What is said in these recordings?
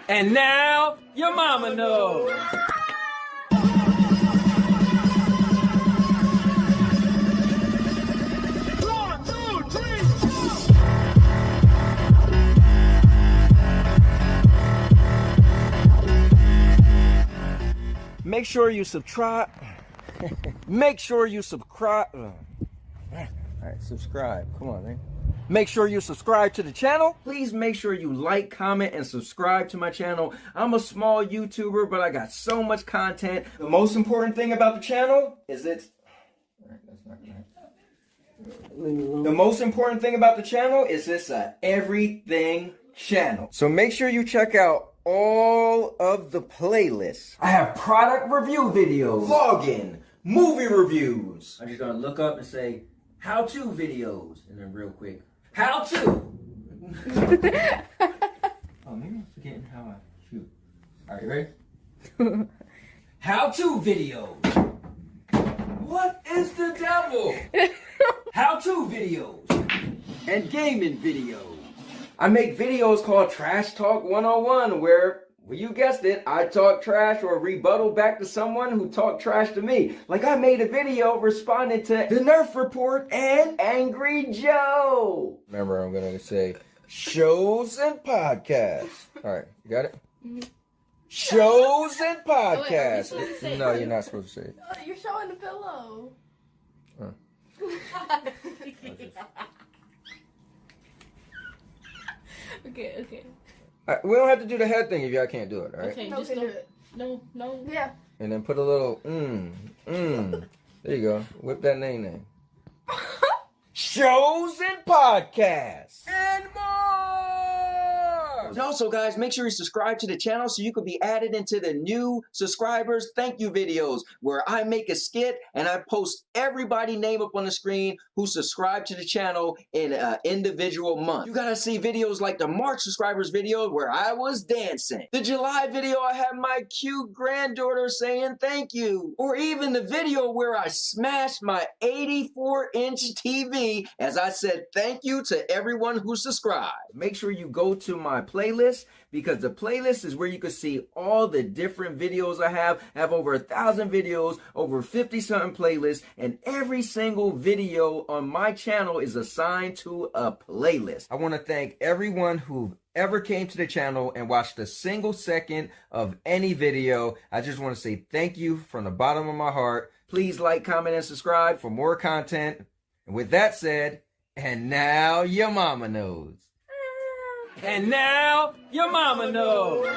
And now your mama knows. Make sure you subscribe. Make sure you subscribe. All right, subscribe. Come on, man. Make sure you subscribe to the channel. Please make sure you like, comment, and subscribe to my channel. I'm a small YouTuber, but I got so much content. The most important thing about the channel is it's... All right, that's not gonna happen. The most important thing about the channel is it's a everything channel. So make sure you check out all of the playlists. I have product review videos, vlogging, movie reviews. I'm just gonna look up and say, how-to videos, and then real quick, how-to. Oh, maybe I'm forgetting how I shoot. All right, ready? How-to videos. What is the devil? How-to videos and gaming videos. I make videos called Trash Talk 101 where, well, you guessed it, I talk trash or rebuttal back to someone who talked trash to me. Like I made a video responding to the Nerf Report and Angry Joe. Remember, I'm going to say shows and podcasts. All right, you got it? Mm-hmm. Shows and podcasts. Oh, wait, no, you're not supposed to say it. You're showing the pillow. Huh. Okay. We don't have to do the head thing if y'all can't do it, all right? Okay, just do it. No. Yeah. And then put a little, There you go. Whip that name. Shows and podcasts. And more! And also, guys, make sure you subscribe to the channel so you can be added into the new subscribers thank you videos where I make a skit and I post everybody name up on the screen who subscribed to the channel in an individual month. You gotta see videos like the March subscribers video where I was dancing. The July video I had my cute granddaughter saying thank you. Or even the video where I smashed my 84-inch TV as I said thank you to everyone who subscribed. Make sure you go to my playlist because the playlist is where you can see all the different videos I have. I have over 1,000 videos, over 50-something playlists, and every single video on my channel is assigned to a playlist. I want to thank everyone who ever came to the channel and watched a single second of any video. I just want to say thank you from the bottom of my heart. Please like, comment, and subscribe for more content. And with that said, and now your mama knows. And now your mama knows.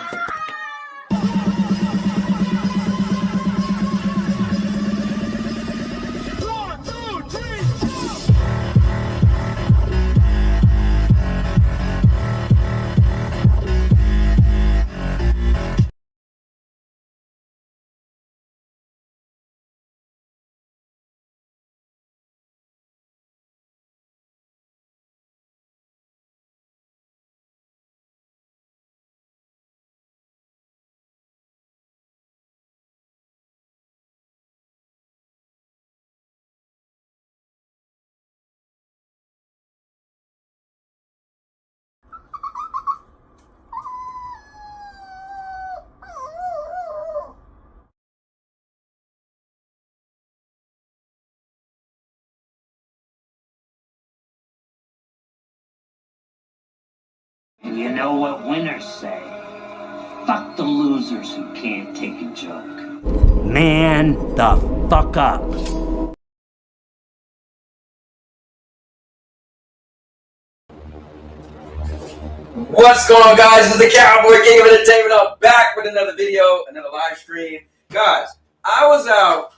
And you know what winners say? Fuck the losers who can't take a joke. Man the fuck up. What's going on, guys? This is the Cowboy King of Entertainment. I'm back with another video, another live stream. Guys, I was out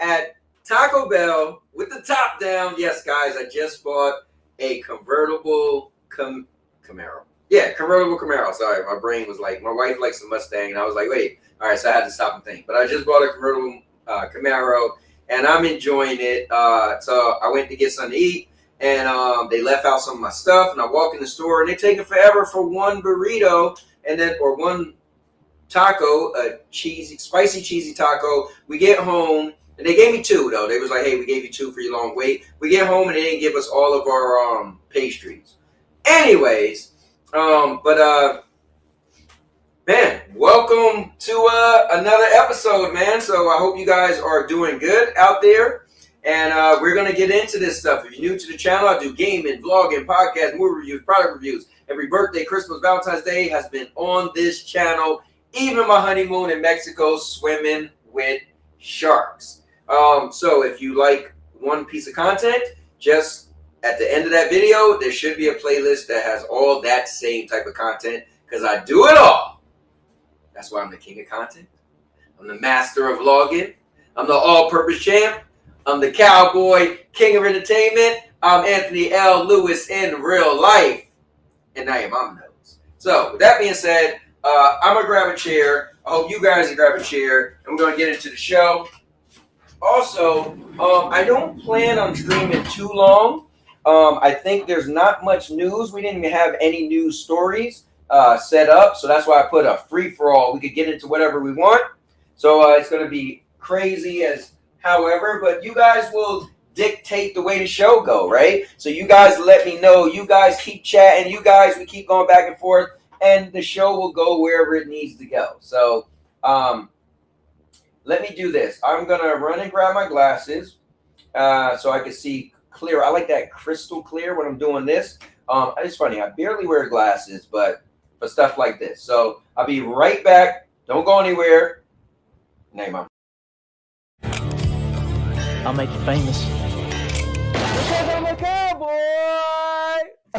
at Taco Bell with the top down. Yes, guys, I just bought a convertible Camaro. Yeah, convertible Camaro. Sorry, my brain was like, my wife likes a Mustang, and I was like, wait. All right, so I had to stop and think. But I just bought a convertible Camaro, and I'm enjoying it. So I went to get something to eat, and they left out some of my stuff, and I walk in the store, and they're taking forever for one burrito, or one taco, a spicy cheesy taco. We get home, and they gave me two, though. They was like, hey, we gave you two for your long wait. We get home, and they didn't give us all of our pastries. Anyways, but Man, welcome to another episode, man. So I hope you guys are doing good out there. And we're going to get into this stuff. If you're new to the channel, I do gaming, vlogging, podcast, movie reviews, product reviews. Every birthday, Christmas, Valentine's Day has been on this channel. Even my honeymoon in Mexico, swimming with sharks. So if you like one piece of content, just at the end of that video, there should be a playlist that has all that same type of content because I do it all. That's why I'm the king of content. I'm the master of vlogging. I'm the all-purpose champ. I'm the Cowboy King of Entertainment. I'm Anthony L. Lewis in real life. And now your mama knows. So, with that being said, I'm going to grab a chair. I hope you guys can grab a chair. And we're going to get into the show. Also, I don't plan on streaming too long. I think there's not much news. We didn't even have any news stories set up, so that's why I put a free-for-all. We could get into whatever we want, so it's going to be crazy as however, but you guys will dictate the way the show go, right? So you guys let me know. You guys keep chatting. You guys, we keep going back and forth, and the show will go wherever it needs to go. So let me do this. I'm going to run and grab my glasses so I can see clear. I like that crystal clear when I'm doing this. It's funny. I barely wear glasses, but for stuff like this. So I'll be right back. Don't go anywhere. Name on. I'll make you famous. Because I'm a cowboy!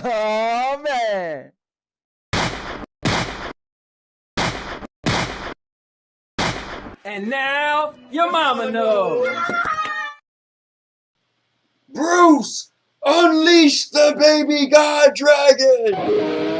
Oh, man. And now your mama knows. Bruce, unleash the baby god dragon!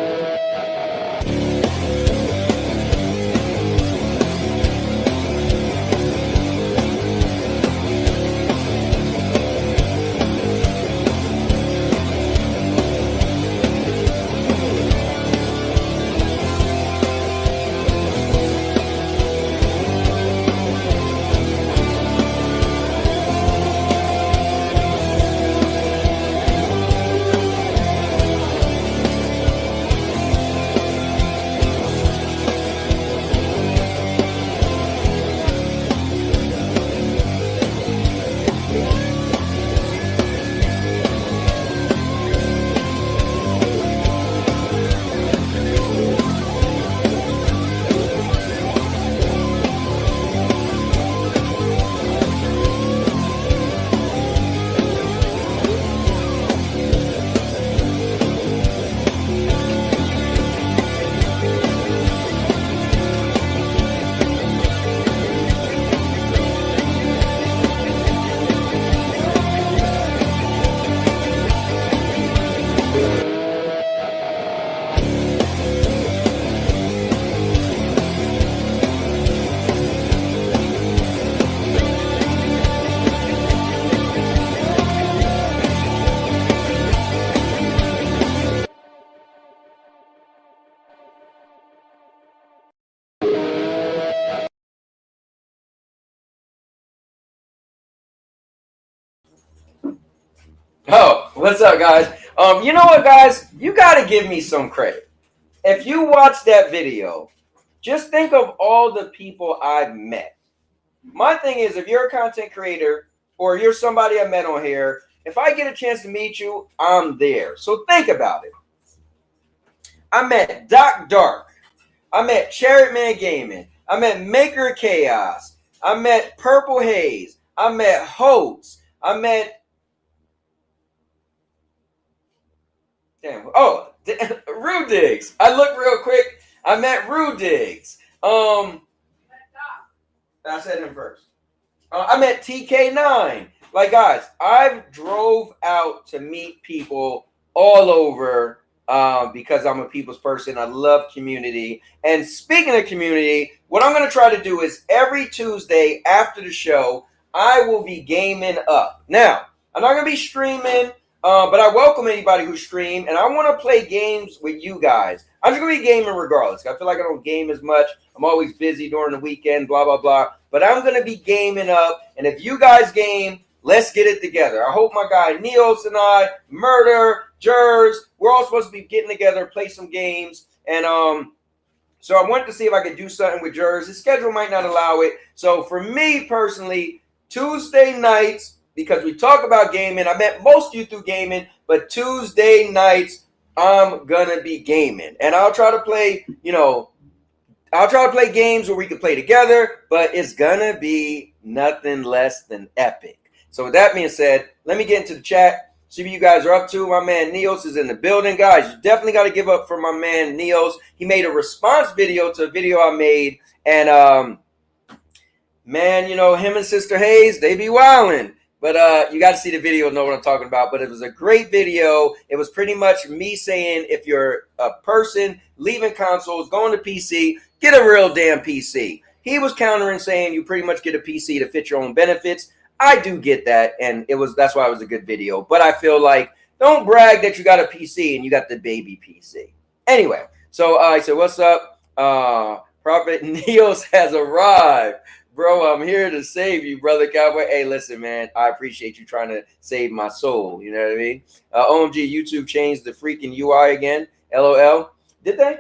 Oh, what's up, guys? You know what, guys? You got to give me some credit. If you watch that video, just think of all the people I've met. My thing is, if you're a content creator or you're somebody I met on here, if I get a chance to meet you, I'm there. So think about it. I met Doc Dark. I met Chariot Man Gaming. I met Maker Chaos. I met Purple Haze. I met Hoax. I met Rude Diggs. I looked real quick. I met Rude Diggs. I said him first. I met TK9. Like, guys, I've drove out to meet people all over because I'm a people's person. I love community. And speaking of community, what I'm going to try to do is every Tuesday after the show, I will be gaming up. Now, I'm not going to be streaming. But I welcome anybody who stream, and I want to play games with you guys. I'm just going to be gaming regardless. I feel like I don't game as much. I'm always busy during the weekend, blah, blah, blah. But I'm going to be gaming up, and if you guys game, let's get it together. I hope my guy Neos and I, Murder, Jers, we're all supposed to be getting together, play some games, and So I wanted to see if I could do something with Jers. His schedule might not allow it. So for me personally, Tuesday nights, because we talk about gaming, I met most of you through gaming, but Tuesday nights, I'm gonna be gaming. And I'll try to play, I'll try to play games where we can play together, but it's gonna be nothing less than epic. So with that being said, let me get into the chat. See what you guys are up to. My man Neos is in the building. Guys, you definitely got to give up for my man Neos. He made a response video to a video I made. And, man, him and Sister Hayes, they be wilding. But you got to see the video to know what I'm talking about. But it was a great video. It was pretty much me saying if you're a person leaving consoles, going to PC, get a real damn PC. He was countering saying you pretty much get a PC to fit your own benefits. I do get that, and that's why it was a good video. But I feel like don't brag that you got a PC and you got the baby PC. Anyway, so I said, what's up? Prophet Neos has arrived. Bro, I'm here to save you, brother Cowboy. Hey, listen, man, I appreciate you trying to save my soul. You know what I mean? OMG, YouTube changed the freaking UI again. LOL. Did they?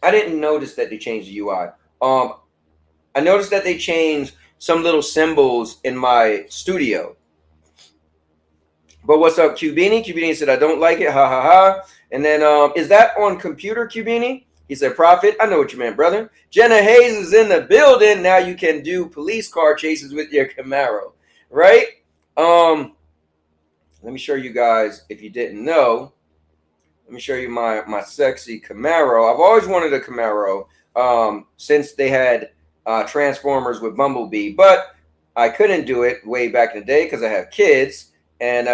I didn't notice that they changed the UI. I noticed that they changed some little symbols in my studio. But what's up, Cubini? Cubini said, I don't like it. Ha, ha, ha. And then, is that on computer, Cubini? He said, Prophet, I know what you meant, brother. Jenna Hayes is in the building. Now you can do police car chases with your Camaro. Right? Let me show you guys, if you didn't know. Let me show you my sexy Camaro. I've always wanted a Camaro since they had Transformers with Bumblebee, but I couldn't do it way back in the day because I have kids and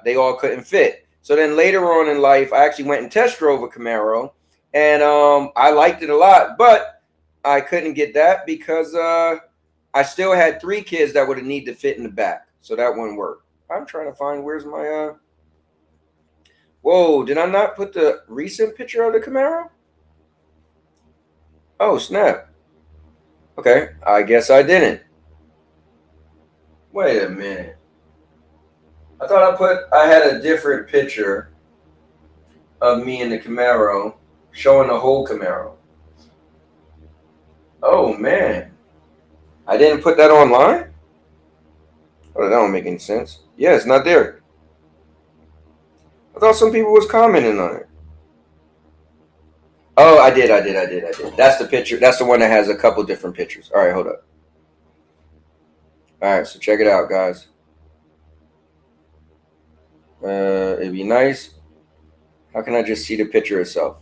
they all couldn't fit. So then later on in life, I actually went and test drove a Camaro, and I liked it a lot, but I couldn't get that because I still had 3 kids that would have needed to fit in the back, so that wouldn't work. I'm trying to find where's my whoa, did I not put the recent picture of the Camaro? Oh, snap. Okay, I guess I didn't. Wait a minute. I thought I had a different picture of me in the Camaro showing the whole Camaro. Oh, man. I didn't put that online? Oh, that don't make any sense. Yeah, it's not there. I thought some people was commenting on it. Oh, I did. That's the picture. That's the one that has a couple different pictures. All right, hold up. All right, so check it out, guys. It'd be nice. How can I just see the picture itself?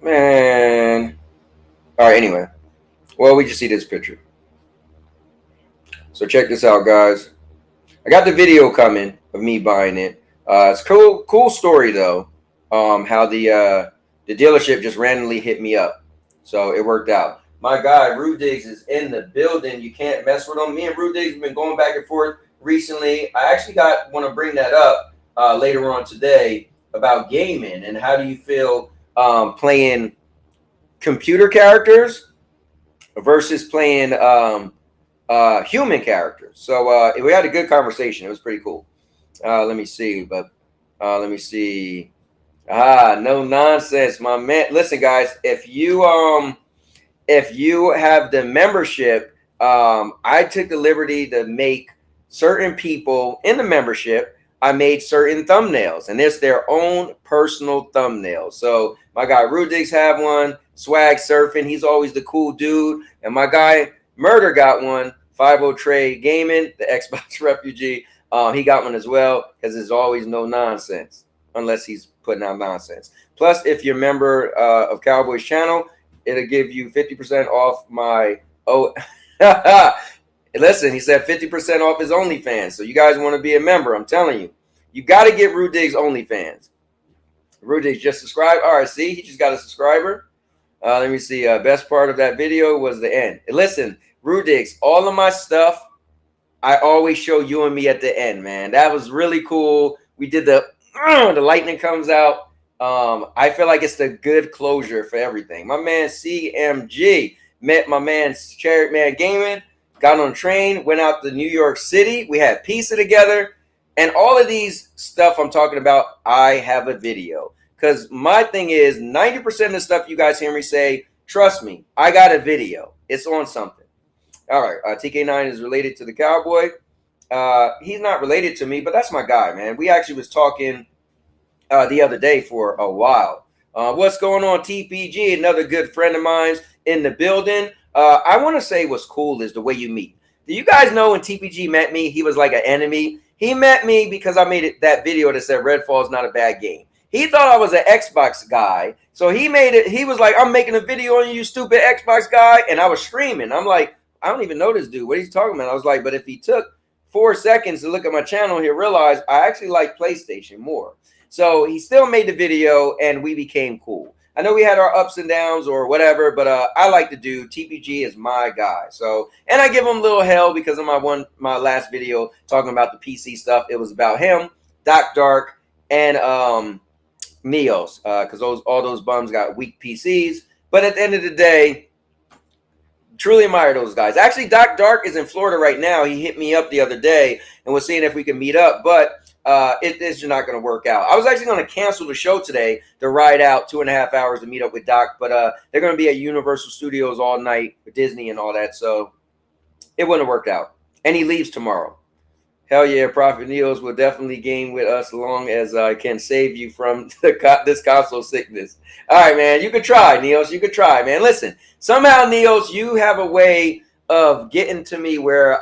Man. All right, anyway. Well, we just see this picture. So check this out, guys. I got the video coming of me buying it. It's cool story, though. How the dealership just randomly hit me up. So it worked out. My guy, Rue Diggs, is in the building. You can't mess with him. Me and Rue Diggs have been going back and forth recently. I actually want to bring that up later on today about gaming and how do you feel playing computer characters versus playing human characters. So we had a good conversation. It was pretty cool. Let me see. No nonsense, my man. Listen, guys, if you have the membership, I took the liberty to make certain people in the membership, I made certain thumbnails, and it's their own personal thumbnails. So my guy Rudig's have one, Swag Surfing, he's always the cool dude, and my guy Murder got one, 50 Trey Gaming, the Xbox refugee, he got one as well, because there's always no nonsense, unless he's putting out nonsense. Plus, if you're a member of Cowboy's channel, it'll give you 50% off my listen, he said 50% off his OnlyFans. So you guys want to be a member, I'm telling you. You got to get Rudig's OnlyFans. Rudig's just subscribed. All right, see, he just got a subscriber. Let me see. Best part of that video was the end. Listen, Rudig's, all of my stuff, I always show you and me at the end, man. That was really cool. We did the lightning comes out. I feel like it's the good closure for everything. My man CMG met my man Chariot Man Gaming, got on a train, went out to New York City. We had pizza together. And all of these stuff I'm talking about, I have a video. Because my thing is 90% of the stuff you guys hear me say, trust me, I got a video. It's on something. All right. TK9 is related to the Cowboy. He's not related to me, but that's my guy, man. We actually was talking the other day for a while. What's going on, TPG? Another good friend of mine's in the building. I want to say what's cool is the way you meet. Do you guys know when TPG met me, he was like an enemy? He met me because I made that video that said Redfall is not a bad game. He thought I was an Xbox guy. So he made it. He was like, I'm making a video on you, stupid Xbox guy. And I was streaming. I'm like, I don't even know this dude. What he's talking about? I was like, but if he took 4 seconds to look at my channel, he'll realize I actually like PlayStation more. So he still made the video and we became cool. I know we had our ups and downs or whatever, but I like the dude. TPG is my guy. So, and I give him a little hell because of my last video talking about the PC stuff. It was about him, Doc Dark, and Neos, because all those bums got weak PCs. But at the end of the day, truly admire those guys. Actually, Doc Dark is in Florida right now. He hit me up the other day and was seeing if we could meet up, but it's just not going to work out. I was actually going to cancel the show today to ride out 2.5 hours to meet up with Doc, but they're going to be at Universal Studios all night with Disney and all that, so it wouldn't have worked out. And he leaves tomorrow. Hell yeah, Prophet Neos will definitely game with us as long as I can save you from this console sickness. All right, man, you could try, Neos. You could try, man. Listen, somehow, Neos, you have a way of getting to me where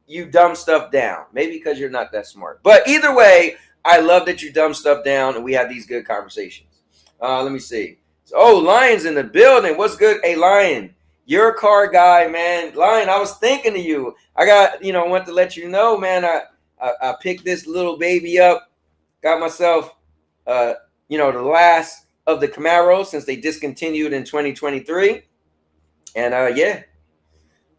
you dumb stuff down. Maybe because you're not that smart. But either way, I love that you dumb stuff down and we have these good conversations. Let me see. Oh, Lion's in the building. What's good? Hey, Lion, you're a car guy, man. Lion, I was thinking of you. I got, want to let you know, man, I picked this little baby up. Got myself, the last of the Camaros since they discontinued in 2023. And, yeah.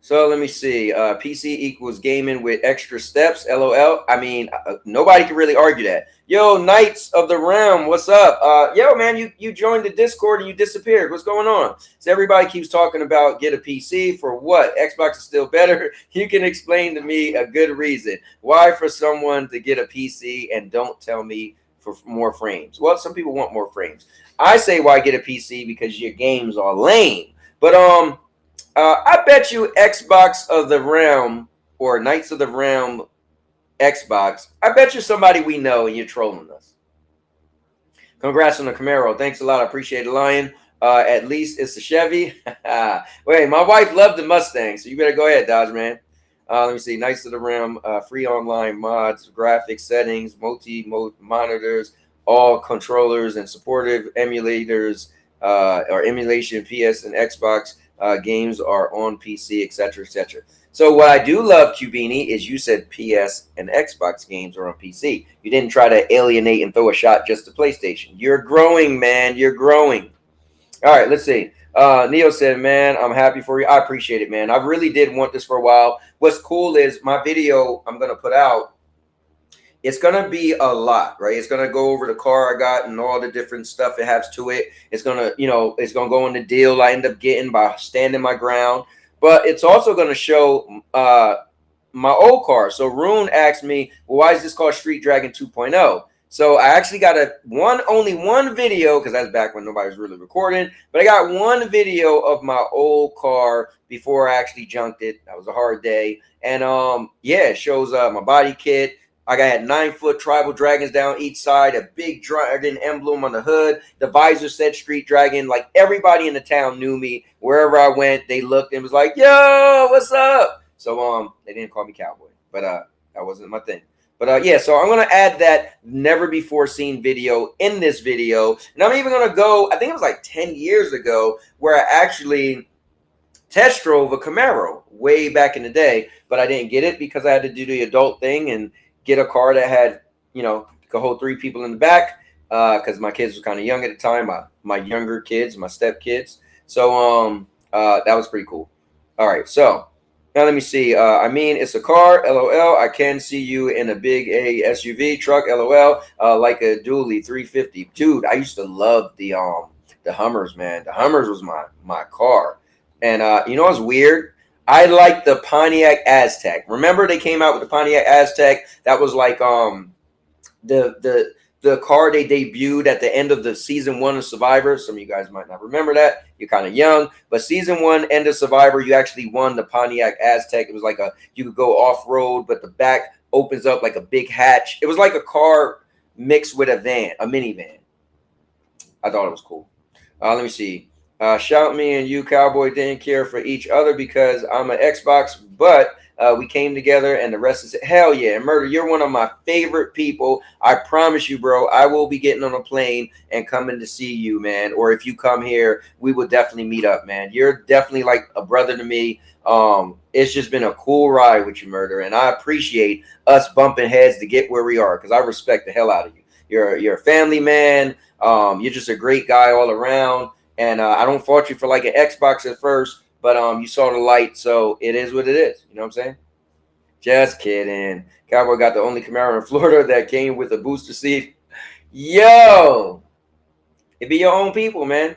So let me see. PC equals gaming with extra steps. LOL. I mean, nobody can really argue that. Yo, Knights of the Realm, what's up? Yo, man, you joined the Discord and you disappeared. What's going on? So everybody keeps talking about get a PC for what? Xbox is still better. You can explain to me a good reason. Why for someone to get a PC and don't tell me for more frames? Well, some people want more frames. I say why get a PC because your games are lame. But I bet you Xbox of the Realm or Knights of the Realm Xbox, I bet you somebody we know and you're trolling us. Congrats on the Camaro. Thanks a lot. I appreciate it, Lion. At least it's a Chevy. Wait, my wife loved the Mustang, so you better go ahead, Dodge, man. Let me see. Knights of the Realm, free online mods, graphics settings, multi-mode monitors, all controllers and supportive emulators or emulation PS and Xbox. Games are on PC, etc., etc. So what I do love, Cubini, is you said PS and Xbox games are on PC. You didn't try to alienate and throw a shot just to PlayStation. You're growing, man. You're growing. All right, let's see. Neo said, man, I'm happy for you. I appreciate it, man. I really did want this for a while. What's cool is my video I'm going to put out, it's going to be a lot, right? It's going to go over the car I got and all the different stuff it has to it. It's going to, it's going to go in the deal I end up getting by standing my ground. But it's also going to show my old car. So Rune asked me, well, why is this called Street Dragon 2.0? So I actually got only one video, because that's back when nobody was really recording. But I got one video of my old car before I actually junked it. That was a hard day. And yeah, it shows my body kit. I had 9-foot tribal dragons down each side, a big dragon emblem on the hood. The visor said Street Dragon. Like everybody in the town knew me. Wherever I went, they looked and was like, yo, what's up? So they didn't call me Cowboy, but that wasn't my thing. But yeah, so I'm going to add that never before seen video in this video. And I'm even going to go, I think it was like 10 years ago, where I actually test drove a Camaro way back in the day, but I didn't get it because I had to do the adult thing and get a car that had, could hold 3 people in the back because my kids were kind of young at the time, my younger kids, my step kids. So that was pretty cool. All right, so now let me see. I mean, it's a car, LOL. I can see you in a big SUV truck, LOL, like a dually 350. Dude, I used to love the Hummers, man. The Hummers was my car. And you know what's weird? I like the Pontiac Aztec. Remember they came out with the Pontiac Aztec? That was like the the car they debuted at the end of the season 1 of Survivor. Some of you guys might not remember that. You're kind of young, but season 1, end of Survivor, you actually won the Pontiac Aztek. It was like you could go off road, but the back opens up like a big hatch. It was like a car mixed with a minivan. I thought it was cool. Let me see. Shout me and you, Cowboy, didn't care for each other because I'm an Xbox, but we came together and the rest is hell yeah. And Murder, you're one of my favorite people. I promise you, bro, I will be getting on a plane and coming to see you, man. Or if you come here, we will definitely meet up, man. You're definitely like a brother to me. It's just been a cool ride with you, Murder, and I appreciate us bumping heads to get where we are because I respect the hell out of you. You're a family man. You're just a great guy all around. And I don't fault you for like an Xbox at first, but you saw the light, so it is what it is. You know what I'm saying? Just kidding. Cowboy got the only Camaro in Florida that came with a booster seat. Yo, it be your own people, man.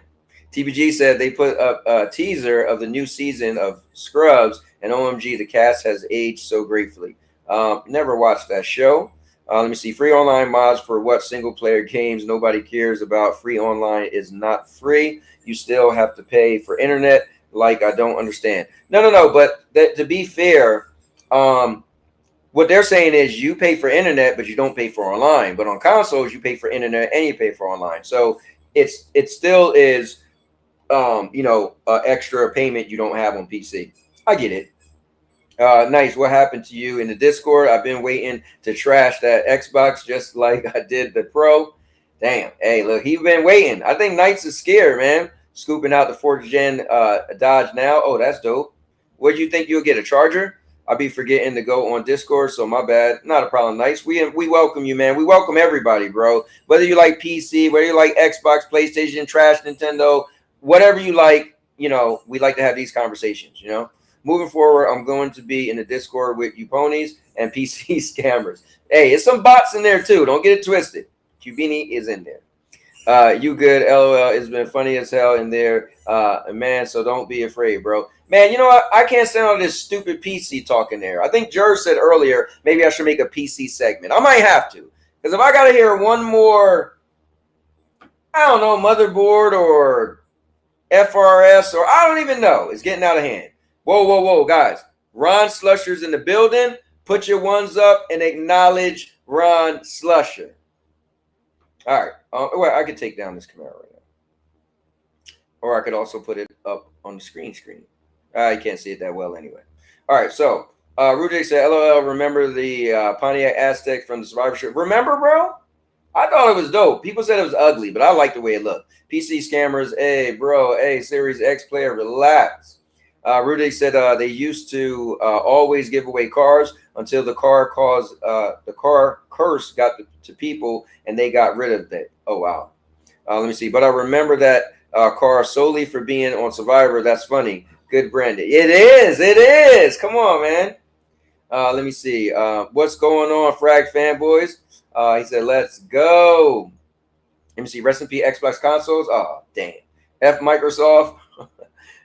TBG said they put up a teaser of the new season of Scrubs, and OMG, the cast has aged so gratefully. Never watched that show. Let me see. Free online mods for what single player games nobody cares about. Free online is not free. You still have to pay for internet. Like, I don't understand. No. But to be fair, what they're saying is you pay for internet, but you don't pay for online. But on consoles, you pay for internet and you pay for online. So it still is, extra payment you don't have on PC. I get it. Nice. What happened to you in the Discord? I've been waiting to trash that Xbox just like I did the Pro. Damn. Hey, look, he's been waiting. I think Knights is scared, man. Scooping out the 4th gen Dodge now. Oh, that's dope. What do you think you'll get? A Charger? I'll be forgetting to go on Discord, so my bad. Not a problem, Knights. We welcome you, man. We welcome everybody, bro. Whether you like PC, whether you like Xbox, PlayStation, trash, Nintendo, whatever you like, we like to have these conversations, Moving forward, I'm going to be in the Discord with you ponies and PC scammers. Hey, it's some bots in there too. Don't get it twisted. Cubini is in there. You good, LOL. It's been funny as hell in there, man. So don't be afraid, bro. Man, you know what? I can't stand all this stupid PC talk in there. I think Jer said earlier, maybe I should make a PC segment. I might have to. Because if I got to hear one more, I don't know, motherboard or FRS or I don't even know. It's getting out of hand. Whoa, guys. Ron Slusher's in the building. Put your ones up and acknowledge Ron Slusher. All right. Well, I could take down this camera right now. Or I could also put it up on the screen. You can't see it that well anyway. All right. So, Rudy said, LOL, remember the Pontiac Aztek from the survivorship? Remember, bro? I thought it was dope. People said it was ugly, but I like the way it looked. PC scammers, hey, bro. Hey, Series X player, relax. Rudy said they used to always give away cars until the car curse got to people and they got rid of it. Oh, wow. Let me see. But I remember that car solely for being on Survivor. That's funny. Good branding. It is. Come on, man. Let me see. What's going on, Frag fanboys? He said, let's go. Let me see. Rest in peace, Xbox consoles. Oh, damn. F Microsoft.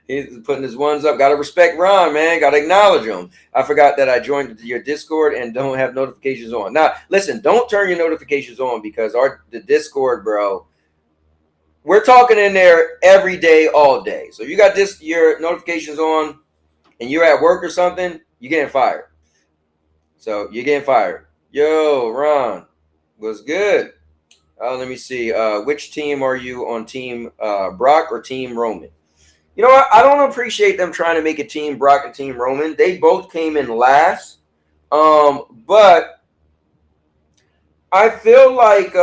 He's putting his ones up. Got to respect Ron, man. Got to acknowledge him. I forgot that I joined your Discord and don't have notifications on. Now, listen, don't turn your notifications on because the Discord, bro, we're talking in there every day, all day. So if you got your notifications on and you're at work or something, you're getting fired. So you're getting fired. Yo, Ron, what's good? Let me see. Which team are you on? Team Brock or Team Roman? You know what? I don't appreciate them trying to make a Team Brock and Team Roman. They both came in last. But I feel like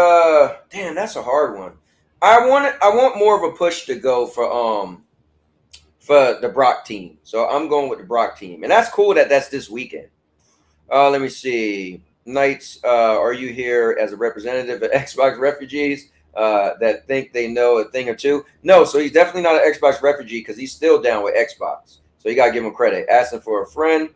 damn, that's a hard one. I want more of a push to go for the Brock team. So I'm going with the Brock team. And that's cool that's this weekend. Let me see. Knights, are you here as a representative of Xbox refugees? That think they know a thing or two. No, so he's definitely not an Xbox refugee because he's still down with Xbox. So you gotta give him credit. Asking for a friend.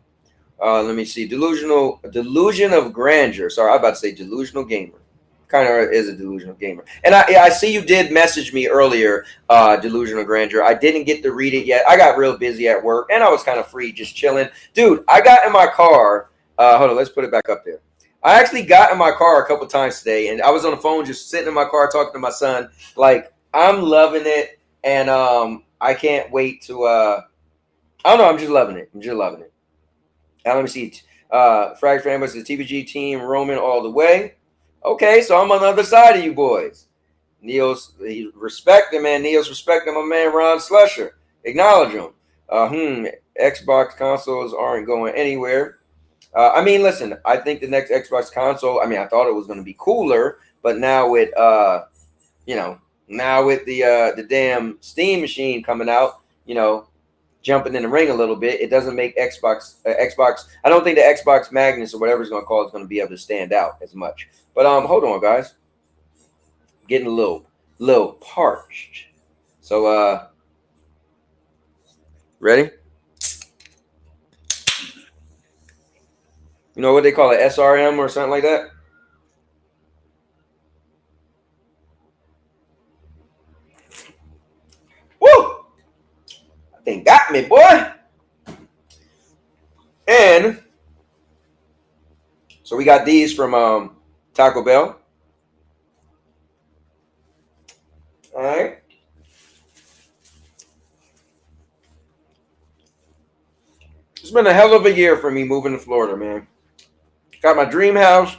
Let me see. Delusion of grandeur. Sorry, I'm about to say delusional gamer. Kind of is a delusional gamer. And I see you did message me earlier, delusional grandeur. I didn't get to read it yet. I got real busy at work and I was kind of free, just chilling. Dude, I got in my car. Hold on, let's put it back up there. I actually got in my car a couple times today, and I was on the phone just sitting in my car talking to my son. Like, I'm loving it, and I can't wait to. I don't know. I'm just loving it. I'm just loving it. Now let me see. Frag Fanboys, the TBG team, Roman all the way. Okay, so I'm on the other side of you boys. He respect him, man. Neil's respecting my man Ron Slusher. Acknowledge him. Xbox consoles aren't going anywhere. I mean, listen, I think the next Xbox console, I mean, I thought it was going to be cooler, but now with, now with the damn Steam machine coming out, jumping in the ring a little bit, it doesn't make Xbox, I don't think the Xbox Magnus or whatever it's going to call it is going to be able to stand out as much. But hold on, guys. Getting a little parched. So, ready? You know what they call it, SRM or something like that? Woo! That thing got me, boy. And so we got these from Taco Bell. All right. It's been a hell of a year for me moving to Florida, man. Got my dream house.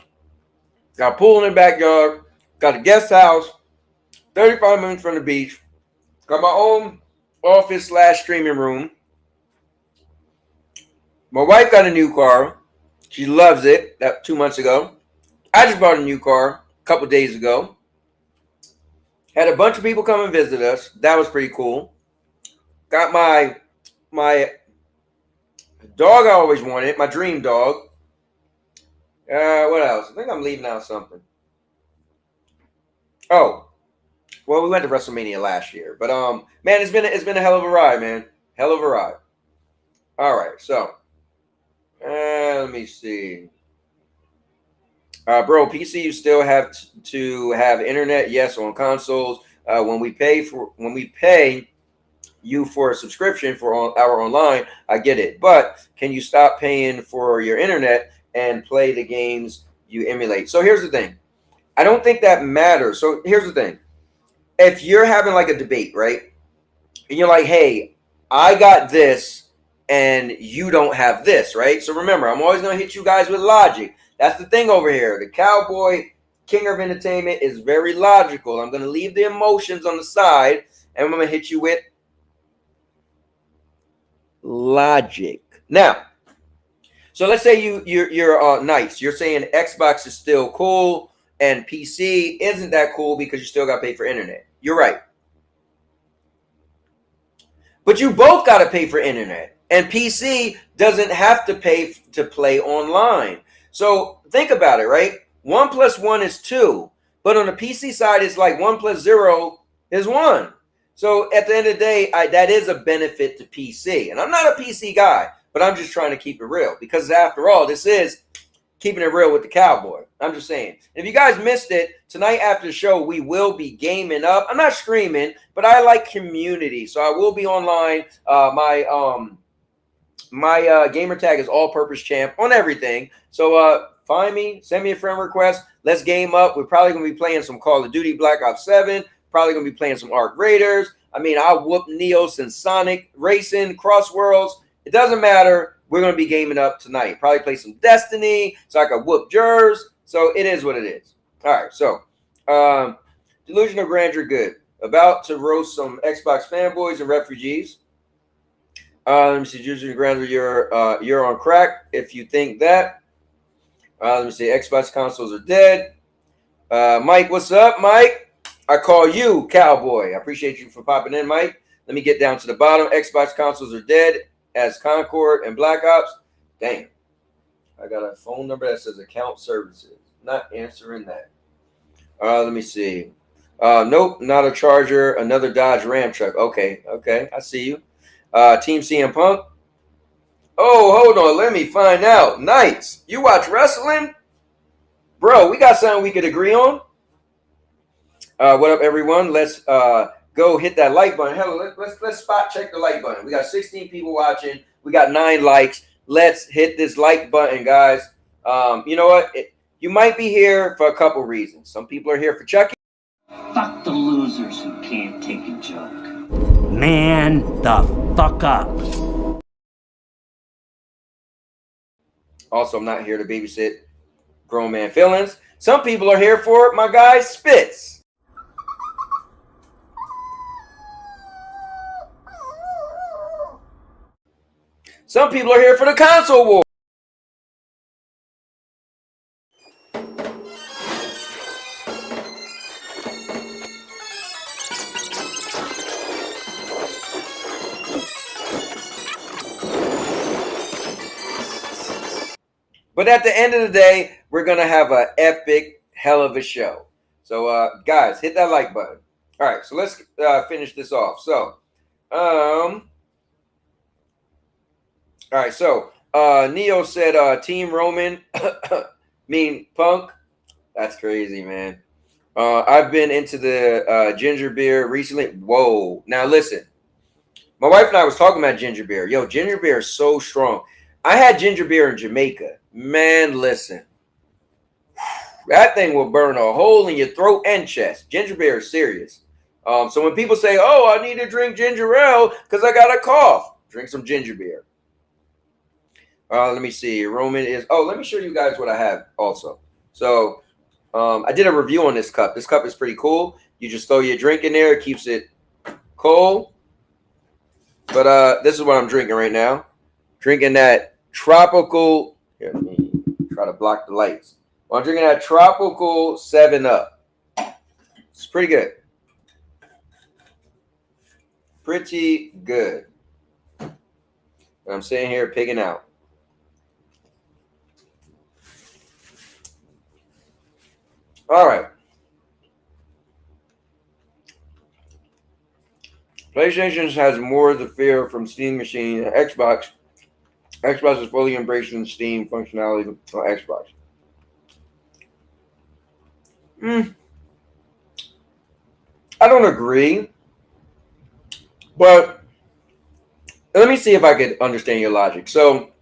Got a pool in the backyard. Got a guest house. 35 minutes from the beach. Got my own office / streaming room. My wife got a new car. She loves it. That 2 months ago. I just bought a new car a couple days ago. Had a bunch of people come and visit us. That was pretty cool. Got my dog I always wanted. My dream dog. What else? I think I'm leaving out something. Oh, well, we went to WrestleMania last year, but man, it's been a hell of a ride, man. Hell of a ride. All right, so let me see. Bro, PC, you still have to have internet? Yes, on consoles. When we pay you for a subscription for our online, I get it. But can you stop paying for your internet and play the games you emulate? So here's the thing. I don't think that matters. So here's the thing. If you're having like a debate, right? And you're like, hey, I got this and you don't have this, right? So remember, I'm always going to hit you guys with logic. That's the thing over here. The Cowboy King of Entertainment is very logical. I'm going to leave the emotions on the side and I'm going to hit you with logic. Now, so let's say you're nice. You're saying Xbox is still cool and PC isn't that cool because you still got to pay for internet. You're right. But you both got to pay for internet. And PC doesn't have to pay to play online. So think about it, right? 1 + 1 is 2. But on the PC side, it's like 1 + 0 is 1. So at the end of the day, that is a benefit to PC. And I'm not a PC guy, but I'm just trying to keep it real. Because after all, this is keeping it real with the Cowboy. I'm just saying. If you guys missed it, tonight after the show, we will be gaming up. I'm not streaming, but I like community. So I will be online. My gamer tag is all-purpose champ on everything. So find me, send me a friend request. Let's game up. We're probably going to be playing some Call of Duty Black Ops 7. Probably going to be playing some Ark Raiders. I mean, I whooped Neos and Sonic Racing, Cross Worlds. It doesn't matter. We're going to be gaming up tonight. Probably play some Destiny so I can whoop Jers. So it is what it is. All right. So Delusion of Grandeur, good. About to roast some Xbox fanboys and refugees. Let me see. Delusion of Grandeur, you're on crack if you think that. Let me see. Xbox consoles are dead. Mike, what's up, Mike? I call you Cowboy. I appreciate you for popping in, Mike. Let me get down to the bottom. Xbox consoles are dead as Concord and Black Ops. Damn. I got a phone number that says account services. Not answering that. Let me see. Nope, not a Charger. Another Dodge Ram truck. Okay. I see you. Team CM Punk. Oh, hold on. Let me find out. Knights, you watch wrestling? Bro, we got something we could agree on. What up, everyone? Let's go hit that like button. Hello, let's spot check the like button. We got 16 people watching. We got 9 likes. Let's hit this like button, guys. You know what? You might be here for a couple reasons. Some people are here for Chucky. Fuck the losers who can't take a joke. Man the fuck up. Also, I'm not here to babysit grown man feelings. Some people are here for my guy Spitz. Some people are here for the console war. But at the end of the day, we're going to have an epic, hell of a show. So, guys, hit that like button. All right, so let's finish this off. So, all right, so Neo said Team Roman mean Punk. That's crazy, man. I've been into the ginger beer recently. Whoa. Now, listen. My wife and I was talking about ginger beer. Yo, ginger beer is so strong. I had ginger beer in Jamaica. Man, listen. That thing will burn a hole in your throat and chest. Ginger beer is serious. So when people say, oh, I need to drink ginger ale because I got a cough, drink some ginger beer. Let me see. Roman is... Oh, let me show you guys what I have also. So I did a review on this cup. This cup is pretty cool. You just throw your drink in there. It keeps it cold. But this is what I'm drinking right now. Drinking that tropical... Here, let me try to block the lights. Well, I'm drinking that tropical 7-Up. It's pretty good. Pretty good. And I'm sitting here pigging out. All right. PlayStation has more of the fear from Steam machine than Xbox. Xbox is fully embracing Steam functionality on Xbox. I don't agree. But let me see if I could understand your logic. So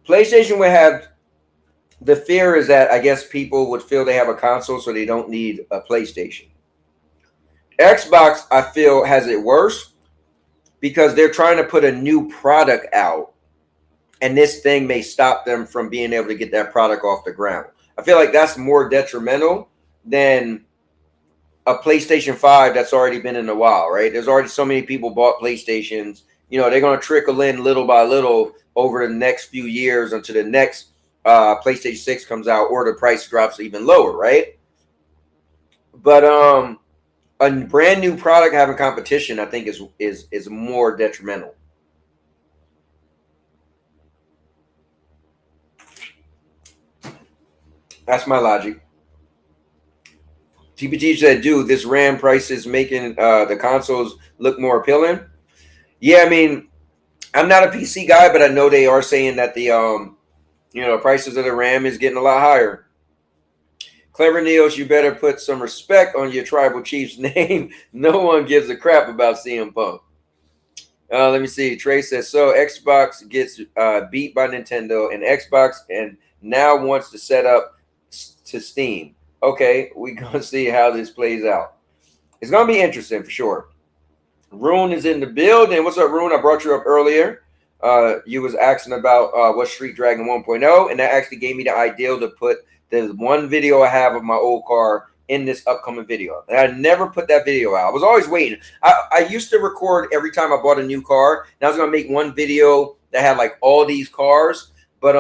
PlayStation would have... The fear is that I guess people would feel they have a console so they don't need a PlayStation. Xbox, I feel, has it worse because they're trying to put a new product out, and this thing may stop them from being able to get that product off the ground. I feel like that's more detrimental than a PlayStation 5 that's already been in a while, right? There's already so many people bought PlayStations. You know, they're going to trickle in little by little over the next few years until the next PlayStation 6 comes out or the price drops even lower, right? But a brand new product having competition, I think, is more detrimental. That's my logic. TPT said, dude, this RAM price is making the consoles look more appealing. Yeah, I mean, I'm not a PC guy, but I know they are saying that the prices of the RAM is getting a lot higher. Clever Neos, you better put some respect on your tribal chief's name. No one gives a crap about CM Punk. Let me see. Trey says, so Xbox gets beat by Nintendo and Xbox and now wants to set up to Steam. Okay, we're going to see how this plays out. It's going to be interesting for sure. Rune is in the building. What's up, Rune? I brought you up earlier. You was asking about what Street Dragon 1.0, and that actually gave me the idea to put the one video I have of my old car in this upcoming video. And I never put that video out. I was always waiting. I used to record every time I bought a new car, and I was going to make one video that had like all these cars, but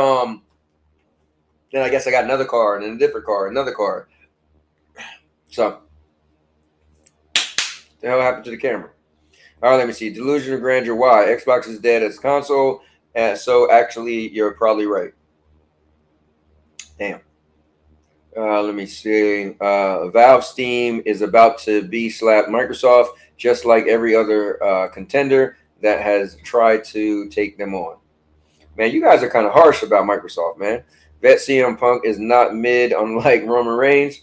then I guess I got another car and then a different car, another car. So, the hell happened to the camera? All right, let me see. Delusion of grandeur. Why? Xbox is dead as a console. So, actually, you're probably right. Damn. Let me see. Valve Steam is about to be slapped Microsoft, just like every other contender that has tried to take them on. Man, you guys are kind of harsh about Microsoft, man. Bet CM Punk is not mid, unlike Roman Reigns.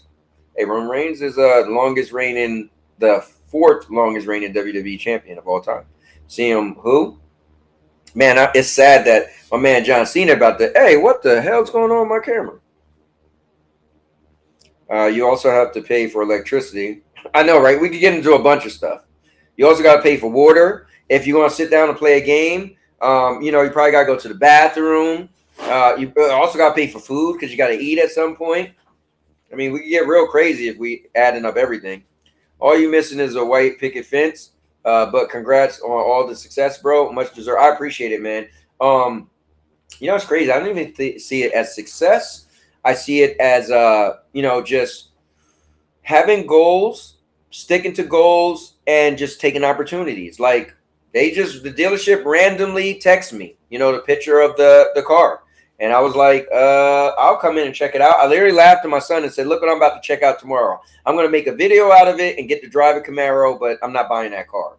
Hey, Roman Reigns is the fourth longest reigning WWE champion of all time. CM who? Man, it's sad that my man John Cena about to. Hey, what the hell's going on with my camera? You also have to pay for electricity. I know, right? We could get into a bunch of stuff. You also got to pay for water. If you want to sit down and play a game, you know, you probably got to go to the bathroom. You also got to pay for food because you got to eat at some point. I mean, we could get real crazy if we adding up everything. All you missing is a white picket fence. But congrats on all the success, bro. Much deserved. I appreciate it, man. You know, it's crazy. I don't even see it as success. I see it as, you know, just having goals, sticking to goals, and just taking opportunities. Like the dealership randomly text me, you know, the picture of the car. And I was like, I'll come in and check it out. I literally laughed at my son and said, look what I'm about to check out tomorrow. I'm going to make a video out of it and get to drive a Camaro, but I'm not buying that car.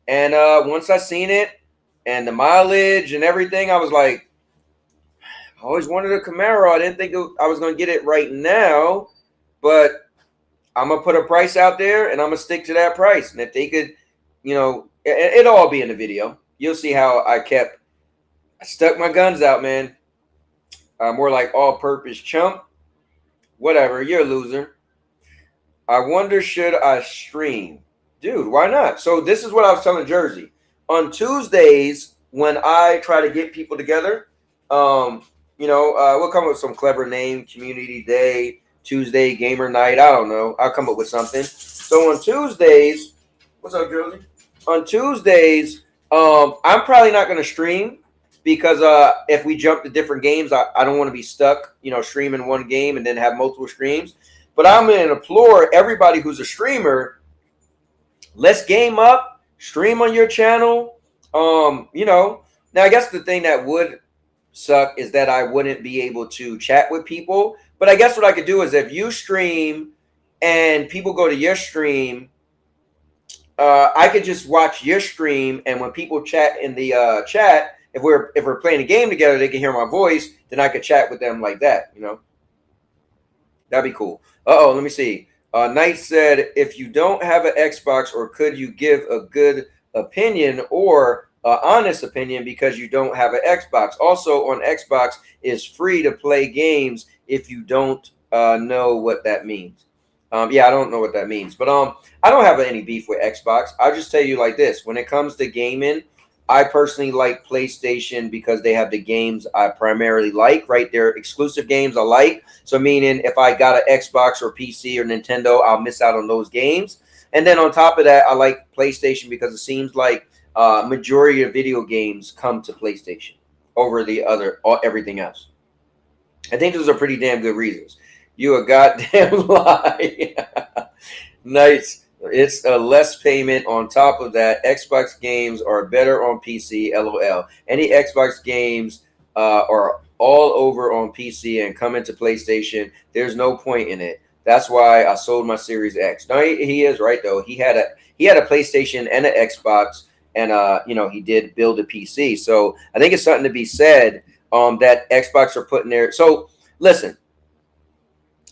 And once I seen it and the mileage and everything, I was like, I always wanted a Camaro. I didn't think I was going to get it right now, but I'm going to put a price out there and I'm going to stick to that price. And if they could, you know, it'll all be in the video. You'll see how I stuck my guns out, man. More like all-purpose chump. Whatever, you're a loser. I wonder, should I stream? Dude, why not? So this is what I was telling Jersey. On Tuesdays, when I try to get people together, you know, we'll come up with some clever name, Community Day, Tuesday, Gamer Night. I don't know. I'll come up with something. So on Tuesdays, what's up, Jersey? On Tuesdays, I'm probably not going to stream. Because if we jump to different games, I don't want to be stuck, you know, streaming one game and then have multiple streams. But I'm going to implore everybody who's a streamer, let's game up, stream on your channel. You know, now I guess the thing that would suck is that I wouldn't be able to chat with people. But I guess what I could do is if you stream and people go to your stream, I could just watch your stream. And when people chat in the chat, if we're playing a game together, they can hear my voice, then I could chat with them like that, you know? That'd be cool. Let me see. Knight said, if you don't have an Xbox, or could you give a good opinion or honest opinion because you don't have an Xbox? Also, on Xbox, is free to play games if you don't know what that means. Yeah, I don't know what that means. But I don't have any beef with Xbox. I'll just tell you like this. When it comes to gaming, I personally like PlayStation because they have the games I primarily like, right? They're exclusive games I like. So meaning if I got an Xbox or PC or Nintendo, I'll miss out on those games. And then on top of that, I like PlayStation because it seems like majority of video games come to PlayStation over everything else. I think those are pretty damn good reasons. You a goddamn lie. Nice. It's a less payment on top of that. Xbox games are better on PC, LOL. Any Xbox games are all over on PC and come into PlayStation. There's no point in it. That's why I sold my Series X. No, he is right though. He had a PlayStation and an Xbox, and you know, he did build a PC. So I think it's something to be said that Xbox are putting there. So listen.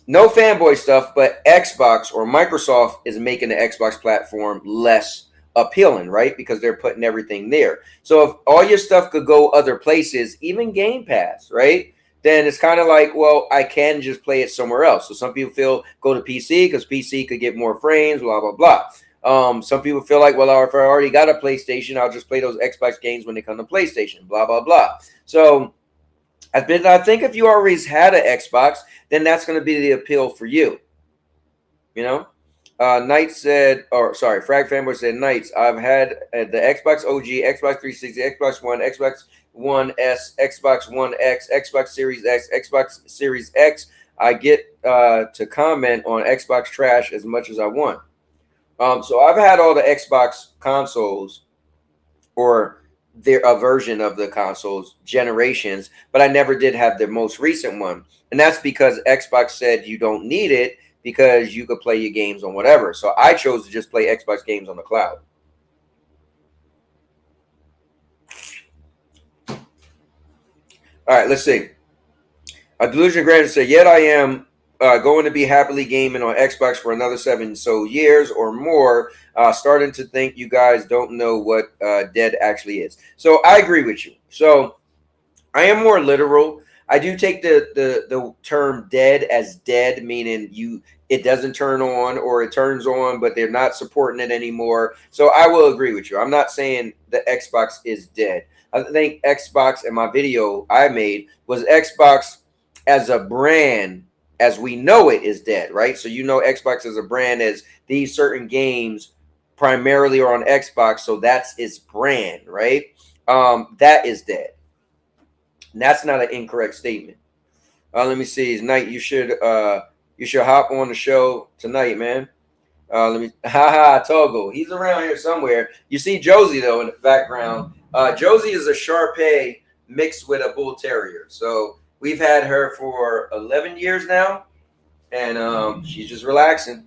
No fanboy stuff, but Xbox or Microsoft is making the Xbox platform less appealing, right? Because they're putting everything there. So if all your stuff could go other places, even Game Pass, right? Then it's kind of like, well, I can just play it somewhere else. So some people feel go to PC because PC could get more frames, blah, blah, blah. Some people feel like, well, if I already got a PlayStation, I'll just play those Xbox games when they come to PlayStation, blah, blah, blah. So I think if you always had an Xbox, then that's going to be the appeal for you. You know? Knight said, or sorry, Frag Fanboy said, Knights, I've had the Xbox OG, Xbox 360, Xbox One, Xbox One S, Xbox One X, Xbox Series X, Xbox Series X. I get to comment on Xbox trash as much as I want. So I've had all the Xbox consoles, or a version of the consoles, generations, but I never did have the most recent one. And that's because Xbox said you don't need it because you could play your games on whatever. So I chose to just play Xbox games on the cloud. All right, let's see. A Delusion Granted said, yet I am going to be happily gaming on Xbox for another 7 years or more. Starting to think you guys don't know what dead actually is. So I agree with you. So I am more literal. I do take the term dead as dead, meaning it doesn't turn on, or it turns on, but they're not supporting it anymore. So I will agree with you. I'm not saying the Xbox is dead. I think Xbox, and my video I made was Xbox as a brand, as we know it, is dead, right? So Xbox as a brand, as these certain games primarily are on Xbox, so that's its brand, right? That is dead. And that's not an incorrect statement. Let me see. Knight, you should hop on the show tonight, man. Let me Togo. He's around here somewhere. You see Josie though in the background. Josie is a Shar-Pei mixed with a Bull Terrier. So we've had her for 11 years now, and she's just relaxing.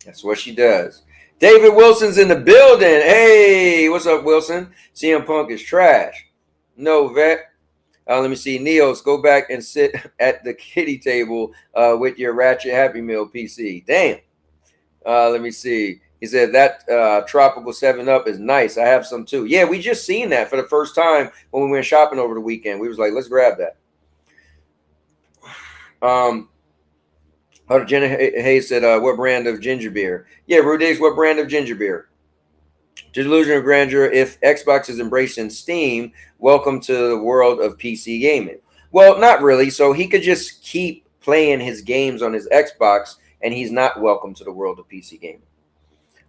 That's what she does. David Wilson's in the building. Hey, what's up, Wilson? CM Punk is trash. No, vet. Let me see. Neos, go back and sit at the kiddie table with your Ratchet Happy Meal PC. Damn. Let me see. He said that Tropical 7-Up is nice. I have some too. Yeah, we just seen that for the first time when we went shopping over the weekend. We was like, let's grab that. Jenna Hayes said, what brand of ginger beer? Yeah, Rudigs, what brand of ginger beer? Delusion of grandeur. If Xbox is embracing Steam, welcome to the world of PC gaming. Well, not really. So he could just keep playing his games on his Xbox, and he's not welcome to the world of PC gaming.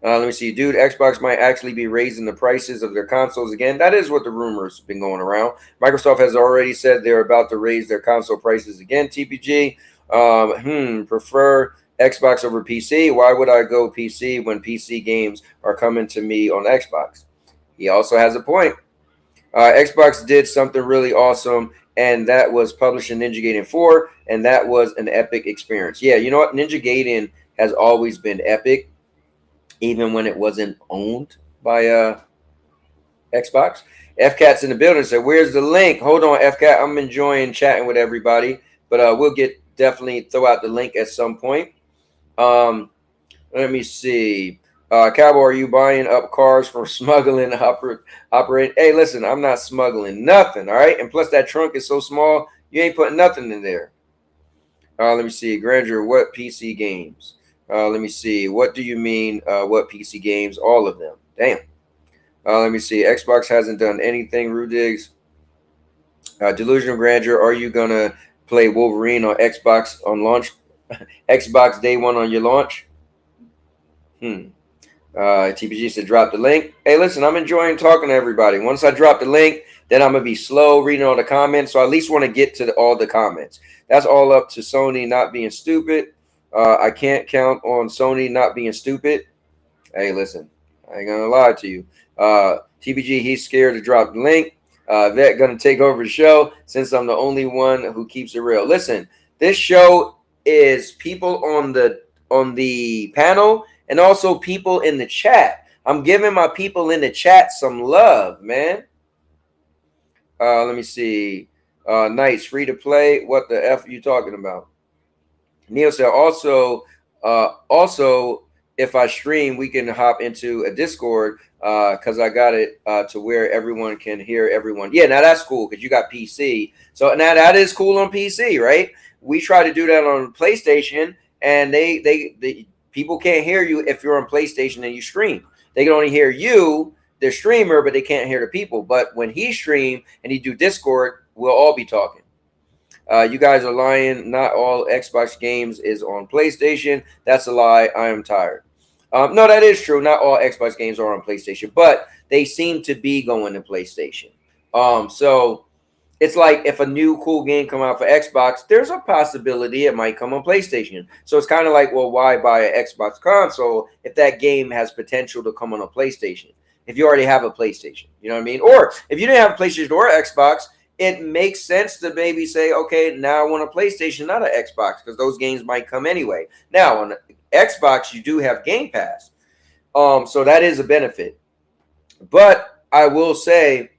Let me see. Dude, Xbox might actually be raising the prices of their consoles again. That is what the rumors have been going around. Microsoft has already said they're about to raise their console prices again, TPG. Prefer Xbox over PC. Why would I go PC when PC games are coming to me on Xbox? He also has a point. Xbox did something really awesome, and that was publishing Ninja Gaiden 4, and that was an epic experience. Yeah, you know what? Ninja Gaiden has always been epic, even when it wasn't owned by Xbox. FCat's in the building. So where's the link? Hold on, FCat. I'm enjoying chatting with everybody, but we'll definitely throw out the link at some point. Let me see. Cowboy, are you buying up cars for smuggling operate? Hey, listen, I'm not smuggling nothing, all right? And plus, that trunk is so small, you ain't putting nothing in there. Let me see. Grandeur, what PC games? Let me see. What do you mean, what PC games? All of them. Damn. Let me see. Xbox hasn't done anything, Rudigs. Delusional Grandeur, are you going to play Wolverine on Xbox on launch? Xbox day one on your launch? TPG said drop the link. Hey, listen, I'm enjoying talking to everybody. Once I drop the link, then I'm going to be slow reading all the comments. So I at least want to get to all the comments. That's all up to Sony not being stupid. I can't count on Sony not being stupid. Hey, listen, I ain't going to lie to you. TPG, he's scared to drop the link. Vet going to take over the show since I'm the only one who keeps it real. Listen, this show is people on the panel and also people in the chat. I'm giving my people in the chat some love, man. Let me see. Nice, free to play. What the F are you talking about? Neil said also, if I stream, we can hop into a Discord because I got it to where everyone can hear everyone. Yeah, now that's cool because you got PC. So now that is cool on PC, right? We try to do that on PlayStation, and they people can't hear you if you're on PlayStation and you stream. They can only hear you, the streamer, but they can't hear the people. But when he stream and he do Discord, we'll all be talking. You guys are lying. Not all Xbox games is on PlayStation. That's a lie. I am tired. No, that is true. Not all Xbox games are on PlayStation, but they seem to be going to PlayStation. So it's like if a new cool game come out for Xbox, there's a possibility it might come on PlayStation. So it's kind of like, well, why buy an Xbox console if that game has potential to come on a PlayStation? If you already have a PlayStation, you know what I mean? Or if you didn't have a PlayStation or Xbox, it makes sense to maybe say, okay, now I want a PlayStation, not an Xbox, because those games might come anyway. Now, on Xbox, you do have Game Pass. So that is a benefit. But I will say,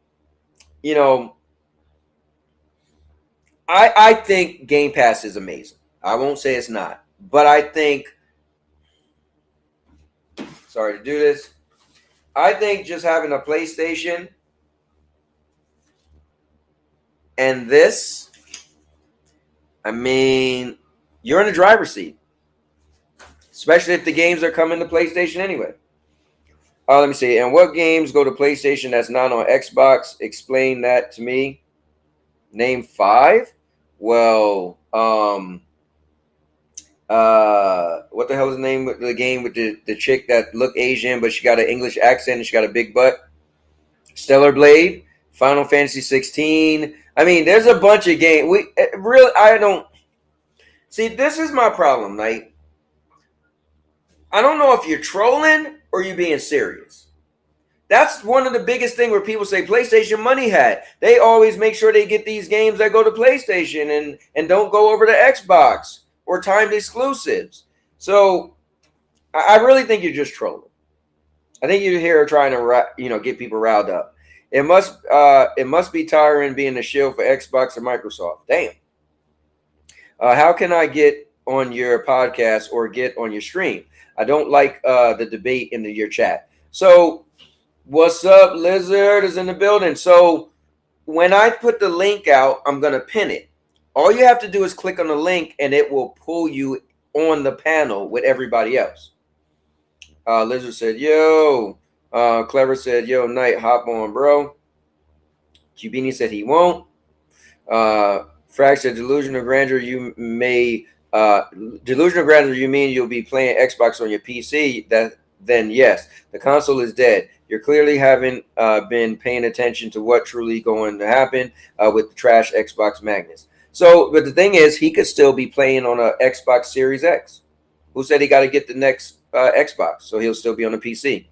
you know, I think Game Pass is amazing. I won't say it's not. But I think, sorry to do this, I think just having a PlayStation and this I mean, you're in the driver's seat, especially if the games are coming to PlayStation anyway. Let me see. And what games go to PlayStation that's not on Xbox? Explain that to me. Name 5. Well, what the hell is the name of the game with the chick that looked Asian, but she got an English accent and she got a big butt? Stellar Blade, Final Fantasy 16. I mean, there's a bunch of games. I don't see. This is my problem. Like, I don't know if you're trolling or you being serious. That's one of the biggest thing where people say PlayStation money hat. They always make sure they get these games that go to PlayStation and don't go over to Xbox or timed exclusives. So I really think you're just trolling. I think you're here trying to get people riled up. It must be tiring being a shield for Xbox or Microsoft. Damn. How can I get on your podcast or get on your stream? I don't like the debate in your chat. So what's up? Lizard is in the building. So when I put the link out, I'm going to pin it. All you have to do is click on the link and it will pull you on the panel with everybody else. Lizard said, yo. Clever said, yo, Knight, hop on, bro. Cubini said he won't. Frag said, delusional grandeur, you mean you'll be playing Xbox on your PC? Then yes, the console is dead. You clearly haven't been paying attention to what truly going to happen with the trash Xbox magnets. So, but the thing is, he could still be playing on a Xbox Series X. Who said he got to get the next Xbox? So he'll still be on the PC.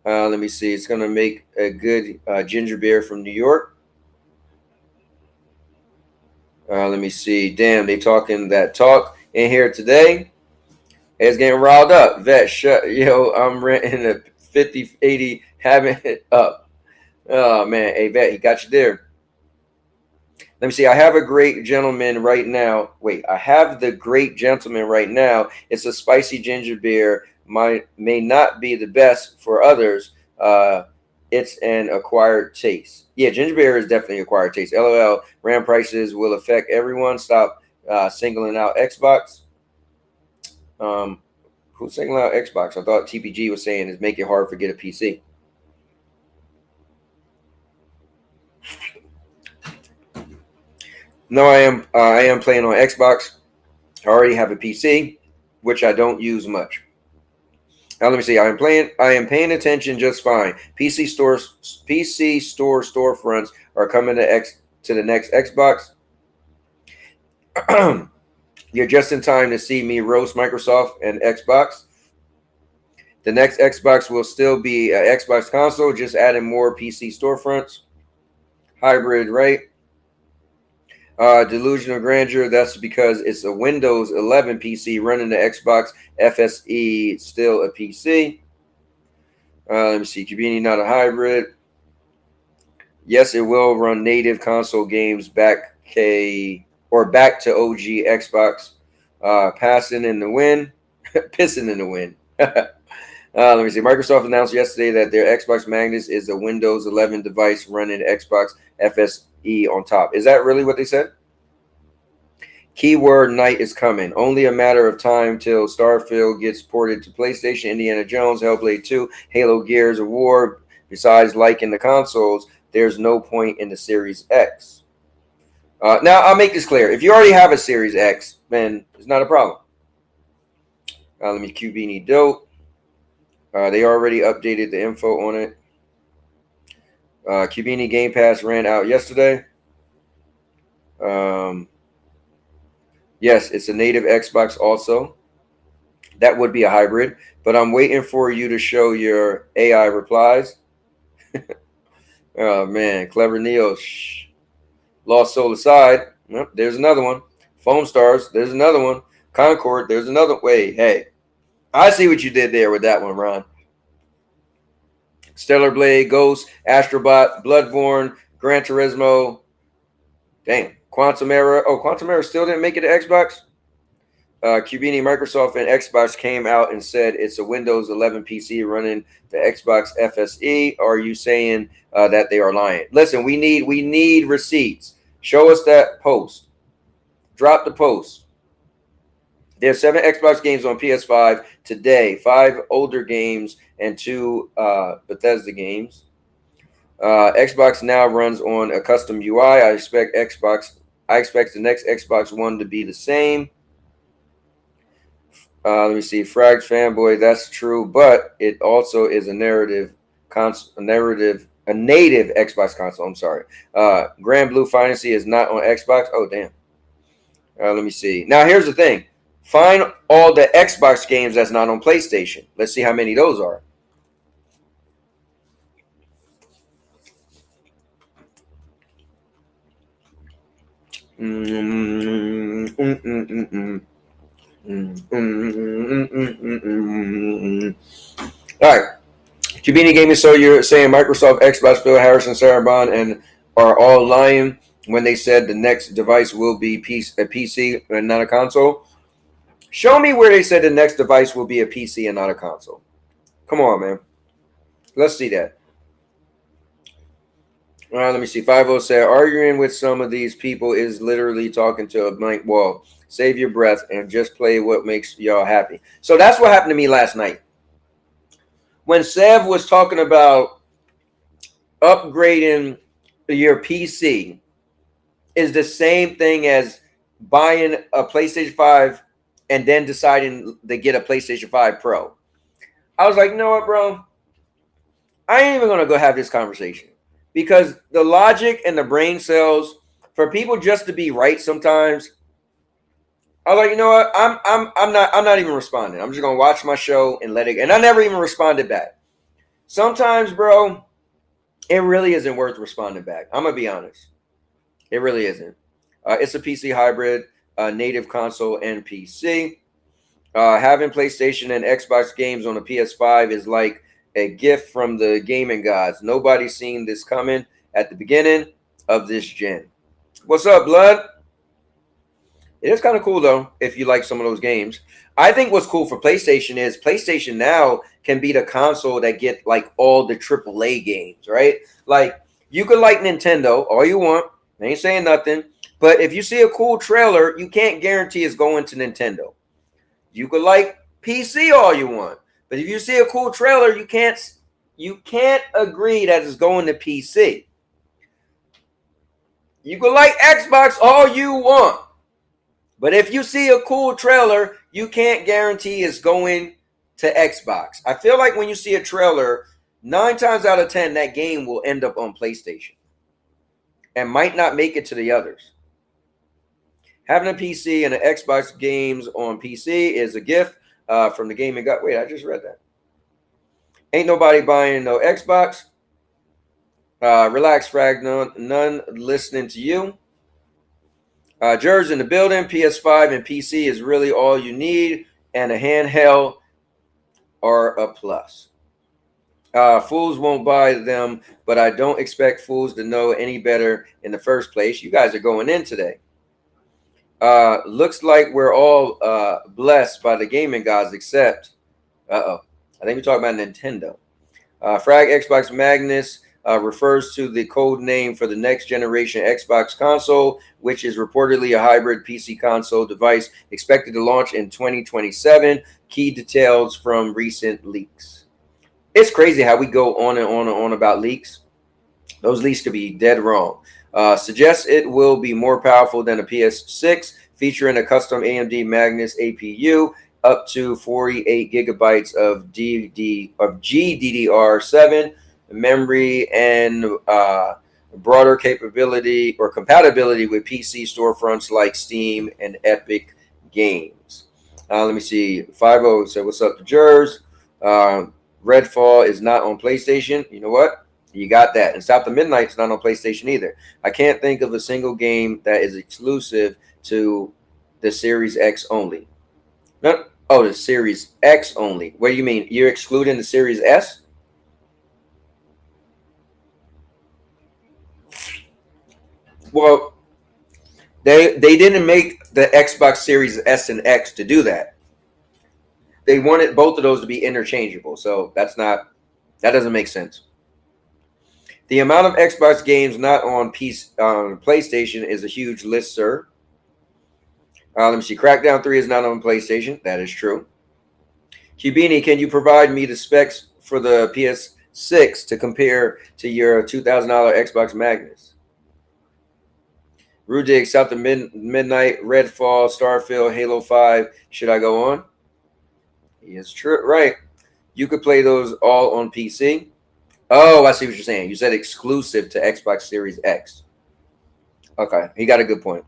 Let me see. It's going to make a good ginger beer from New York. Let me see. Damn, they talking that talk in here today. It's getting riled up. Vet, shut. Yo, I'm renting a 5080, having it up. Oh, man. Hey, Vet, he got you there. Let me see. I have a great gentleman right now. Wait, I have the great gentleman right now. It's a spicy ginger beer. May not be the best for others. It's an acquired taste. Yeah, ginger beer is definitely acquired taste. LOL. RAM prices will affect everyone. Stop singling out Xbox. Who's singling out Xbox? I thought TPG was saying is make it hard to get a PC. No, I am playing on Xbox. I already have a PC, which I don't use much. Now let me see. I am paying attention just fine. PC store storefronts are coming to the next Xbox. You're just in time to see me roast Microsoft and Xbox. The next Xbox will still be an Xbox console, just adding more PC storefronts. Hybrid, right? Delusional grandeur, that's because it's a Windows 11 PC running the Xbox FSE, still a PC. Let me see. Cubini, not a hybrid. Yes, it will run native console games back to OG Xbox. Passing in the wind. Pissing in the wind. Let me see. Microsoft announced yesterday that their Xbox Magnus is a Windows 11 device running Xbox FSE on top. Is that really what they said? Keyword night is coming. Only a matter of time till Starfield gets ported to PlayStation, Indiana Jones, Hellblade 2, Halo Gears of War. Besides liking the consoles, there's no point in the Series X. Now, I'll make this clear. If you already have a Series X, then it's not a problem. Let me QBini dope. They already updated the info on it. Cubini Game Pass ran out yesterday. Yes, it's a native Xbox also. That would be a hybrid, but I'm waiting for you to show your AI replies. Oh, man. Clever Neo. Shh. Lost Soul aside. Well, there's another one. Foam Stars. There's another one. Concord. There's another. Wait, hey. I see what you did there with that one, Ron. Stellar Blade, Ghost, Astrobot, Bloodborne, Gran Turismo. Damn. Quantum Era. Oh, Quantum Era still didn't make it to Xbox? Cubini, Microsoft, and Xbox came out and said it's a Windows 11 PC running the Xbox FSE. Or are you saying that they are lying? Listen, we need receipts. Show us that post. Drop the post. There are 7 Xbox games on PS5 today, 5 older games and 2 Bethesda games. Xbox now runs on a custom UI. I expect the next Xbox One to be the same. Let me see. Frags fanboy, that's true, but it also is a native Xbox console. I'm sorry. Grand Blue Fantasy is not on Xbox. Oh damn. Let me see. Now here's the thing. Find all the Xbox games that's not on PlayStation. Let's see how many those are. All right. Jabini Gaming, so you're saying Microsoft, Xbox, Phil Harrison, Sarah Bond, and are all lying when they said the next device will be a PC and not a console? Show me where they said the next device will be a PC and not a console. Come on, man. Let's see that. All right, let me see. 50 said, arguing with some of these people is literally talking to a blank wall. Save your breath and just play what makes y'all happy. So that's what happened to me last night. When Sev was talking about upgrading your PC is the same thing as buying a PlayStation 5 and then deciding to get a PlayStation 5 Pro. I was like, you know what, bro? I ain't even going to go have this conversation because the logic and the brain cells for people just to be right sometimes. I was like, you know what? I'm not even responding. I'm just going to watch my show and let it. And I never even responded back. Sometimes, bro, it really isn't worth responding back. I'm going to be honest. It really isn't. It's a PC hybrid, native console and PC. Having PlayStation and Xbox games on a PS5 is like a gift from the gaming gods. Nobody's seen this coming at the beginning of this gen. What's up, blood? It is kind of cool, though, if you like some of those games. I think what's cool for PlayStation is PlayStation now can be the console that get, like, all the AAA games, right? Like, you could like Nintendo all you want. I ain't saying nothing. But if you see a cool trailer, you can't guarantee it's going to Nintendo. You could like PC all you want. But if you see a cool trailer, you can't agree that it's going to PC. You could like Xbox all you want. But if you see a cool trailer, you can't guarantee it's going to Xbox. I feel like when you see a trailer, 9 times out of 10, that game will end up on PlayStation and might not make it to the others. Having a PC and an Xbox games on PC is a gift from the gaming god. Wait, I just read that. Ain't nobody buying no Xbox. Relax, Frag. None listening to you. Jers in the building. PS5 and PC is really all you need, and a handheld are a plus. Fools won't buy them, but I don't expect fools to know any better in the first place. You guys are going in today. Looks like we're all blessed by the gaming gods, except, I think we're talking about Nintendo. Frag Xbox Magnus refers to the code name for the next generation Xbox console, which is reportedly a hybrid PC console device expected to launch in 2027. Key details from recent leaks. It's crazy how we go on and on and on about leaks. Those leaks could be dead wrong. Suggests it will be more powerful than a PS6, featuring a custom AMD Magnus APU, up to 48 gigabytes of GDDR7 memory, and broader capability or compatibility with PC storefronts like Steam and Epic Games. Let me see. 50 said, "What's up to Jers? Redfall is not on PlayStation." You know what? You got that. And Stop the Midnight's not on PlayStation either. I can't think of a single game that is exclusive to the Series X only. No, oh, the Series X only. What do you mean? You're excluding the Series S? Well, they didn't make the Xbox Series S and X to do that. They wanted both of those to be interchangeable. So that doesn't make sense. The amount of Xbox games not on PlayStation is a huge list, sir. Let me see. Crackdown 3 is not on PlayStation. That is true. Cubini, can you provide me the specs for the PS6 to compare to your $2,000 Xbox Magnus? Rudig, South of Midnight, Redfall, Starfield, Halo 5. Should I go on? Yes, true. Right. You could play those all on PC. Oh, I see what you're saying. You said exclusive to Xbox Series X. Okay, he got a good point.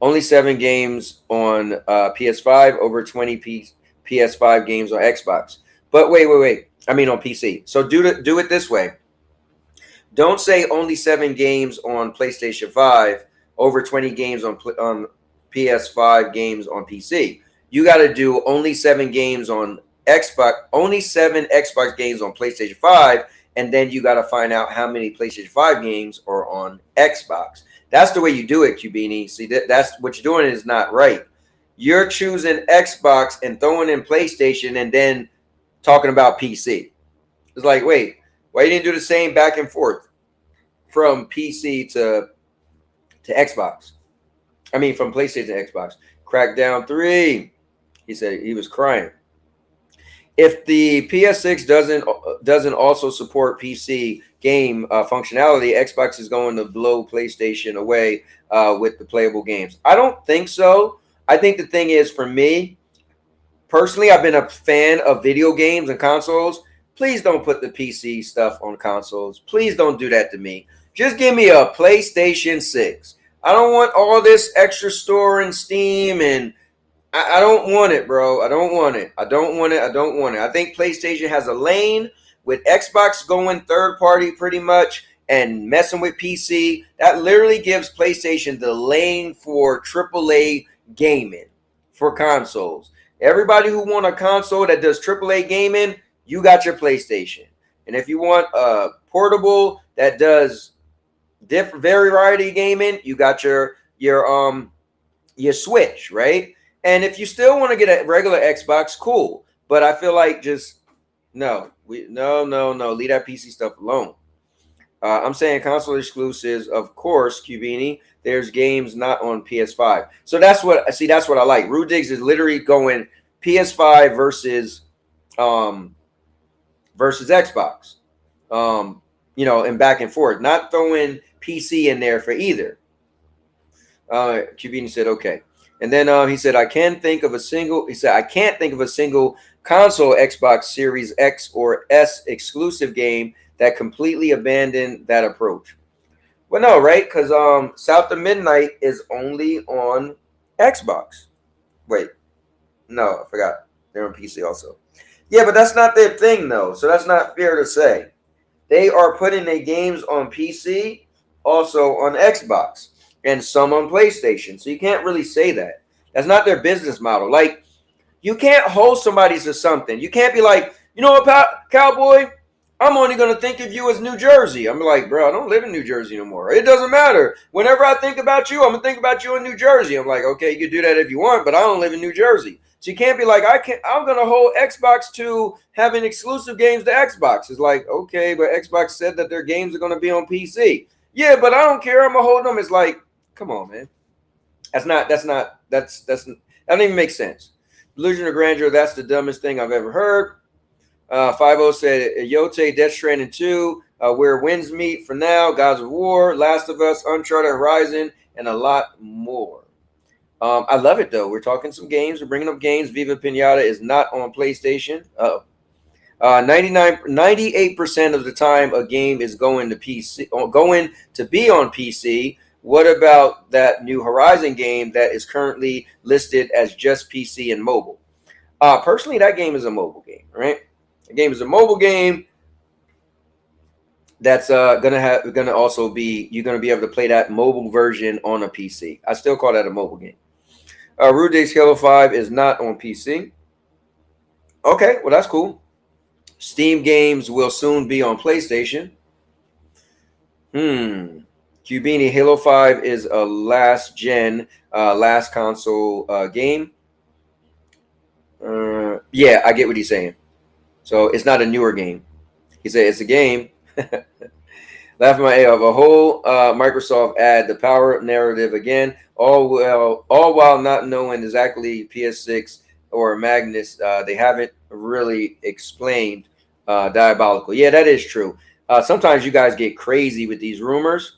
Only 7 games on PS5, over 20 PS5 games on Xbox. But wait. I mean on PC. So do it this way. Don't say only 7 games on PlayStation 5, over 20 games on PS5 games on PC. You got to do only 7 games on Xbox, only 7 Xbox games on PlayStation 5, and then you got to find out how many PlayStation 5 games are on Xbox. That's the way you do it, Cubini. See, that's what you're doing is not right. You're choosing Xbox and throwing in PlayStation and then talking about PC. It's like, wait, why you didn't do the same back and forth from PC to Xbox? I mean, from PlayStation to Xbox. Crackdown 3. He said he was crying. If the PS6 doesn't also support PC game functionality, Xbox is going to blow PlayStation away with the playable games. I don't think so. I think the thing is, for me personally, I've been a fan of video games and consoles. Please don't put the PC stuff on consoles. Please don't do that to me. Just give me a PlayStation 6. I don't want all this extra store and Steam, and I don't want it, bro. I don't want it. I don't want it. I think PlayStation has a lane with Xbox going third party pretty much and messing with PC. That literally gives PlayStation the lane for AAA gaming for consoles. Everybody who want a console that does AAA gaming, you got your PlayStation. And if you want a portable that does variety gaming, you got your Switch, right? And if you still want to get a regular Xbox, cool. But I feel like just no. Leave that PC stuff alone. I'm saying console exclusives, of course, Cubini. There's games not on PS5. So that's what I like. Rude Diggs is literally going PS5 versus Xbox. And back and forth. Not throwing PC in there for either. Cubini said, okay. And then he said, I can't think of a single console Xbox Series X or S exclusive game that completely abandoned that approach. Well, no, right? Because South of Midnight is only on Xbox. Wait. No, I forgot. They're on PC also. Yeah, but that's not their thing, though. So that's not fair to say. They are putting their games on PC, also on Xbox, and some on PlayStation. So you can't really say that. That's not their business model. Like, you can't hold somebody to something. You can't be like, you know what, Cowboy? I'm only going to think of you as New Jersey. I'm like, bro, I don't live in New Jersey no more. It doesn't matter. Whenever I think about you, I'm going to think about you in New Jersey. I'm like, okay, you can do that if you want, but I don't live in New Jersey. So you can't be like, I'm going to hold Xbox to having exclusive games to Xbox. It's like, okay, but Xbox said that their games are going to be on PC. Yeah, but I don't care. I'm going to hold them. It's like, come on, man. That doesn't even make sense. Illusion of Grandeur, that's the dumbest thing I've ever heard. 50 said, Yote, Death Stranding 2, Where Winds Meet for now, Gods of War, Last of Us, Uncharted Horizon, and a lot more. I love it, though. We're talking some games. We're bringing up games. Viva Pinata is not on PlayStation. 98% of the time a game is going to be on PC. What about that new Horizon game that is currently listed as just PC and mobile? Personally, that game is a mobile game, right? The game is a mobile game that's gonna also be, you're gonna be able to play that mobile version on a PC. I still call that a mobile game. Rude Days Halo 5 is not on PC. Okay, well that's cool. Steam games will soon be on PlayStation. Cubini, Halo 5 is a last console game. Yeah, I get what he's saying. So it's not a newer game. He said it's a game. Laughing my A off. A whole Microsoft ad, the power narrative again. All while not knowing exactly PS6 or Magnus. They haven't really explained. Diabolical. Yeah, that is true. Sometimes you guys get crazy with these rumors.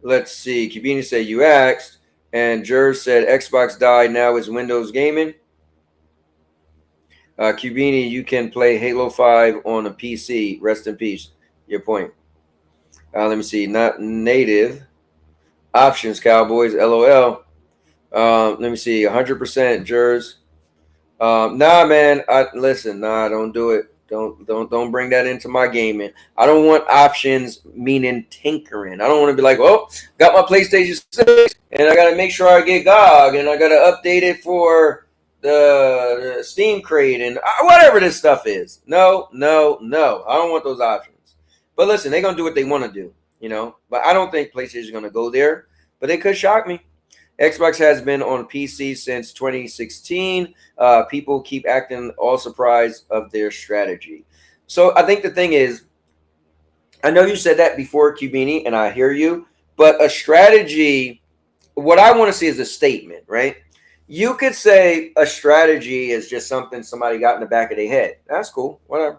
Let's see. Kibini said you asked, and Jers said Xbox died. Now it's Windows gaming. Cubini, you can play Halo 5 on a PC. Rest in peace. Your point. Let me see. Not native. Options, Cowboys. LOL. Let me see. 100% Jers. Nah, man. Listen. Nah, don't do it. Don't bring that into my gaming. I don't want options meaning tinkering. I don't want to be like, oh, got my PlayStation 6 and I got to make sure I get GOG and I got to update it for the Steam crate and whatever this stuff is. No. I don't want those options. But listen, they're going to do what they want to do, you know. But I don't think PlayStation is going to go there. But they could shock me. Xbox has been on PC since 2016. People keep acting all surprised of their strategy. So I think the thing is, I know you said that before, Cubini, and I hear you. But a strategy, what I want to see is a statement, right? You could say a strategy is just something somebody got in the back of their head. That's cool, whatever.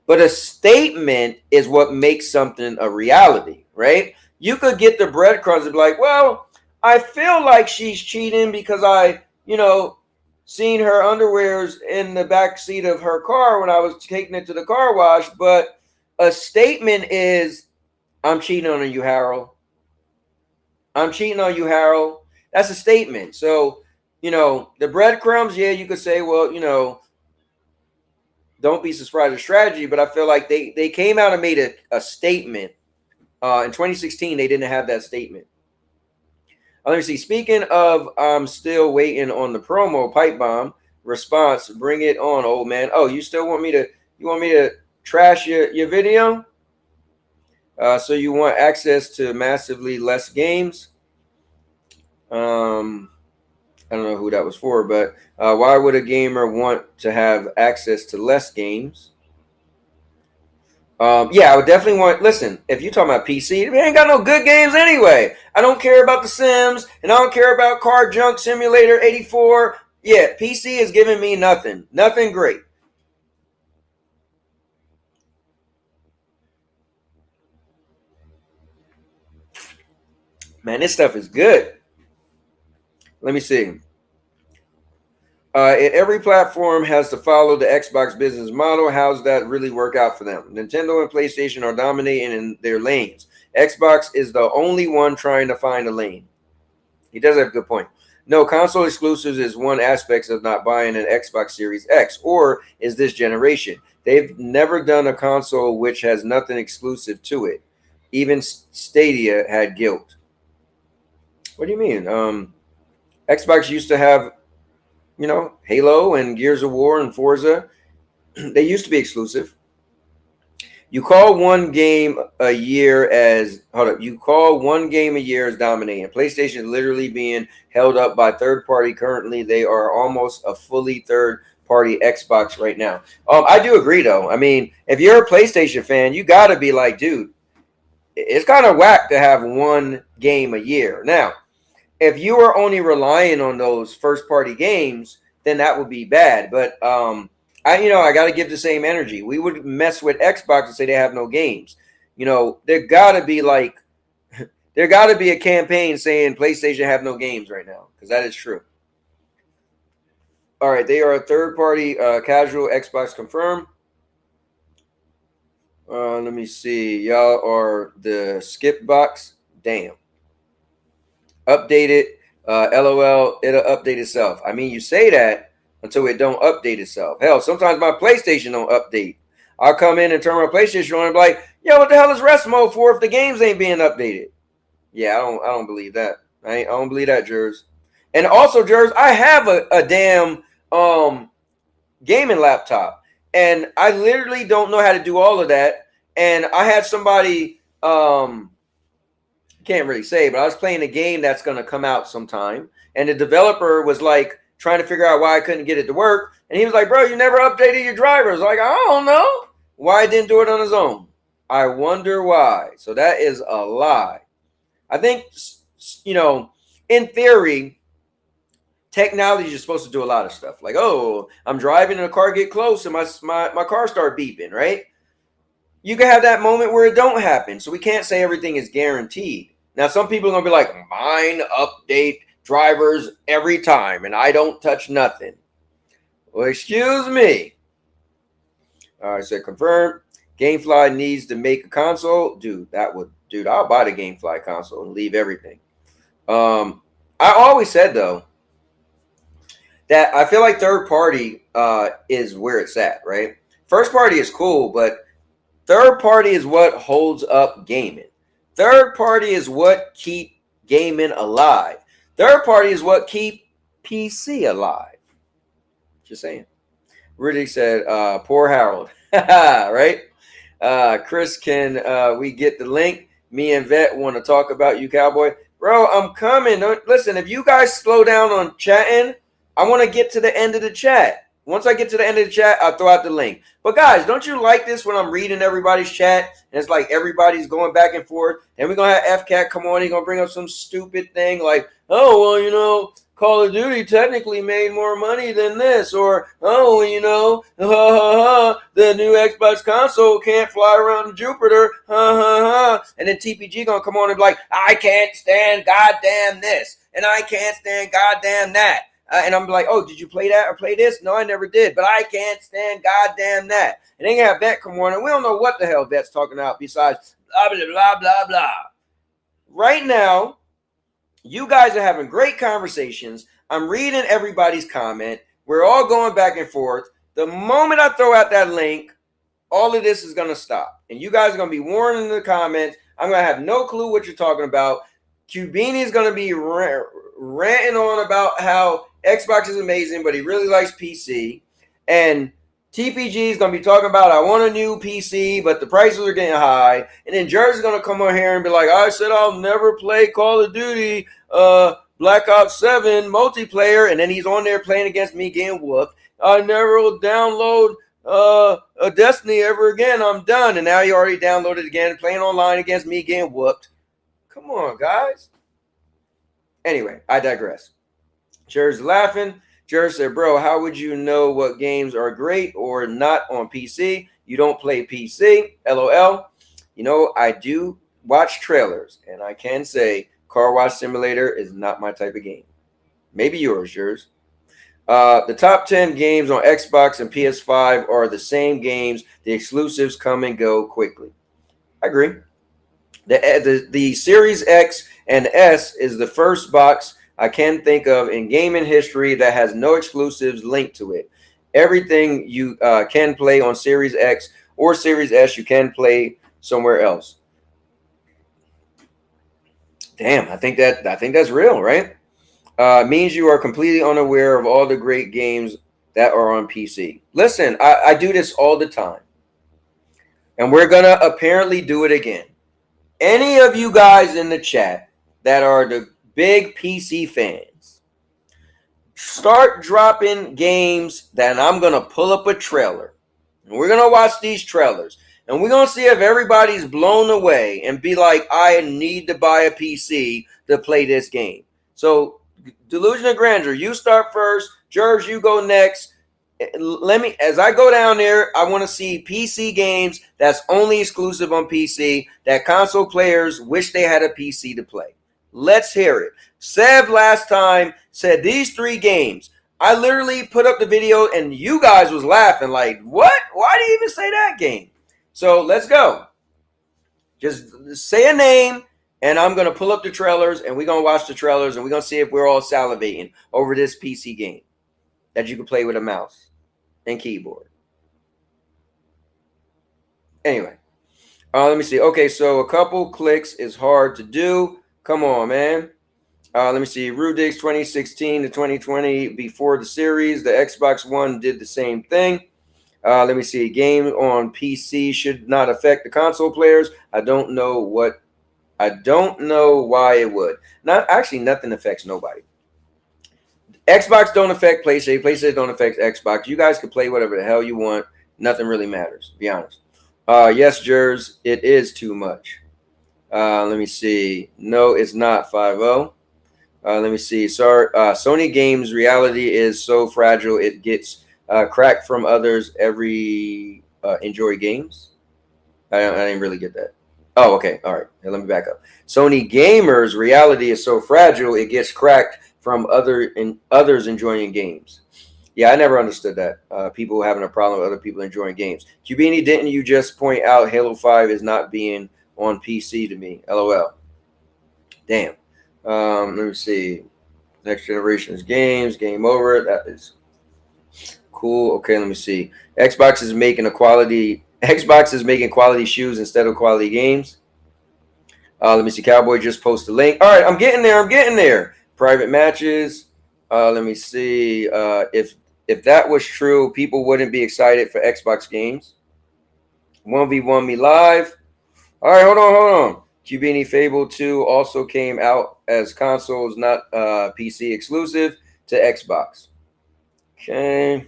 But a statement is what makes something a reality, right? You could get the breadcrumbs and be like, well, I feel like she's cheating because I, seen her underwears in the back seat of her car when I was taking it to the car wash. But a statement is, I'm cheating on you, Harold. I'm cheating on you, Harold. That's a statement. So, the breadcrumbs, yeah, you could say, well, don't be surprised at strategy. But I feel like they came out and made a statement. In 2016, they didn't have that statement. Let me see. Speaking of, I'm still waiting on the promo pipe bomb response. Bring it on, old man. Oh, you still want me to? You want me to trash your video? So you want access to massively less games? I don't know who that was for, but why would a gamer want to have access to less games? Yeah, I would definitely want. Listen, if you're talking about PC, we ain't got no good games anyway. I don't care about The Sims, and I don't care about Car Junk Simulator 84. Yeah, PC is giving me nothing. Nothing great. Man, this stuff is good. Let me see. Every platform has to follow the Xbox business model. How's that really work out for them? Nintendo and PlayStation are dominating in their lanes. Xbox is the only one trying to find a lane. He does have a good point. No, console exclusives is one aspect of not buying an Xbox Series X, or is this generation. They've never done a console which has nothing exclusive to it. Even Stadia had guilt. What do you mean? Xbox used to have, Halo and Gears of War and Forza. They used to be exclusive. You call one game a year as dominating. PlayStation is literally being held up by third party. Currently, they are almost a fully third party Xbox right now. I do agree though. I mean, if you're a PlayStation fan, you got to be like, dude, it's kind of whack to have one game a year. Now, if you are only relying on those first party games, then that would be bad. But I got to give the same energy. We would mess with Xbox and say they have no games. There got to be a campaign saying PlayStation have no games right now, because that is true. All right, they are a third party casual Xbox confirmed. Let me see. Y'all are the skip box. Damn. Updated. LOL. It'll update itself. I mean, you say that until it don't update itself. Hell, sometimes my PlayStation don't update. I'll come in and turn my PlayStation on and be like, yo, what the hell is rest mode for if the games ain't being updated? Yeah, I don't believe that. I don't believe that, Jers. And also, Jers, I have a damn gaming laptop, and I literally don't know how to do all of that. And I had somebody can't really say, but I was playing a game that's going to come out sometime, and the developer was like trying to figure out why I couldn't get it to work, and he was like, bro, you never updated your drivers. Like, I don't know. why it didn't do it on its own. I wonder why. So that is a lie. I think, you know, in theory, technology is supposed to do a lot of stuff. Like, oh, I'm driving and a car get close and my car start beeping, right? You can have that moment where it don't happen. So we can't say everything is guaranteed. Now, some people are going to be like, mine update drivers every time and I don't touch nothing. Well, excuse me. I said confirmed. Gamefly needs to make a console. Dude, I'll buy the Gamefly console and leave everything. I always said, though, that I feel like third party is where it's at, right? First party is cool, but third party is what holds up gaming. Third party is what keep gaming alive. Third party is what keep PC alive. Just saying. Rudy said, poor Harold. Right? Chris, can we get the link? Me and Vet want to talk about you, Cowboy. Bro, I'm coming. Listen, if you guys slow down on chatting, I want to get to the end of the chat. Once I get to the end of the chat, I'll throw out the link. But guys, don't you like this when I'm reading everybody's chat and it's like everybody's going back and forth? And we're going to have FCAT come on. He's going to bring up some stupid thing like, oh, well, you know, Call of Duty technically made more money than this. Or, oh, you know, the new Xbox console can't fly around Jupiter. And then TPG going to come on and be like, I can't stand goddamn this. And I can't stand goddamn that. And I'm like, oh, did you play that or play this? No, I never did. But I can't stand goddamn that. And then you have Vet come on, and we don't know what the hell Vet's talking about besides blah, blah, blah, blah, blah. Right now, you guys are having great conversations. I'm reading everybody's comment. We're all going back and forth. The moment I throw out that link, all of this is going to stop. And you guys are going to be warned in the comments. I'm going to have no clue what you're talking about. Cubini is going to be ranting on about how Xbox is amazing, but he really likes PC. And TPG is going to be talking about, I want a new PC, but the prices are getting high. And then Jersey's going to come on here and be like, I said I'll never play Call of Duty Black Ops 7 multiplayer. And then he's on there playing against me getting whooped. I never will download a Destiny ever again. I'm done. And now he already downloaded again, playing online against me getting whooped. Come on, guys. Anyway, I digress. Jer's laughing. Jer said, bro, how would you know what games are great or not on PC? You don't play PC. LOL. You know, I do watch trailers, and I can say Car Wash Simulator is not my type of game. Maybe yours, Jers. The top 10 games on Xbox and PS5 are the same games. The exclusives come and go quickly. I agree. The Series X and S is the first box I can think of in gaming history that has no exclusives linked to it. Everything you can play on Series X or Series S, you can play somewhere else. Damn, I think that's real, right? Means you are completely unaware of all the great games that are on PC. Listen, I do this all the time, and we're gonna apparently do it again. Any of you guys in the chat that are the big PC fans, start dropping games that I'm going to pull up a trailer. And we're going to watch these trailers. And we're going to see if everybody's blown away and be like, I need to buy a PC to play this game. So, Delusion of Grandeur, you start first. George, you go next. As I go down there, I want to see PC games that's only exclusive on PC that console players wish they had a PC to play. Let's hear it. Sev last time said these 3 games. I literally put up the video and you guys was laughing like, what? Why do you even say that game? So let's go. Just say a name and I'm going to pull up the trailers and we're going to watch the trailers and we're going to see if we're all salivating over this PC game that you can play with a mouse and keyboard. Anyway, let me see. Okay, so a couple clicks is hard to do. Come on, man. Let me see. Rudix 2016 to 2020 before the series. The Xbox One did the same thing. Let me see. Game on PC should not affect the console players. I don't know why it would. Nothing affects nobody. Xbox don't affect PlayStation. PlayStation don't affect Xbox. You guys can play whatever the hell you want. Nothing really matters, to be honest. Yes, Jers, it is too much. Let me see. No, it's not 5-0. Let me see. Sorry, Sony Games reality is so fragile it gets cracked from others every enjoy games. I didn't really get that. Oh, okay. All right. Now, let me back up. Sony Gamers reality is so fragile it gets cracked from others enjoying games. Yeah, I never understood that. People having a problem with other people enjoying games. Cubini, didn't you just point out Halo 5 is not being on PC to me? LOL. Damn. Let me see. Next generation's games, game over. That is cool. Okay, let me see. Xbox is making quality shoes instead of quality games. Let me see. Cowboy just posted a link. All right, I'm getting there. Private matches. Let me see. If that was true, people wouldn't be excited for Xbox games. 1v1 me live. All right, hold on. Cubini Fable 2 also came out as consoles, not PC exclusive to Xbox. Okay.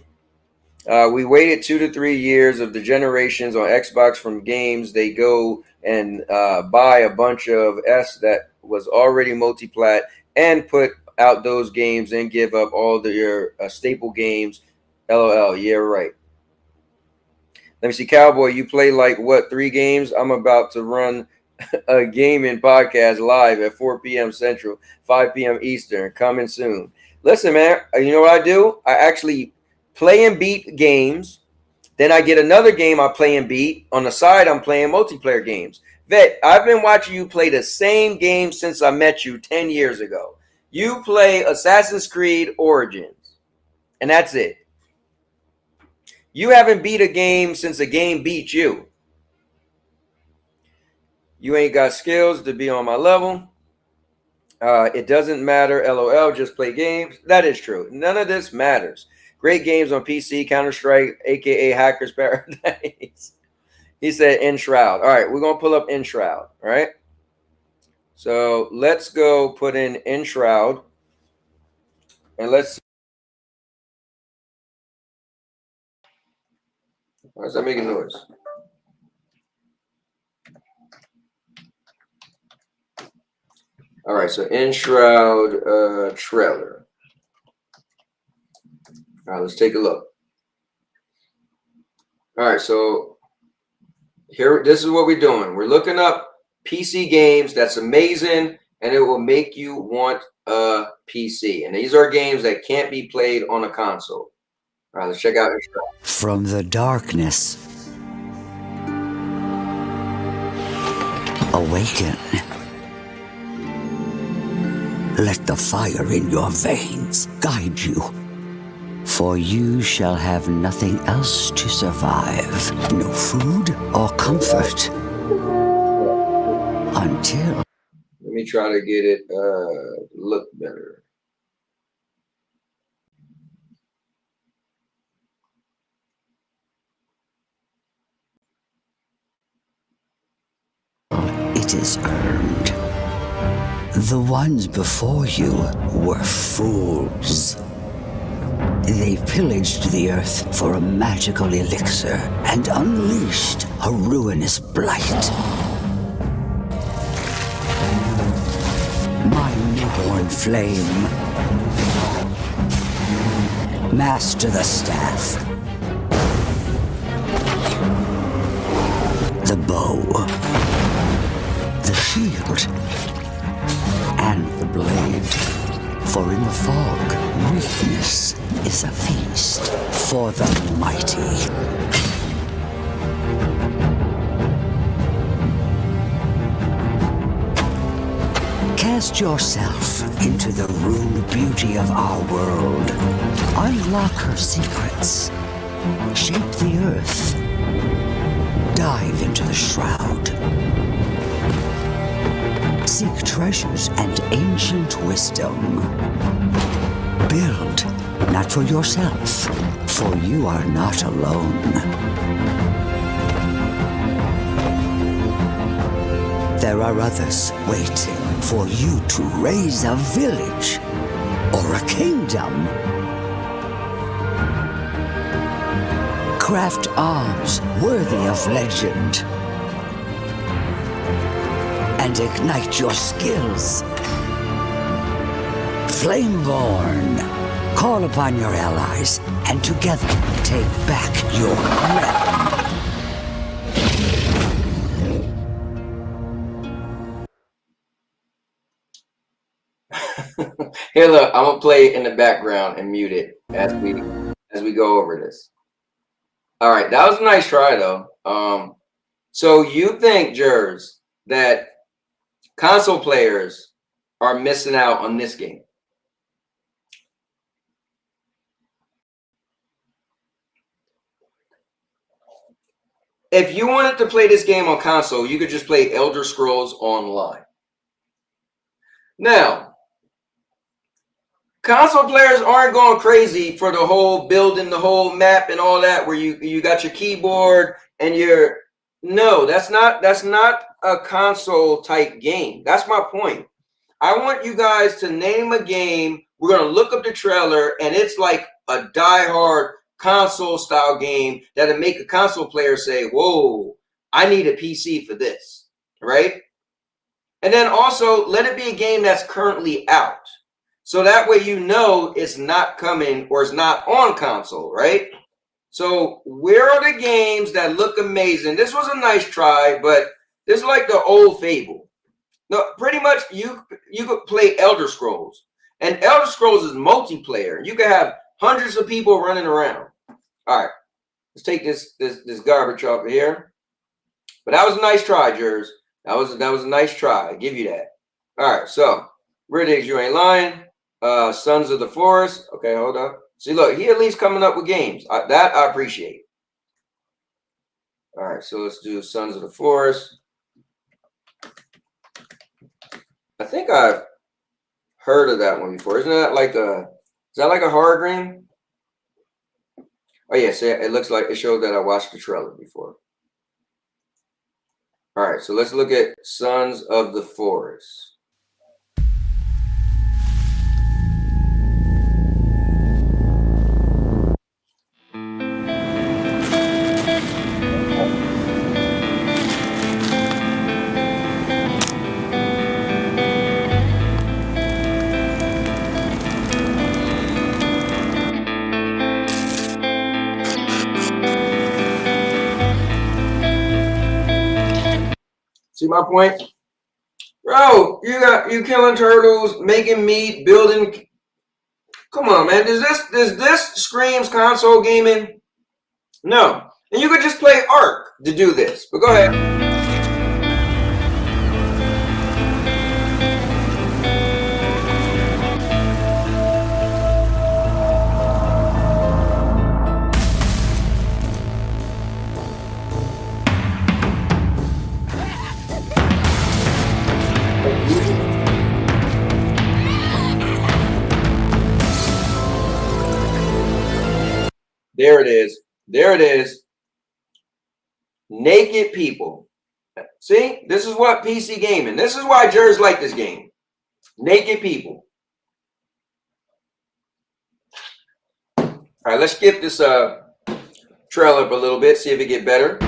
We waited 2 to 3 years of the generations on Xbox from games. They go and buy a bunch of S that was already multiplat and put out those games and give up all their staple games. LOL. Yeah, right. Let me see. Cowboy, you play like what, 3 games? I'm about to run a gaming podcast live at 4 p.m. Central, 5 p.m. Eastern. Coming soon. Listen, man, you know what I do? I actually play and beat games. Then I get another game I play and beat. On the side, I'm playing multiplayer games. Vet, I've been watching you play the same game since I met you 10 years ago. You play Assassin's Creed Origins, and that's it. You haven't beat a game since a game beat you. You ain't got skills to be on my level. It doesn't matter. LOL, just play games. That is true. None of this matters. Great games on PC, Counter-Strike, a.k.a. Hacker's Paradise. He said Enshroud. All right, we're going to pull up Enshroud, all right? So let's go put in Enshroud. And let's... Why is that making noise? All right, so Enshroud trailer. All right, let's take a look. All right, so here, this is what we're doing. We're looking up PC games. That's amazing, and it will make you want a PC. And these are games that can't be played on a console. All right, let's check out Enshroud. From the darkness, awaken. Let the fire in your veins guide you, for you shall have nothing else to survive, no food or comfort, until... Let me try to get it look better. It is earned. The ones before you were fools. They pillaged the earth for a magical elixir and unleashed a ruinous blight. My newborn flame, master the staff, the bow, the shield, and the blade. For in the fog, weakness is a feast for the mighty. Cast yourself into the rude beauty of our world. Unlock her secrets. Shape the earth. Dive into the shroud. Seek treasures and ancient wisdom. Build, not for yourself, for you are not alone. There are others waiting for you to raise a village or a kingdom. craft arms worthy of legend, and ignite your skills. Flameborn, call upon your allies, and together take back your realm. Here, look, I'm gonna play it in the background and mute it as we go over this. All right, that was a nice try though. So you think, Jers, that console players are missing out on this game? If you wanted to play this game on console, you could just play Elder Scrolls Online. Now, console players aren't going crazy for the whole building the whole map and all that, where you got your keyboard and your that's not a console type game. That's my point. I want you guys to name a game. We're gonna look up the trailer, and it's like a die-hard console style game that'll make a console player say, "Whoa, I need a PC for this," right? And then also let it be a game that's currently out. So that way you know it's not coming or it's not on console, right? So where are the games that look amazing? This was a nice try, but this is like the old Fable. No, pretty much you could play Elder Scrolls. And Elder Scrolls is multiplayer. You could have hundreds of people running around. All right, let's take this garbage off of here. But that was a nice try, Jers. That was a nice try. I give you that. All right, so Riddick, you ain't lying. Sons of the Forest. Okay, hold up. See, look, he at least coming up with games. That I appreciate. All right, so let's do Sons of the Forest. I think I've heard of that one before. Isn't that like a horror game? Oh yeah, so it looks like it showed that I watched the trailer before. All right, so let's look at Sons of the Forest. See my point? Bro, you killing turtles, making meat, building. Come on, man. Does this screams console gaming? No. And you could just play Ark to do this. But go ahead. There it is. There it is. Naked people. See, this is what PC gaming. This is why Jers like this game. Naked people. All right, let's skip this trailer up a little bit, see if it get better.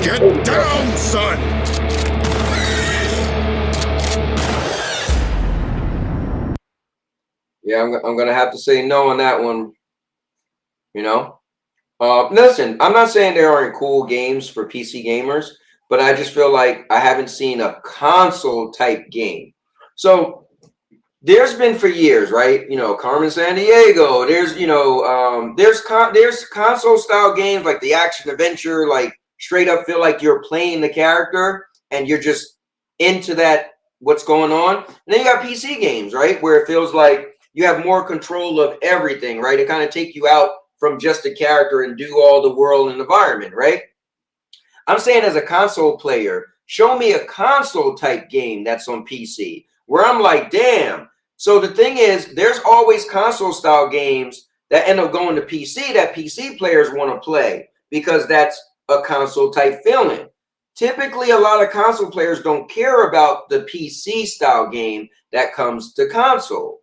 Get down, son! Yeah, I'm gonna have to say no on that one. You know, listen, I'm not saying there aren't cool games for PC gamers, but I just feel like I haven't seen a console type game. So there's been for years, right? You know, Carmen Sandiego. There's there's console style games like the action adventure, like straight up feel like you're playing the character and you're just into that what's going on. And then you got PC games, right, where it feels like you have more control of everything, right? It kind of take you out from just the character and do all the world and environment, right? I'm saying as a console player, show me a console type game that's on PC where I'm like, damn. So the thing is, there's always console style games that end up going to PC that PC players want to play because that's a console type feeling. Typically, a lot of console players don't care about the PC style game that comes to console,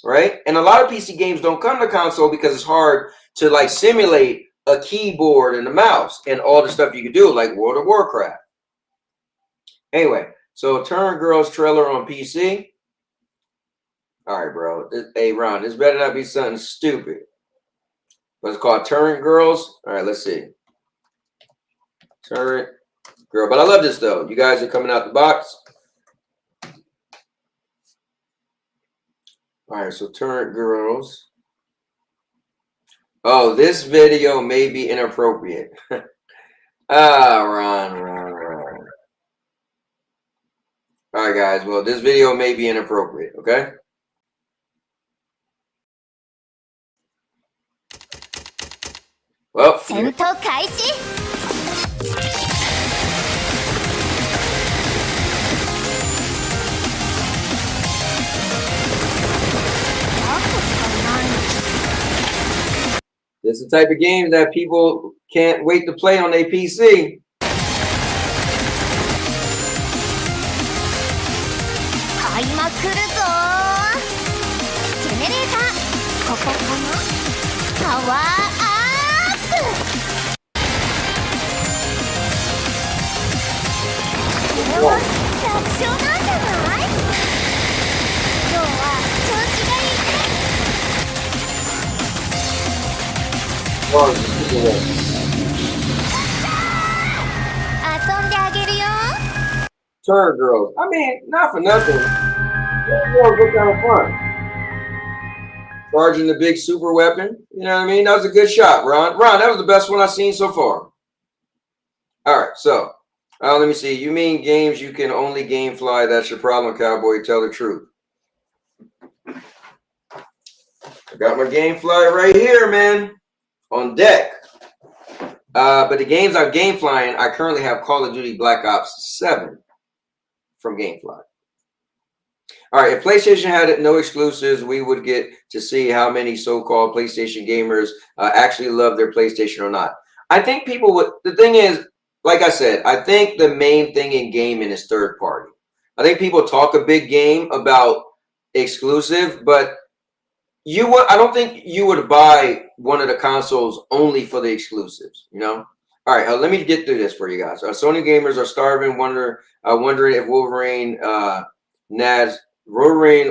right? And a lot of PC games don't come to console because it's hard to like simulate a keyboard and a mouse and all the stuff you can do, like World of Warcraft. Anyway, so Turn Girls trailer on PC. All right, bro. Hey, Ron, this better not be something stupid. But it's called Turn Girls. All right, let's see. Turn Girl. But I love this, though. You guys are coming out the box. All right, so Turn Girls. Oh, this video may be inappropriate. Ron. All right, guys. Well, this video may be inappropriate, okay? Well, this is the type of game that people can't wait to play on their PC. Turn Girls. I mean, not for nothing. Turn Girls look kind of fun. Charging the big super weapon. You know what I mean? That was a good shot, Ron. Ron, that was the best one I've seen so far. All right, so let me see. You mean games you can only game fly? That's your problem, Cowboy. Tell the truth. I got my game fly right here, man, on deck. But the games I'm game flying, I currently have Call of Duty Black Ops 7 from GameFly. All right, if PlayStation had no exclusives, we would get to see how many so-called PlayStation gamers actually love their PlayStation or not. I think people would. The thing is, like I said, I think the main thing in gaming is third party. I think people talk a big game about exclusive, but I don't think you would buy one of the consoles only for the exclusives, you know? All right, let me get through this for you guys. Sony gamers are starving, wondering if Wolverine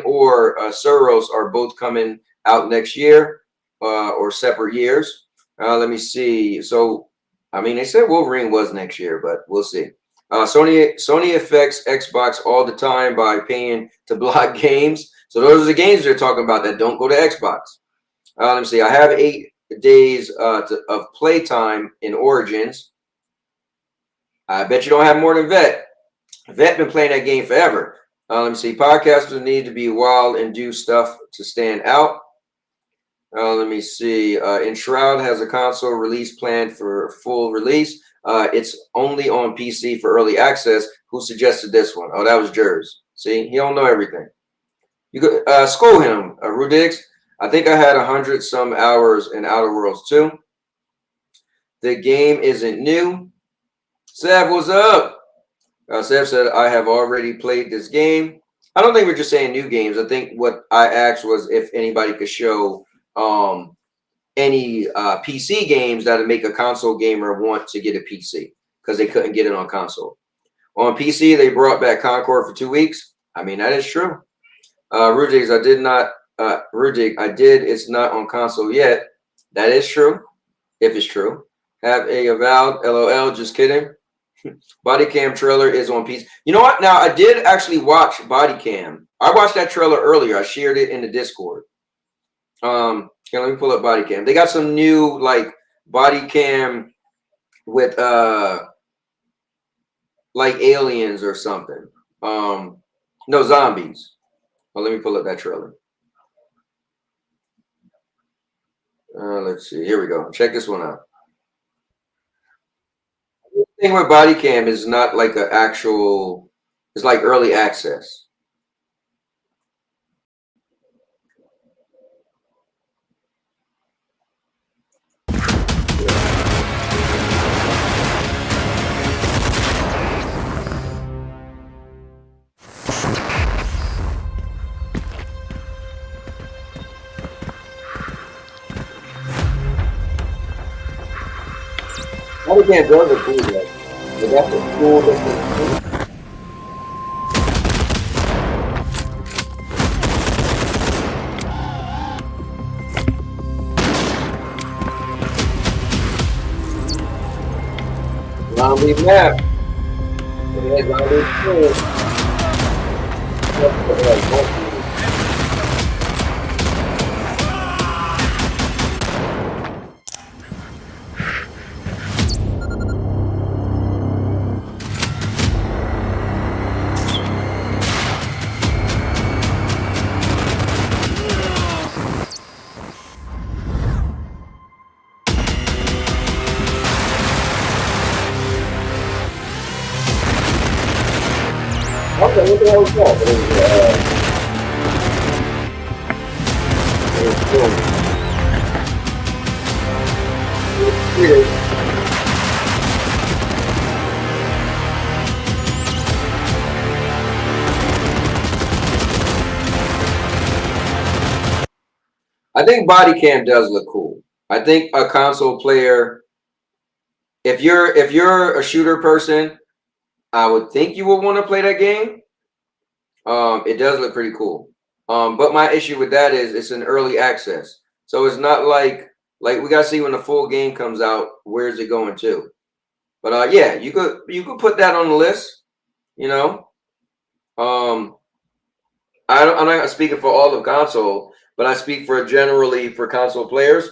or Suros are both coming out next year or separate years. Let me see. So, I mean, they said Wolverine was next year, but we'll see. Sony affects Xbox all the time by paying to block games. So those are the games they're talking about that don't go to Xbox. Let me see. I have 8 days of playtime in Origins. I bet you don't have more than Vet. Vet been playing that game forever. Let me see. Podcasters need to be wild and do stuff to stand out. Let me see. Enshroud has a console release planned for full release. It's only on PC for early access. Who suggested this one? Oh, that was Jers. See, he don't know everything. You could school him, Rudix. I think I had 100 some hours in Outer Worlds too. The game isn't new. Sav, what's up? Sav said, I have already played this game. I don't think we're just saying new games. I think what I asked was if anybody could show any PC games that would make a console gamer want to get a PC because they couldn't get it on console. On PC, they brought back Concord for 2 weeks. I mean, that is true. Rudig, I did not. Rudig, I did. It's not on console yet. That is true. If it's true. Have a avowed. LOL. Just kidding. Body Cam trailer is on PC. You know what? Now, I did actually watch Body Cam. I watched that trailer earlier. I shared it in the Discord. Let me pull up Body Cam. They got some new like Body Cam with like aliens or something. No, zombies. Well, let me pull up that trailer. Let's see. Here we go. Check this one out. The thing with body cam is not like an actual. It's like early access. Body cam does look cool, though. But that's a cool looking. Zombie map. Zombie food. Okay, what the hell is that? Weird. I think body cam does look cool. I think a console player, if you're a shooter person, I would think you would want to play that game. It does look pretty cool. But my issue with that is it's an early access. So it's not like we gotta see when the full game comes out, where's it going to? But yeah, you could put that on the list, you know. I'm not speaking for all of console, but I speak for generally for console players.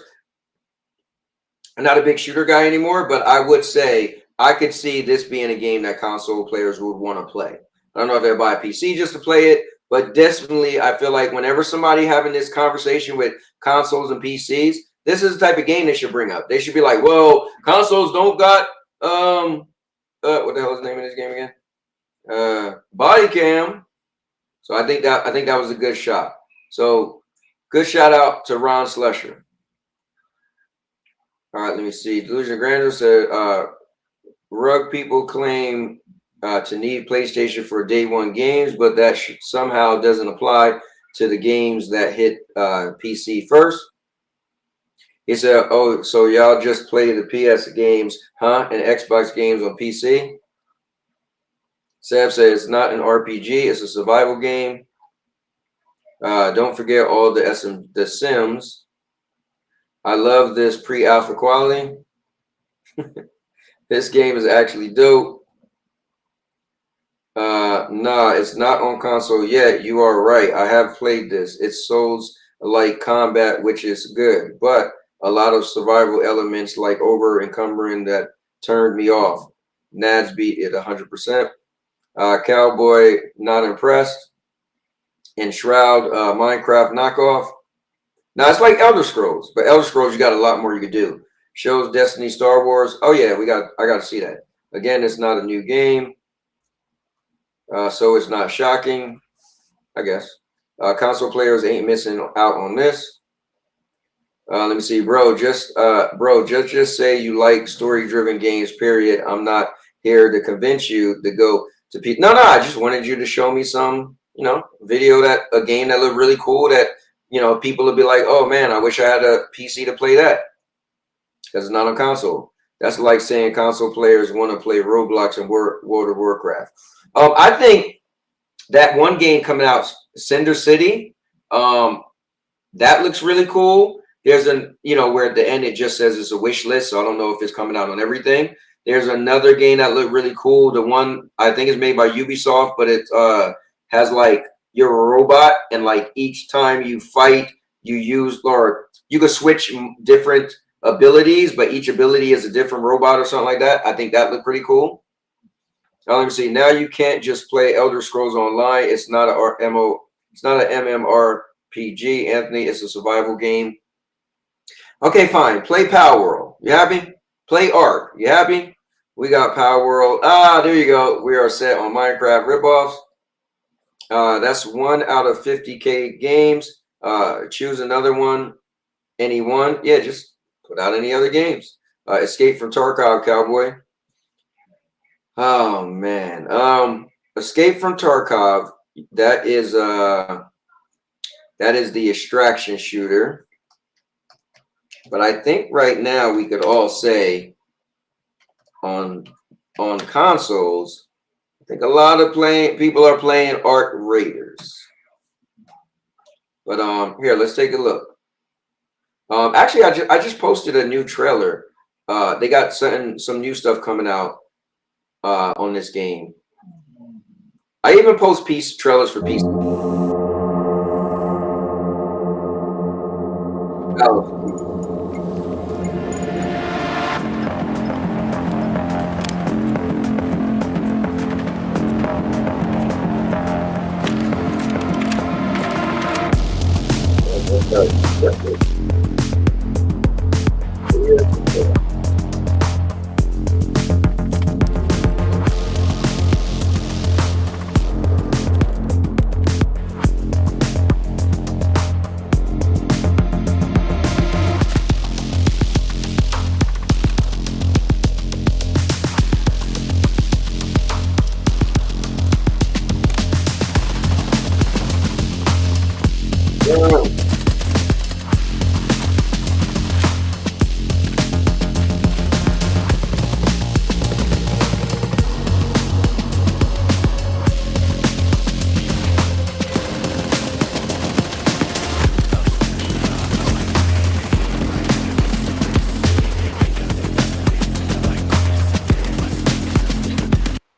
I'm not a big shooter guy anymore, but I would say I could see this being a game that console players would want to play. I don't know if they'll buy a PC just to play it, but definitely I feel like whenever somebody having this conversation with consoles and PCs, this is the type of game they should bring up. They should be like, well, consoles don't got what the hell is the name of this game again? Body cam. So I think that was a good shot. So good shout out to Ron Slusher. All right, let me see. Delusion Grandeur said rug people claim to need PlayStation for day one games, but that somehow doesn't apply to the games that hit PC first. He said, oh, so y'all just play the PS games, huh? And Xbox games on PC? Sav says it's not an RPG, it's a survival game. Don't forget all the Sims. I love this pre-alpha quality. This game is actually dope. Nah, it's not on console yet. You are right. I have played this. It souls like combat, which is good, but a lot of survival elements like over encumbering that turned me off. Nads beat it 100%. Cowboy, not impressed. And Shroud, Minecraft knockoff. Now it's like Elder Scrolls, but Elder Scrolls you got a lot more you could do. Shows Destiny, Star Wars. Oh yeah, I got to see that. Again, it's not a new game. So it's not shocking, I guess. Console players ain't missing out on this. Let me see, bro. Just say you like story-driven games. Period. I'm not here to convince you to go to people. No. I just wanted you to show me some, video a game that looked really cool. That people would be like, oh man, I wish I had a PC to play that. Because it's not on console. That's like saying console players want to play Roblox and World of Warcraft. I think that one game coming out, Cinder City, that looks really cool. There's where at the end it just says it's a wish list, so I don't know if it's coming out on everything. There's another game that looked really cool. The one I think is made by Ubisoft, but it has like you're a robot, and like each time you fight, you could switch different abilities, but each ability is a different robot or something like that. I think that looked pretty cool. Now let me see. Now you can't just play Elder Scrolls Online. It's not It's not an MMORPG, Anthony. It's a survival game. Okay, fine. Play Power World. You happy? Play Ark. You happy? We got Power World. Ah, there you go. We are set on Minecraft ripoffs. That's 1 out of 50K games. Choose another one. Any one. Yeah, just put out any other games. Escape from Tarkov, Cowboy. Oh man. Escape from Tarkov. That is the extraction shooter. But I think right now we could all say on consoles, I think a lot of people are playing Ark Raiders. But here, let's take a look. Actually, I just posted a new trailer. They got some new stuff coming out on this game. I even post trailers for PC.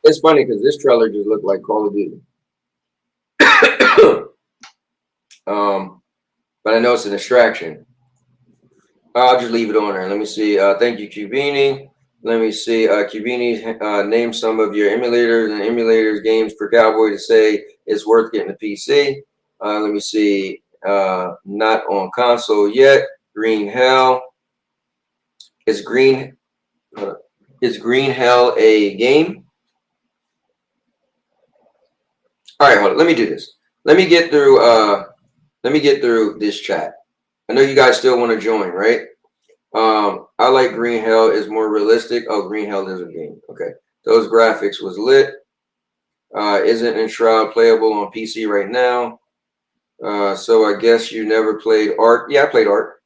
It's funny because this trailer just looked like Call of Duty. But I know it's a distraction. I'll just leave it on there. Let me see. Thank you, Cubini. Let me see. Cubini, name some of your emulators and emulators games for Cowboy to say it's worth getting a PC. Let me see. Not on console yet. Green Hell. Is Green Hell a game? All right, hold on. Let me do this. Let me get through this chat. I know you guys still want to join, right? I like Green Hell is more realistic. Oh, Green Hell is a game. Okay. Those graphics was lit. Isn't Enshroud playable on PC right now? So I guess you never played Ark. Yeah, I played Ark.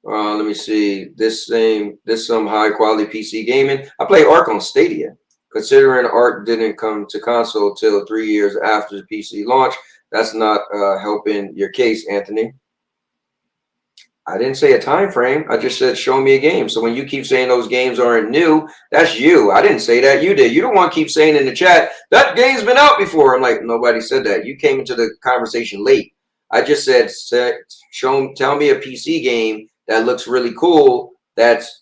Let me see. This some high quality PC gaming. I played Ark on Stadia. Considering Ark didn't come to console till 3 years after the PC launch, that's not helping your case, Anthony. I didn't say a time frame. I just said show me a game. So when you keep saying those games aren't new, that's you. I didn't say that. You did. You don't want to keep saying in the chat that game's been out before. I'm like, nobody said that. You came into the conversation late. I just said tell me a PC game that looks really cool that's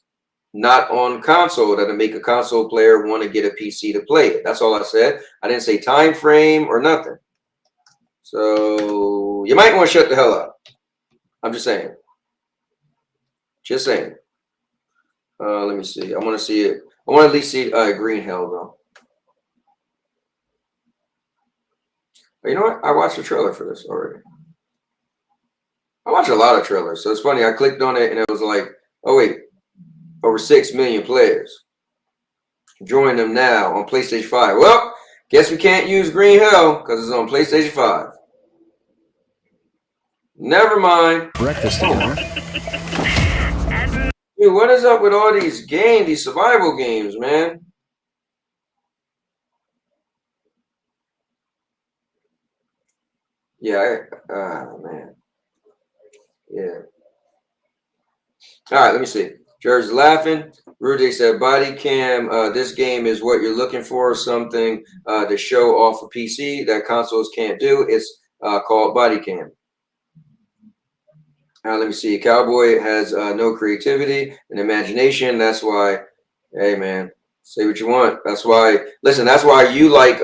not on console, that'll make a console player want to get a PC to play it. That's all I said. I didn't say time frame or nothing. So you might want to shut the hell up. I'm just saying. Just saying. Let me see. I want to see it. I want to at least see Green Hell though. But you know what? I watched the trailer for this already. I watch a lot of trailers, so it's funny. I clicked on it and it was like, oh wait, over 6 million players. Join them now on PlayStation 5. Well, guess we can't use Green Hell because it's on PlayStation 5. Never mind. Breakfast dinner. Dude, what is up with all these games, these survival games, man? Yeah, man. Yeah. All right, let me see. George's laughing. Rudy said, body cam, this game is what you're looking for, something to show off a PC that consoles can't do. It's called body cam. Let me see. Cowboy has no creativity and imagination. That's why, hey, man, say what you want. That's why, listen, that's why you like,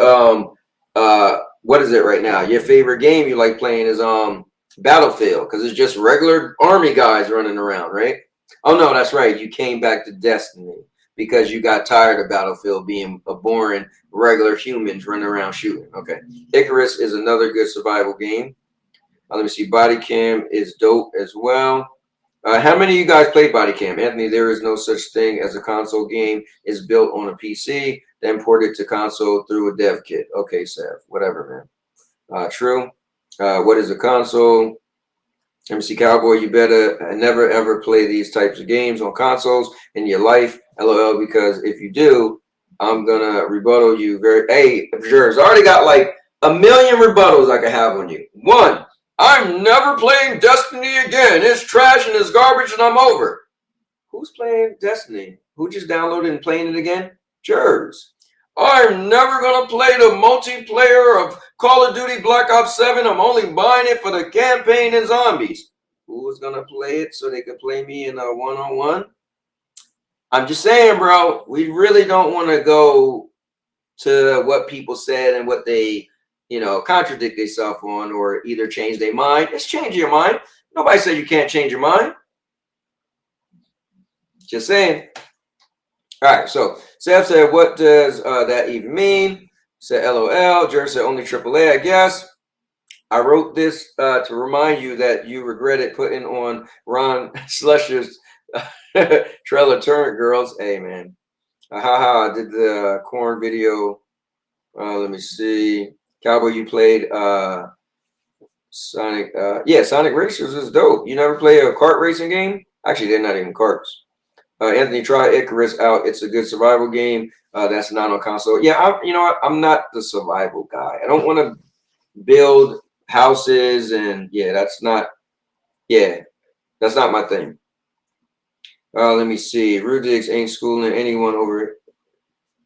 what is it right now? Your favorite game you like playing is Battlefield because it's just regular army guys running around, right? Oh no, that's right. You came back to Destiny because you got tired of Battlefield being a boring regular humans running around shooting. Okay. Icarus is another good survival game. Let me see. Body Cam is dope as well. How many of you guys played Body Cam? Anthony, there is no such thing as a console game. It's built on a PC, then ported to console through a dev kit. Okay, Seth. Whatever, man. True. What is a console? Let me see, Cowboy, you better never ever play these types of games on consoles in your life. LOL, because if you do, I'm gonna rebuttal you very. Hey, Jers, I already got like a million rebuttals I can have on you. One, I'm never playing Destiny again. It's trash and it's garbage and I'm over. Who's playing Destiny? Who just downloaded and playing it again? Jers. I'm never going to play the multiplayer of Call of Duty Black Ops 7. I'm only buying it for the campaign and zombies. Who was going to play it so they could play me in a one-on-one? I'm just saying, bro, we really don't want to go to what people said and what they, contradict themselves on or either change their mind. It's change your mind. Nobody said you can't change your mind. Just saying. All right, so Seth said, what does that even mean? Said LOL. Jerry said only AAA, I guess. I wrote this to remind you that you regretted putting on Ron Slusher's trailer turn girls. Hey, man. I did the corn video. Let me see. Cowboy, you played Sonic. Yeah, Sonic Racers is dope. You never play a kart racing game? Actually, they're not even karts. Anthony, try Icarus out. It's a good survival game. That's not on console. Yeah, you know what? I'm not the survival guy. I don't want to build houses, and that's not my thing. Let me see. Rudigs ain't schooling anyone over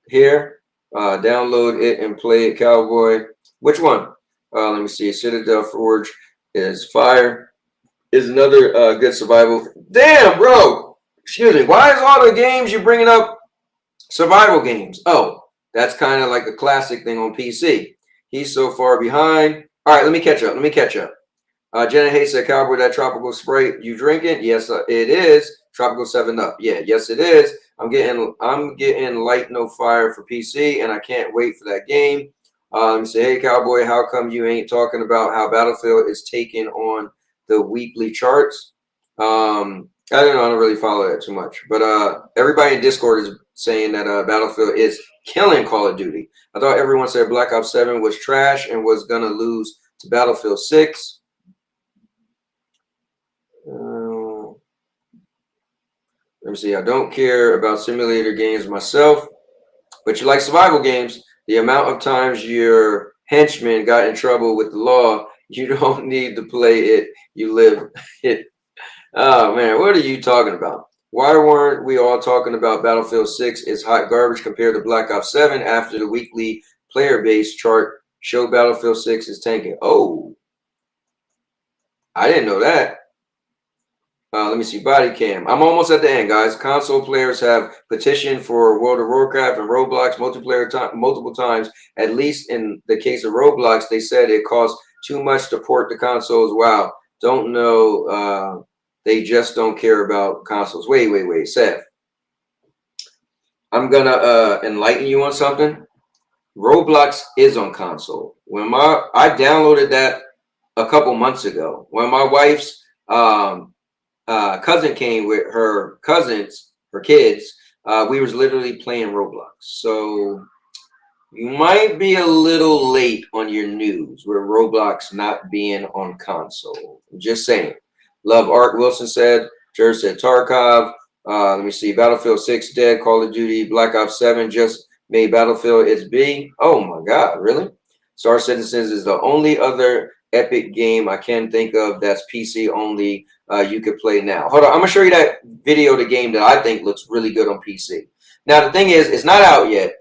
here. Download it and play it, Cowboy. Which one? Let me see. Citadel Forge is fire. Is another good survival. Damn, bro. Excuse me. Why is all the games you're bringing up survival games? Oh, that's kind of like a classic thing on PC. He's so far behind. All right, let me catch up. Jenna Hayes said, Cowboy, that tropical Sprite you drinking? Yes, it is. Tropical 7-Up. Yeah, yes, it is. I'm getting Light No Fire for PC, and I can't wait for that game. Let me say, hey, Cowboy, how come you ain't talking about how Battlefield is taking on the weekly charts? I don't know. I don't really follow that too much. But everybody in Discord is saying that Battlefield is killing Call of Duty. I thought everyone said Black Ops 7 was trash and was going to lose to Battlefield 6. Let me see. I don't care about simulator games myself, but you like survival games. The amount of times your henchman got in trouble with the law, you don't need to play it. You live it. Oh, man, what are you talking about? Why weren't we all talking about Battlefield 6 is hot garbage compared to Black Ops 7 after the weekly player base chart showed Battlefield 6 is tanking? Oh, I didn't know that. Let me see. Body cam. I'm almost at the end, guys. Console players have petitioned for World of Warcraft and Roblox multiplayer multiple times. At least in the case of Roblox, they said it costs too much to port the consoles. Wow. Don't know. They just don't care about consoles. Wait, Seth. I'm gonna enlighten you on something. Roblox is on console. I downloaded that a couple months ago. When my wife's cousin came with her cousins, her kids, we was literally playing Roblox. So you might be a little late on your news with Roblox not being on console. I'm just saying. Love Art Wilson said. Jer said Tarkov. Let me see. Battlefield 6 dead. Call of Duty Black Ops 7 just made Battlefield its B. Oh my God, really? Star Citizens is the only other epic game I can think of that's PC only. You could play now. Hold on, I'm gonna show you that video of the game that I think looks really good on PC. Now the thing is, it's not out yet.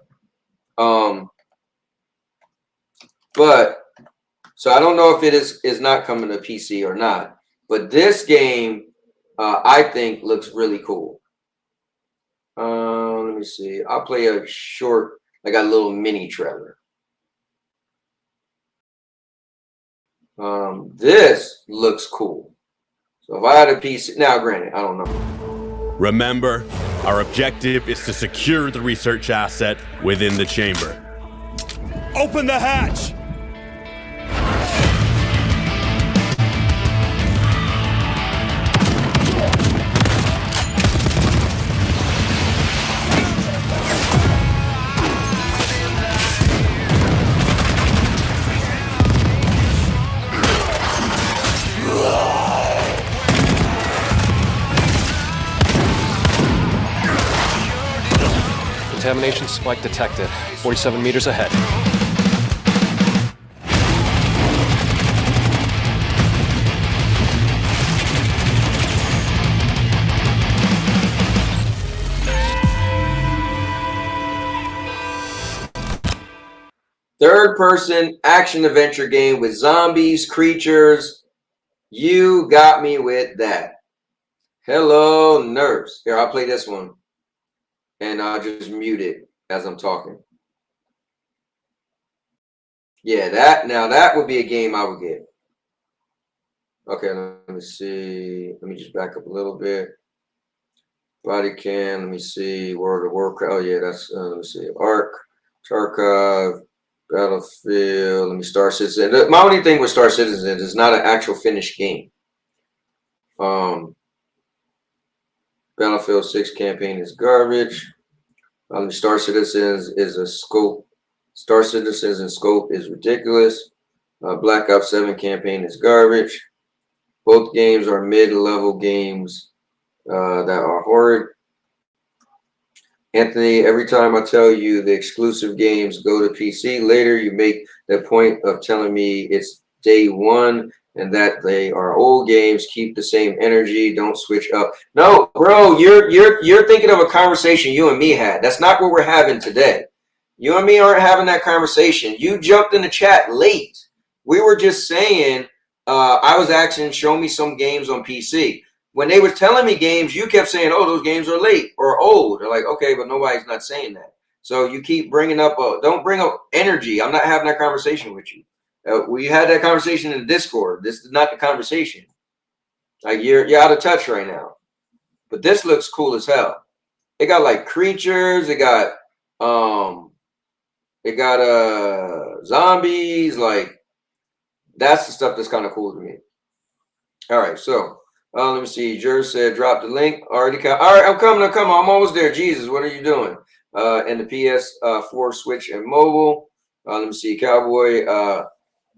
But so I don't know if it is not coming to PC or not. But this game, I think, looks really cool. Let me see. I'll play a short, like a little mini trailer. This looks cool. So if I had a PC, now granted, I don't know. Remember, our objective is to secure the research asset within the chamber. Open the hatch! Contamination spike detected. 47 meters ahead. Third-person action-adventure game with zombies, creatures. You got me with that. Hello, nurse. Here, I'll play this one. And I'll just mute it as I'm talking. Yeah, that would be a game I would get. Okay, let me see. Let me just back up a little bit. Body Cam, let me see. World of Warcraft. Oh, yeah, that's, let me see. Ark, Tarkov, Battlefield. Let me Star Citizen. My only thing with Star Citizen is it's not an actual finished game. Battlefield 6 campaign is garbage. Star Citizens is a scope. Star Citizens and scope is ridiculous. Black Ops 7 campaign is garbage. Both games are mid-level games that are horrid. Anthony, every time I tell you the exclusive games go to PC, later you make the point of telling me it's day one and that they are old games. Keep the same energy. Don't switch up. No, bro, you're thinking of a conversation you and me had. That's not what we're having today. You and me aren't having that conversation. You jumped in the chat late. We were just saying, I was asking, show me some games on PC. When they were telling me games, you kept saying, oh, those games are late or old. They're like, okay, but nobody's not saying that. So you keep bringing up, don't bring up energy. I'm not having that conversation with you. We had that conversation in the Discord. This is not the conversation. Like you're out of touch right now. But this looks cool as hell. It got like creatures. It got zombies. Like that's the stuff that's kind of cool to me. All right, so let me see. Jer said drop the link. Already. All right, I'm coming. I'm almost there. Jesus, what are you doing? And the PS4, Switch, and mobile. Let me see. Cowboy.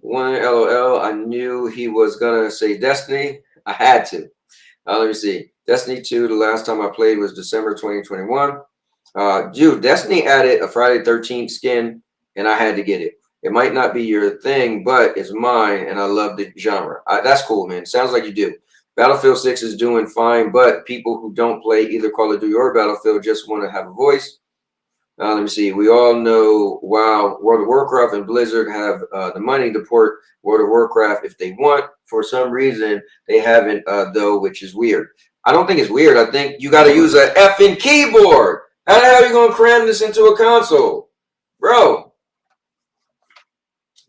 One LOL. I knew he was gonna say Destiny. I had to. Let me see. Destiny 2. The last time I played was December 2021. Dude, Destiny added a Friday 13th skin, and I had to get it. It might not be your thing, but it's mine, and I love the genre. That's cool, man. Sounds like you do. Battlefield 6 is doing fine, but people who don't play either Call of Duty or Battlefield just want to have a voice. Let me see. We all know, wow, World of Warcraft and Blizzard have the money to port World of Warcraft if they want. For some reason, they haven't, though, which is weird. I don't think it's weird. I think you got to use an effing keyboard. How the hell are you going to cram this into a console? Bro,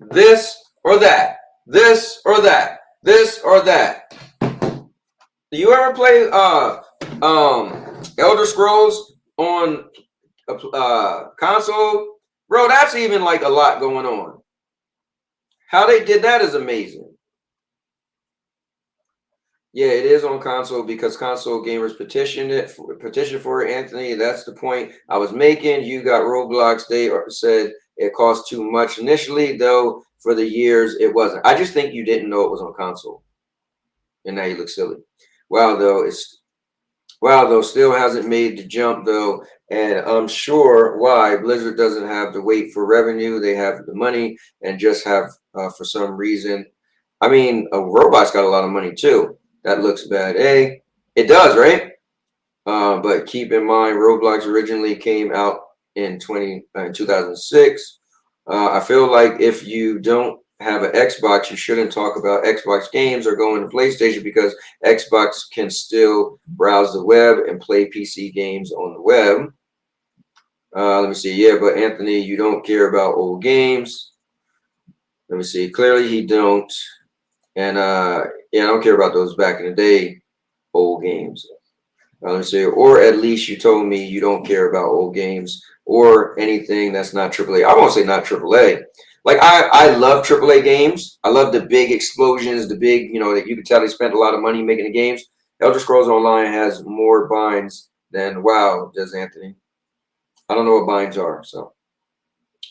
this or that, this or that, this or that. Do you ever play Elder Scrolls on console? Bro, that's even like a lot going on. How they did that is amazing. Yeah, it is on console because console gamers petitioned for it, Anthony. That's the point I was making. You got Roblox. They said it cost too much initially, though for the years it wasn't. I just think you didn't know it was on console. And now you look silly. Wow, though, still hasn't made the jump, though. And I'm sure why Blizzard doesn't have to wait for revenue. They have the money and just have, for some reason. I mean, Robot's got a lot of money, too. That looks bad. Hey, it does, right? But keep in mind, Roblox originally came out in 2006. I feel like if you don't have an Xbox, you shouldn't talk about Xbox games or go into PlayStation because Xbox can still browse the web and play PC games on the web. Let me see. Yeah, but Anthony, you don't care about old games. Let me see. Clearly he don't. And yeah, I don't care about those back in the day old games. Let me see. Or at least you told me you don't care about old games or anything that's not AAA. I won't say not AAA. Like I love AAA games. I love the big explosions, the big, you know, that you can tell they spent a lot of money making the games. Elder Scrolls Online has more binds than WoW does, Anthony. I don't know what binds are. So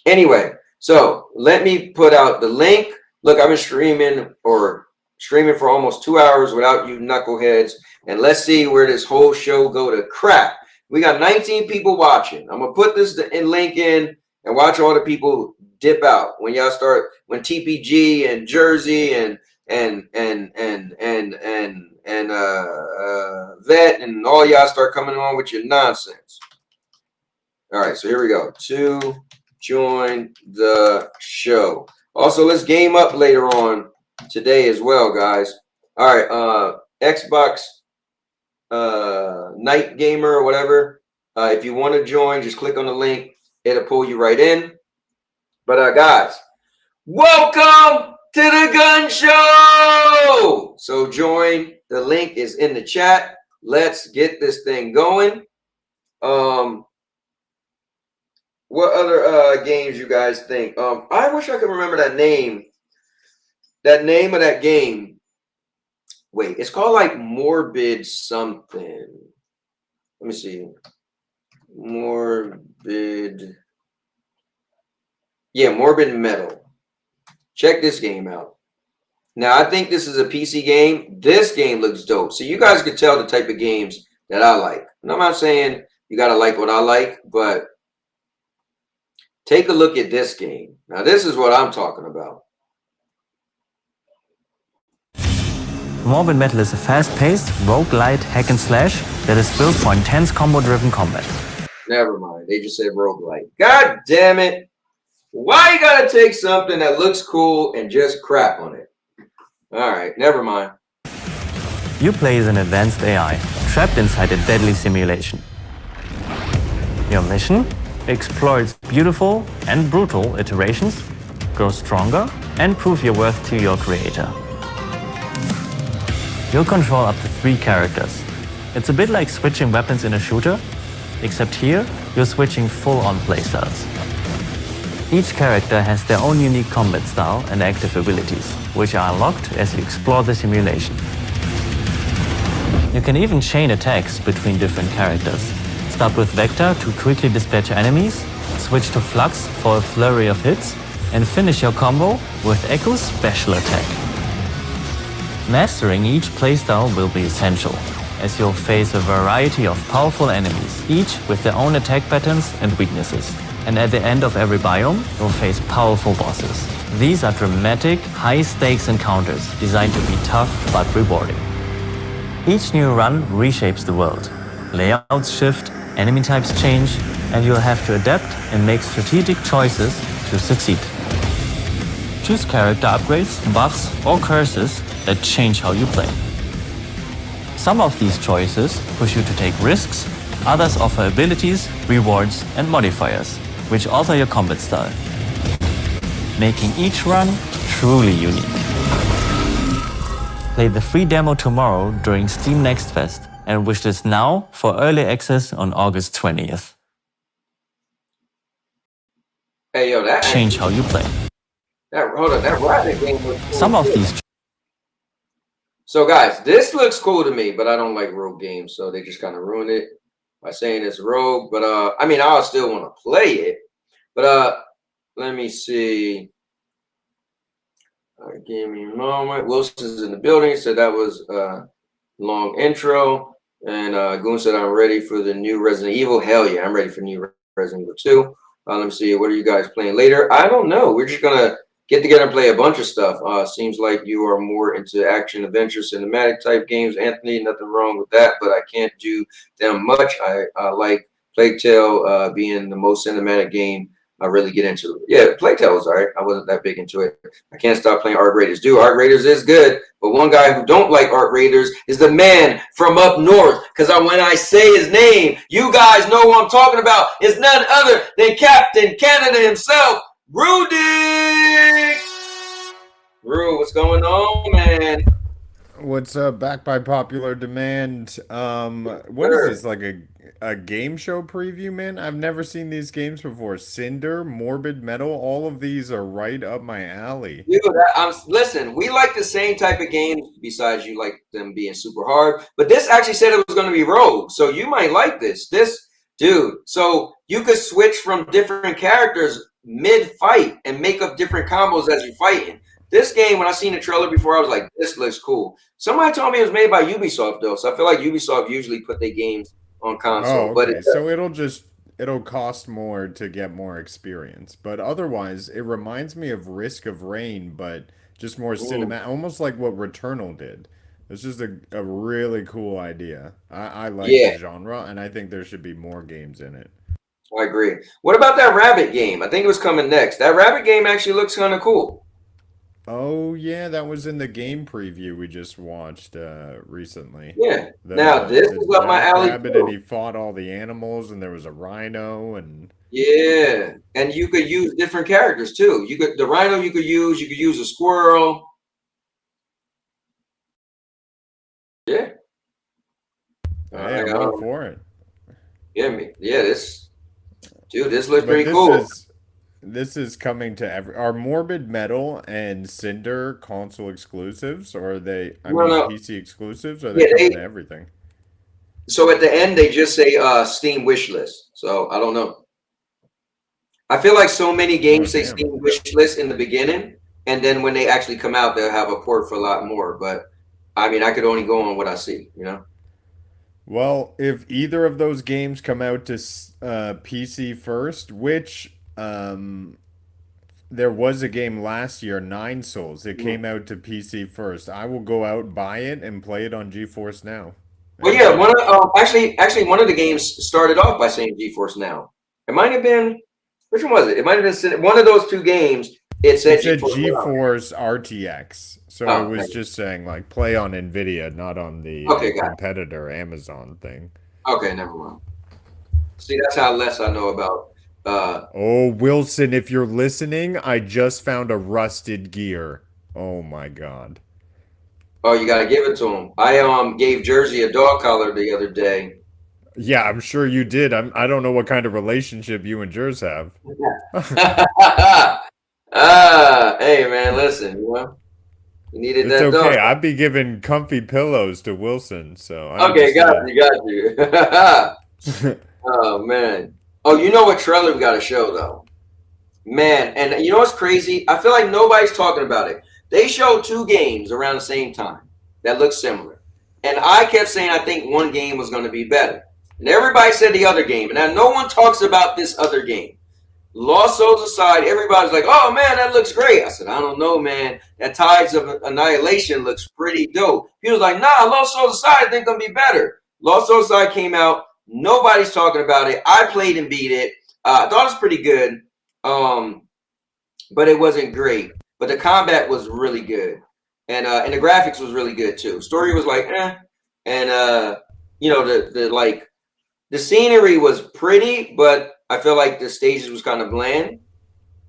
anyway, so let me put out the link. Look, I've been streaming for almost 2 hours without you knuckleheads. And let's see where this whole show go to crap. We got 19 people watching. I'm gonna put this link in and watch all the people dip out when y'all start, when TPG and Jersey and Vet and all y'all start coming on with your nonsense. All right, so here we go. To join the show. Also, let's game up later on today as well, guys. All right, Xbox Night Gamer or whatever. If you want to join, just click on the link. It'll pull you right in. But guys, welcome to the gun show. So join. The link is in the chat. Let's get this thing going. What other games you guys think? I wish I could remember that name. That name of that game. Wait, it's called like Morbid something. Let me see. Morbid. Yeah, Morbid Metal. Check this game out. Now, I think this is a PC game. This game looks dope. So you guys can tell the type of games that I like. And I'm not saying you got to like what I like, but take a look at this game. Now, this is what I'm talking about. Morbid Metal is a fast-paced, roguelite hack and slash that is built for intense combo-driven combat. Never mind. They just said roguelite. God damn it. Why you gotta take something that looks cool and just crap on it? All right, never mind. You play as an advanced AI, trapped inside a deadly simulation. Your mission? Explore its beautiful and brutal iterations, grow stronger, and prove your worth to your creator. You'll control up to 3 characters. It's a bit like switching weapons in a shooter, except here, you're switching full-on playstyles. Each character has their own unique combat style and active abilities, which are unlocked as you explore the simulation. You can even chain attacks between different characters. Start with Vector to quickly dispatch enemies, switch to Flux for a flurry of hits, and finish your combo with Echo's special attack. Mastering each playstyle will be essential, as you'll face a variety of powerful enemies, each with their own attack patterns and weaknesses. And at the end of every biome, you'll face powerful bosses. These are dramatic, high-stakes encounters designed to be tough but rewarding. Each new run reshapes the world. Layouts shift, enemy types change, and you'll have to adapt and make strategic choices to succeed. Choose character upgrades, buffs, or curses that change how you play. Some of these choices push you to take risks, others offer abilities, rewards, and modifiers, which alter your combat style, making each run truly unique. Play the free demo tomorrow during Steam Next Fest and wishlist now for early access on August 20th. Hey, yo, that change how you play. Hold on, that Rabbit game was cool. Some of these. So, guys, this looks cool to me, but I don't like rogue games, so they just kind of ruined it by saying it's rogue. But I mean, I'll still want to play it. But let me see. Give me a moment. Wilson's in the building. Said that was a long intro. And Goon said, I'm ready for the new Resident Evil. Hell yeah, I'm ready for new Resident Evil 2. Let me see. What are you guys playing later? I don't know. We're just going to get together and play a bunch of stuff. Seems like you are more into action, adventure, cinematic type games. Anthony, nothing wrong with that, but I can't do them much. I like Plague Tale being the most cinematic game I really get into. Yeah, Plague Tale was all right. I wasn't that big into it. I can't stop playing Arc Raiders. Dude, Arc Raiders is good, but one guy who don't like Arc Raiders is the man from up north, because when I say his name, you guys know who I'm talking about. It's none other than Captain Canada himself, Rudy. Ru, what's going on, man? What's up? Back by popular demand. What is this, like a game show preview, man? I've never seen these games before. Cinder, Morbid Metal, all of these are right up my alley. Dude, listen, we like the same type of games besides you like them being super hard. But this actually said it was going to be rogue, so you might like this. Dude, so you could switch from different characters mid-fight and make up different combos as you're fighting. This game, when I seen the trailer before, I was like, this looks cool. Somebody told me it was made by Ubisoft, though, so I feel like Ubisoft usually put their games on console. Oh, okay. So it'll cost more to get more experience. But otherwise, it reminds me of Risk of Rain, but just more cinematic, almost like what Returnal did. It's just a really cool idea. I like the genre, and I think there should be more games in it. I agree. What about that Rabbit game? I think it was coming next. That Rabbit game actually looks kind of cool. Oh, yeah, that was in the game preview we just watched recently. Yeah. Now, this is up my alley, Rabbit, and he fought all the animals, and there was a rhino, and... Yeah, and you could use different characters, too. The rhino you could use a squirrel. Yeah. Hey, I'm all for it. Yeah, this looks pretty cool. This is coming to are Morbid Metal and Cinder console exclusives, or are they PC exclusives, or are they coming to everything? So at the end they just say Steam wishlist. So I don't know. I feel like so many games say Steam wishlist in the beginning, and then when they actually come out, they'll have a port for a lot more. But I mean, I could only go on what I see, you know? Well, if either of those games come out to PC first, which there was a game last year, Nine Souls. It came out to PC first. I will go out, buy it, and play it on GeForce Now. Well, yeah, actually, one of the games started off by saying GeForce Now. It might have been, which one was it? It might have been one of those two games. It said GeForce RTX. So it was just saying, like, play on NVIDIA, not on the competitor Amazon thing. Okay, never mind. See, that's how less I know about. Oh, Wilson, if you're listening, I just found a rusted gear. Oh, my God. Oh, you got to give it to him. I gave Jersey a dog collar the other day. Yeah, I'm sure you did. I don't know what kind of relationship you and Jers have. Hey, man, listen, you know? You needed that dog. It's okay. I'd be giving comfy pillows to Wilson, so... Okay, got you. Oh, man. Oh, you know what trailer we got to show, though? Man, and you know what's crazy? I feel like nobody's talking about it. They showed two games around the same time that look similar. And I kept saying I think one game was going to be better. And everybody said the other game. And now no one talks about this other game. Lost Souls aside, everybody's like, oh, man, that looks great. I said, I don't know, man. That Tides of Annihilation looks pretty dope. He was like, nah, Lost Souls aside, I think it's going to be better. Lost Souls aside came out. Nobody's talking about it. I played and beat it. I thought it was pretty good, but it wasn't great. But the combat was really good, and the graphics was really good too. Story was like, and you know the scenery was pretty, but I feel like the stages was kind of bland.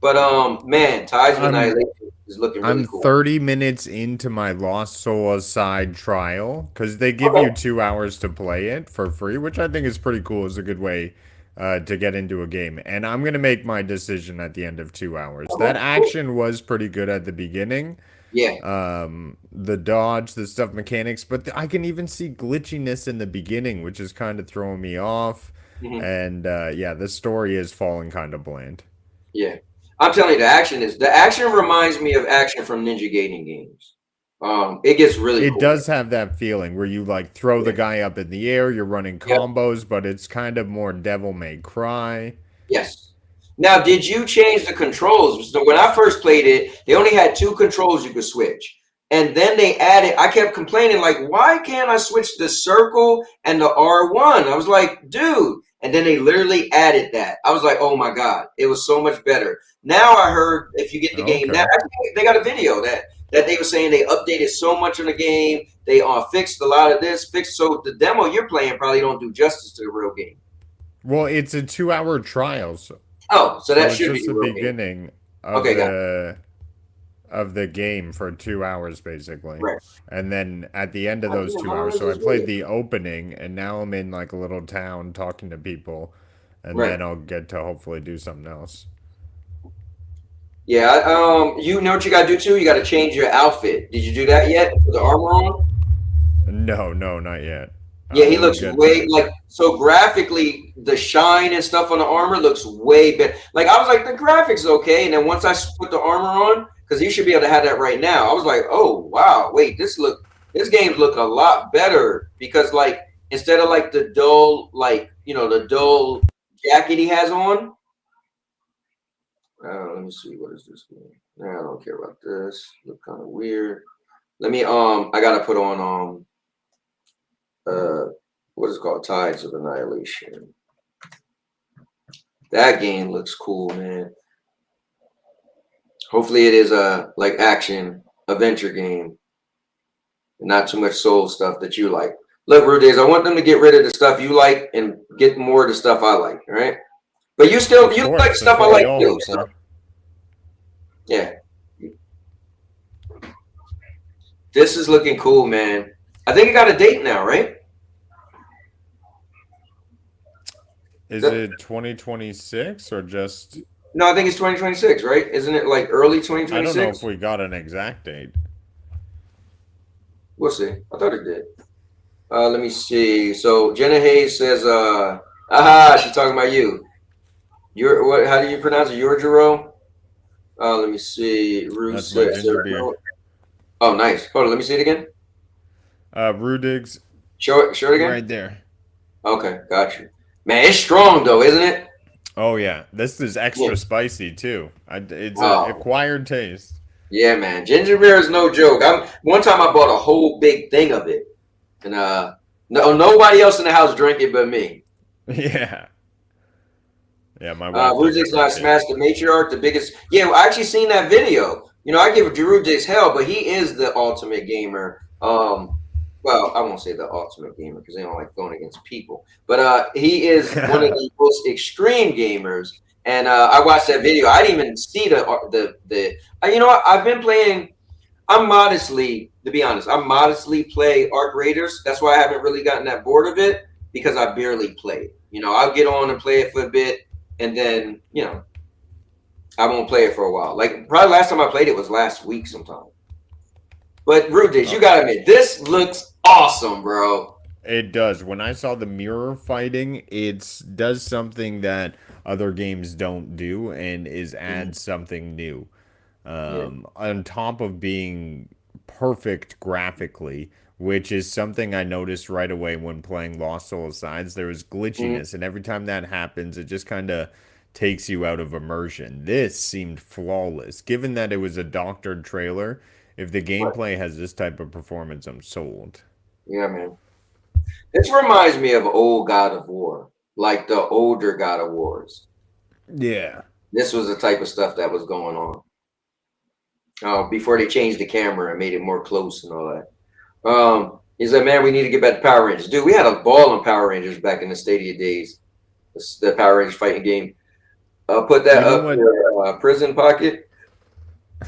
But man, Tides of Annihilation is looking really cool. I'm 30 minutes into my Lost Soul Aside trial because they give you 2 hours to play it for free, which I think is pretty cool. It's a good way to get into a game. And I'm going to make my decision at the end of 2 hours. That action was pretty good at the beginning. Yeah. The dodge, the stuff mechanics, but I can even see glitchiness in the beginning, which is kind of throwing me off. And yeah, the story is falling kind of bland. Yeah. I'm telling you, the action reminds me of action from Ninja Gaiden games. It gets really cool. It does have that feeling where you like throw the guy up in the air, you're running combos, but it's kind of more Devil May Cry. Yes. Now, did you change the controls? So when I first played it, they only had 2 controls you could switch. And then they added, I kept complaining, like, why can't I switch the circle and the R1? I was like, dude. And then they literally added that. I was like, oh my God, it was so much better. Now I heard if you get the game, now they got a video that they were saying they updated so much in the game. They fixed a lot of this, so the demo you're playing probably don't do justice to the real game. Well, it's a 2-hour trial. So that should be the beginning of of the game for 2 hours basically. Right. And then at the end of those 2 hours, so I played the opening, and now I'm in like a little town talking to people, and then I'll get to hopefully do something else. Yeah, you know what you gotta do too? You gotta change your outfit. Did you do that yet? Put the armor on? No, not yet. Yeah, he looks way so graphically, the shine and stuff on the armor looks way better. Like I was like, the graphics okay, and then once I put the armor on, because he should be able to have that right now, I was like, oh wow, wait, this games look a lot better because like instead of like the dull, like the dull jacket he has on. Let me see, what is this game? Nah, I don't care about this. Look kind of weird. Let me I gotta put on what is it called? Tides of Annihilation. That game looks cool, man. Hopefully it is a like action adventure game. Not too much soul stuff that you like. Look, Rudiz, I want them to get rid of the stuff you like and get more of the stuff I like, all right? But you like stuff I like too. So. Yeah. This is looking cool, man. I think it got a date now, right? Is it 2026 or just? No, I think it's 2026, right? Isn't it like early 2026? I don't know if we got an exact date. We'll see. I thought it did. Let me see. So Jenna Hayes says, she's talking about you. How do you pronounce it? Yorjiro? Let me see. That's my ginger beer. Oh, nice. Hold on, let me see it again. Rudigs. Show it again. Right there. Okay, got you. Man, it's strong though, isn't it? Oh yeah, this is extra spicy too. It's an acquired taste. Yeah, man, ginger beer is no joke. One time I bought a whole big thing of it, and nobody else in the house drank it but me. Yeah. Yeah, my wife. Rujik's not smashed the matriarch, the biggest. Yeah, I actually seen that video. I give Rujik's hell, but he is the ultimate gamer. Well, I won't say the ultimate gamer because they don't like going against people. But he is one of the most extreme gamers. And I watched that video. I didn't even see the. You know what? I've been playing. To be honest, I modestly play Arc Raiders. That's why I haven't really gotten that bored of it because I barely play. I'll get on and play it for a bit, and then I won't play it for a while. Like probably last time I played it was last week sometime. But Rudiz, you gotta admit, this looks awesome, bro. It does. When I saw the mirror fighting, it does something that other games don't do, and add something new. On top of being perfect graphically, which is something I noticed right away when playing Lost Soul Asides. There was glitchiness, and every time that happens, it just kind of takes you out of immersion. This seemed flawless. Given that it was a doctored trailer, if the gameplay has this type of performance, I'm sold. Yeah, man. This reminds me of old God of War, like the older God of Wars. Yeah. This was the type of stuff that was going on. Before they changed the camera and made it more close and all that. He said, man, we need to get back to Power Rangers. Dude, we had a ball in Power Rangers back in the Stadia days. The Power Rangers fighting game. Put that up your prison pocket.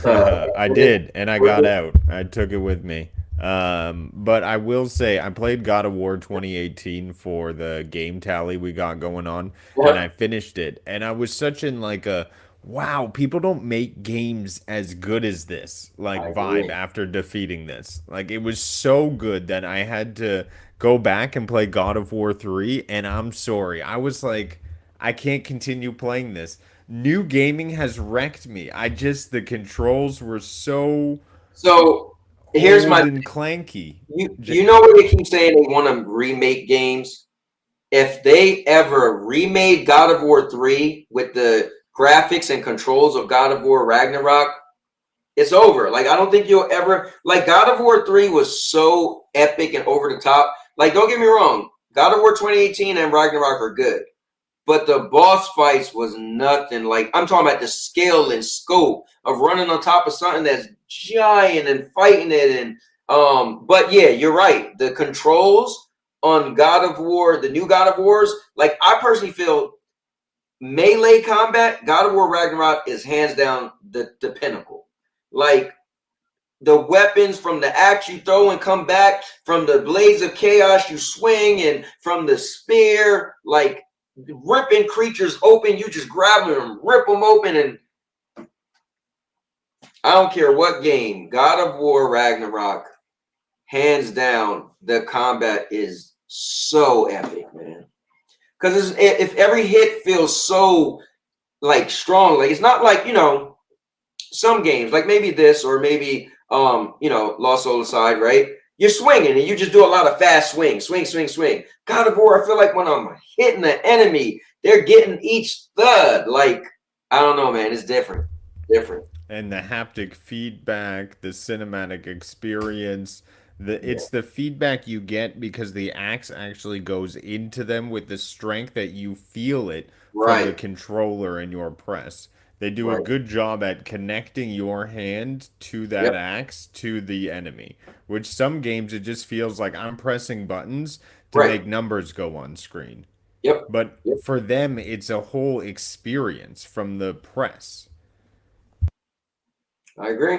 I did, and I got out. I took it with me. But I will say, I played God of War 2018 for the game tally we got going on, and I finished it. And I was such in like a, wow, people don't make games as good as this, like vibe after defeating this. Like it was so good that I had to go back and play God of War 3, and I'm sorry. I was like, I can't continue playing this. New gaming has wrecked me. The controls were so here's my and clanky. You know what they keep saying they want to remake games? If they ever remade God of War 3 with the graphics and controls of God of War Ragnarok, it's over. Like I don't think you'll ever like God of War 3 was so epic and over the top. Like don't get me wrong, God of War 2018 and Ragnarok are good. But the boss fights was nothing. Like I'm talking about the scale and scope of running on top of something that's giant and fighting it. And but yeah, you're right. The controls on God of War, the new God of Wars, like I personally feel melee combat, God of War Ragnarok is hands down the pinnacle. like the weapons from the axe you throw and come back, from the blades of chaos you swing, and from the spear, like ripping creatures open, you just grab them and rip them open. And I don't care what game, God of War Ragnarok, hands down, the combat is so epic, man. Because if every hit feels so like strong, like it's not like, you know, some games like maybe this or maybe you know, Lost Soul Aside, right? You're swinging and you just do a lot of fast swings, swing. God of War, I feel like when I'm hitting the enemy, they're getting each thud. Like, I don't know, man, it's different. And the haptic feedback, the cinematic experience, it's the feedback you get because the axe actually goes into them with the strength that you feel it from the controller and your press. They do a good job at connecting your hand to that axe to the enemy, which some games it just feels like I'm pressing buttons to make numbers go on screen. But for them, it's a whole experience from the press. I agree.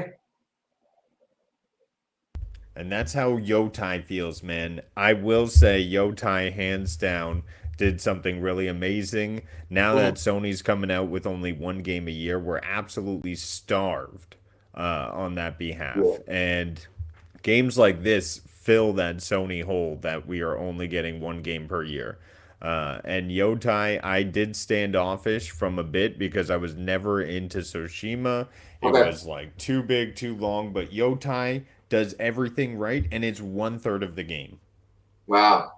And that's how Yotai feels, man. I will say Yotai, hands down, did something really amazing. Now that Sony's coming out with only one game a year, we're absolutely starved on that behalf. And games like this fill that Sony hole that we are only getting one game per year. And Yotai, I did standoffish from a bit because I was never into Tsushima. It was like too big, too long. But Yotai does everything right, and it's 1/3 of the game. Wow.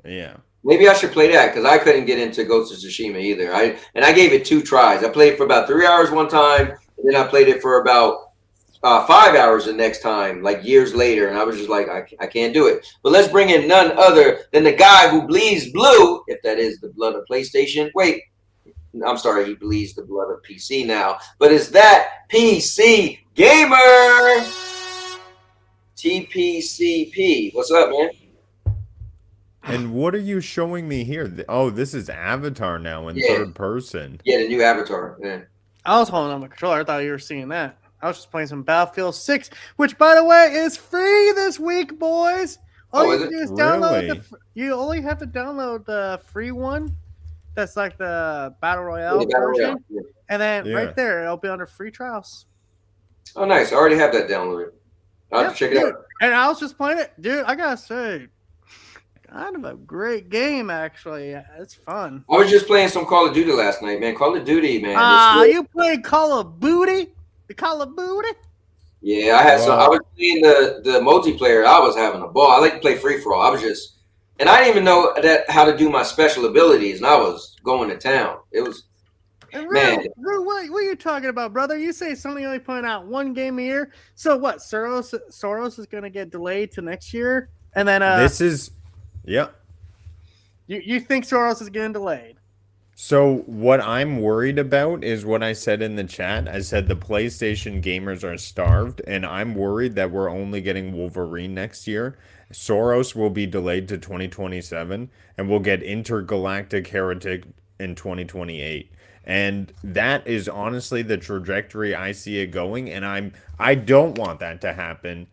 Yeah. Maybe I should play that because I couldn't get into Ghost of Tsushima either. I gave it 2 tries. I played for about 3 hours one time, and then I played it for about 5 hours the next time, like years later, and I was just like, I can't do it. But let's bring in none other than the guy who bleeds blue, if that is the blood of PlayStation. Wait, I'm sorry, he bleeds the blood of PC now, but is that PC Gamer? TPCP. What's up, man? And what are you showing me here? Oh, this is Avatar now in third person. Yeah, the new Avatar. Yeah. I was holding on my controller. I thought you were seeing that. I was just playing some Battlefield 6, which, by the way, is free this week, boys. All you have to do is download you only have to download the free one. That's like the Battle Royale version. Yeah. And then right there, it'll be under free trials. Oh, nice. I already have that downloaded. I'll have to check it out. And I was just playing it. Dude, I got to say, kind of a great game, actually. It's fun. I was just playing some Call of Duty last night, man. Call of Duty, man. You played Call of Booty? The Call of Booty? Yeah, I had some. I was playing the multiplayer. I was having a ball. I like to play free for all. I was just, and I didn't even know how to do my special abilities, and I was going to town. It was, man. What are you talking about, brother? You say Sony only putting out one game a year. So what? Soros is going to get delayed to next year, and then this is, You think Soros is getting delayed? So what I'm worried about is what I said in the chat. I said the PlayStation gamers are starved, and I'm worried that we're only getting Wolverine next year. Soros will be delayed to 2027, and we'll get Intergalactic Heretic in 2028. And that is honestly the trajectory I see it going, and I don't want that to happen.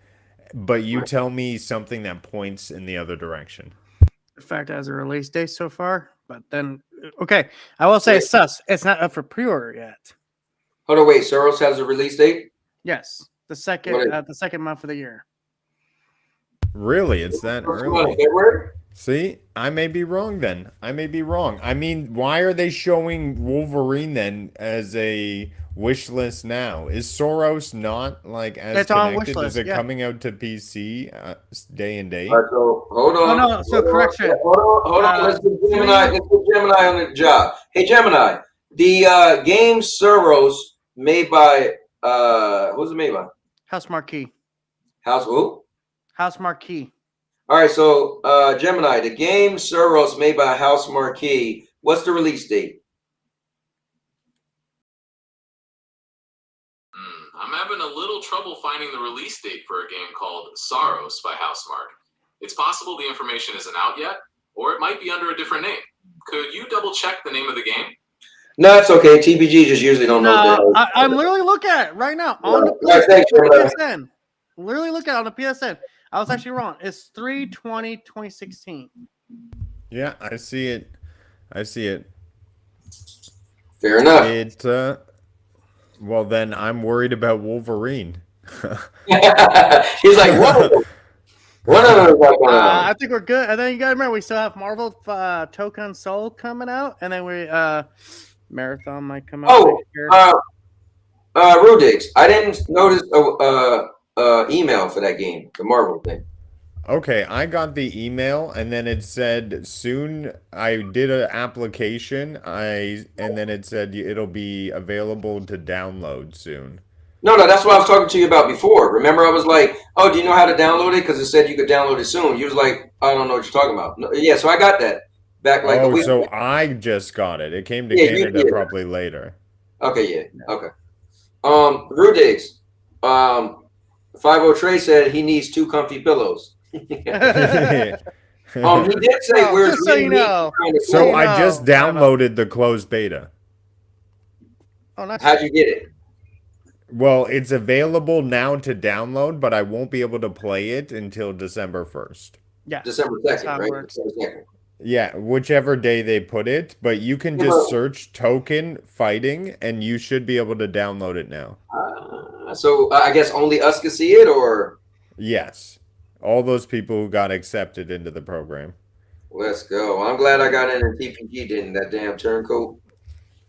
But you tell me something that points in the other direction. The fact it has a release date so far, but then okay, I will say it's sus. It's not up for pre-order yet. Hold on, wait. Soros has a release date? Yes, the second month of the year. Really, it's that early? February? See, I may be wrong then. I may be wrong. I mean, why are they showing Wolverine then as a wish list now? Is Soros not like as connected? Is it coming out to PC day and date? So hold on. No, so correction. Hold on. Let's get Gemini on the job. Hey, Gemini, the game Soros made by who's it made by? House Marquee. House who? House Marquee. All right, so Gemini, the game Soros made by House Marquee. What's the release date? I'm having a little trouble finding the release date for a game called Saros by Housemarque. It's possible the information isn't out yet, or it might be under a different name. Could you double check the name of the game? No, it's okay. TBG just usually don't know that. I'm literally looking at it right now on the PSN. Literally look at it on the PSN. I was actually wrong. It's 3/20/2016. Yeah, I see it. I see it. Fair enough. It. Well, then I'm worried about Wolverine. He's like, whoa. I think we're good. And then you gotta remember, we still have Marvel Token Soul coming out, and then we Marathon might come out. Oh, Rudix, I didn't notice email for that game, the Marvel thing. Okay, I got the email, and then it said soon. I did an application. And then it said it'll be available to download soon. No, that's what I was talking to you about before. Remember, I was like, "Oh, do you know how to download it?" Because it said you could download it soon. You was like, "I don't know what you're talking about." No, yeah, so I got that back like a week so ago. I just got it. It came to Canada probably later. Okay, yeah, okay. Rudix, 50 Trey said he needs 2 comfy pillows. He did say where's so you know. So I just downloaded the closed beta. Oh, nice. How'd you get it? Well, it's available now to download, but I won't be able to play it until December 1st. Yeah. December 2nd, right? December 2nd. Yeah, whichever day they put it, but you can just search token fighting and you should be able to download it now. So I guess only us can see it, or? Yes. All those people who got accepted into the program. Let's go. I'm glad I got in and TPG didn't, that damn turncoat.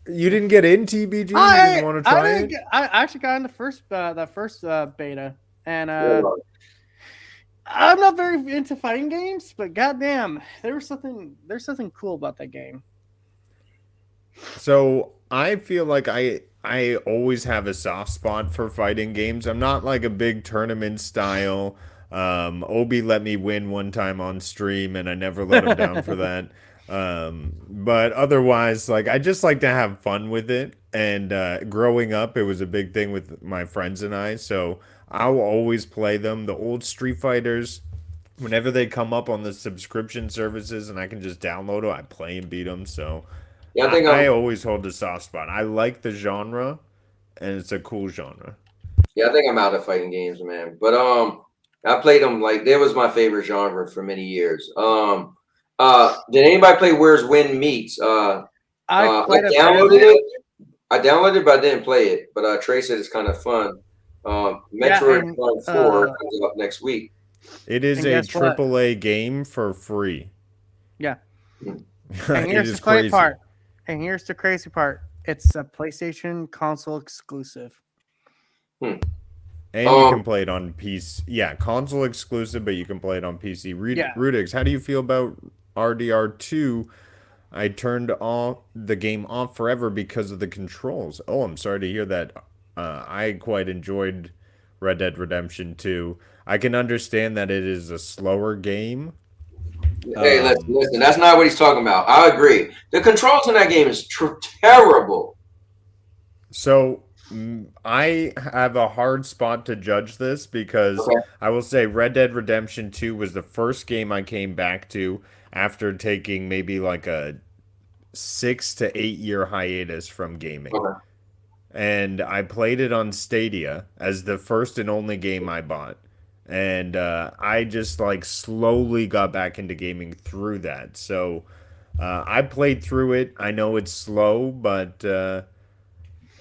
You didn't get in TBG? You didn't want to try it? I actually got in the first beta, and I'm not very into fighting games, but goddamn, there's something cool about that game. So I feel like I always have a soft spot for fighting games. I'm not like a big tournament style. Obi let me win one time on stream, and I never let him down for that. But otherwise, like, I just like to have fun with it. And growing up, it was a big thing with my friends and I. So I'll always play them. The old Street Fighters, whenever they come up on the subscription services and I can just download them, I play and beat them. So yeah, I always hold a soft spot. I like the genre, and it's a cool genre. Yeah, I think I'm out of fighting games, man. But I played them like that was my favorite genre for many years. Did anybody play Where's Wind Meets? I downloaded it. I downloaded it, but I didn't play it. But Trey said it's kind of fun. Metroid Prime 4 comes up next week. It is a AAA game for free. Yeah. And here's the crazy part. And here's the crazy part. It's a PlayStation console exclusive. And you can play it on PC. Yeah, console exclusive, but you can play it on PC. Rudix, how do you feel about RDR2? I turned the game off forever because of the controls. Oh, I'm sorry to hear that. I quite enjoyed Red Dead Redemption 2. I can understand that it is a slower game. Hey, listen, that's not what he's talking about. I agree. The controls in that game is terrible. So I have a hard spot to judge this because I will say Red Dead Redemption 2 was the first game I came back to after taking maybe like a 6 to 8 year hiatus from gaming. And I played it on Stadia as the first and only game I bought. And I just like slowly got back into gaming through that. So I played through it. I know it's slow, but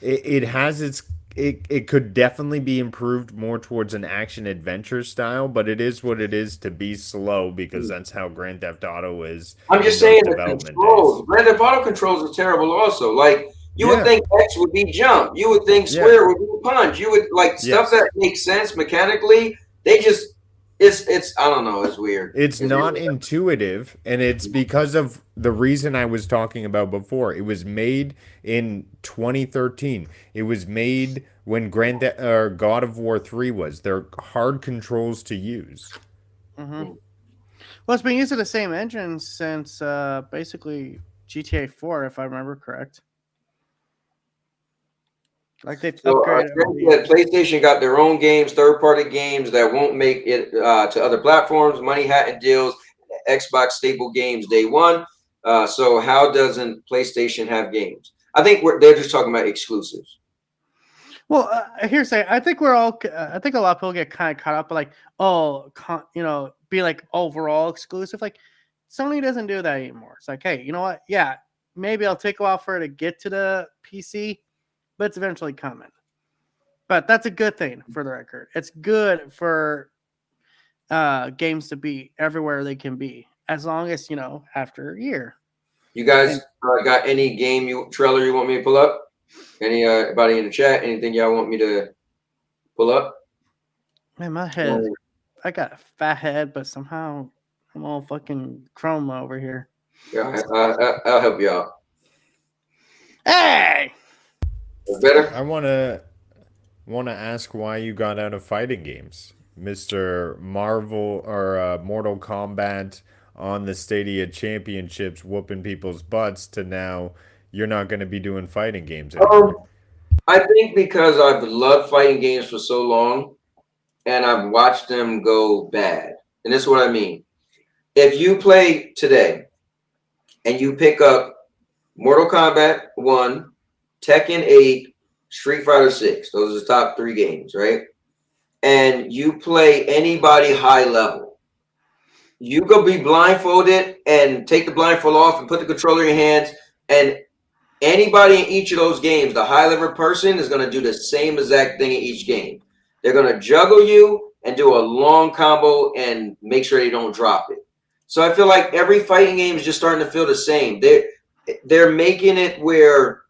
it has its it could definitely be improved more towards an action adventure style, but it is what it is to be slow because that's how Grand Theft Auto is. I'm just saying the controls. Grand Theft Auto controls are terrible also. Like you would think X would be jump. You would think square would be punch. You would like stuff that makes sense mechanically. They just it's I don't know, it's weird. It's not intuitive, and it's because of the reason I was talking about before. It was made in 2013. It was made when God of War 3 was. They're hard controls to use. Well, it's been using the same engine since basically GTA 4, if I remember correct. Like they upgraded. PlayStation got their own games, third-party games that won't make it to other platforms. Money hat deals. Xbox stable games day one. So how doesn't PlayStation have games? I think they're just talking about exclusives. Well, here's a. I think we're all. I think a lot of people get kind of caught up, like, oh, be like overall exclusive. Like, Sony doesn't do that anymore. It's like, hey, you know what? Yeah, maybe I'll take a while for it to get to the PC, but it's eventually coming. But that's a good thing for the record. It's good for games to be everywhere they can be, as long as after a year. You guys got any game trailer you want me to pull up? Anybody in the chat? Anything y'all want me to pull up? Man, my head. I got a fat head, but somehow I'm all fucking chroma over here. Yeah, I'll help you out. Hey! Better? I wanna ask why you got out of fighting games, Mr. Marvel or Mortal Kombat on the Stadia Championships, whooping people's butts, to now you're not going to be doing fighting games anymore. I think because I've loved fighting games for so long, and I've watched them go bad. And this is what I mean. If you play today, and you pick up Mortal Kombat 1, Tekken 8, Street Fighter 6, those are the top 3 games, right? And you play anybody high level, you go be blindfolded and take the blindfold off and put the controller in your hands, and anybody in each of those games, the high level person is going to do the same exact thing in each game. They're going to juggle you and do a long combo and make sure they don't drop it. So I feel like every fighting game is just starting to feel the same. They're making it where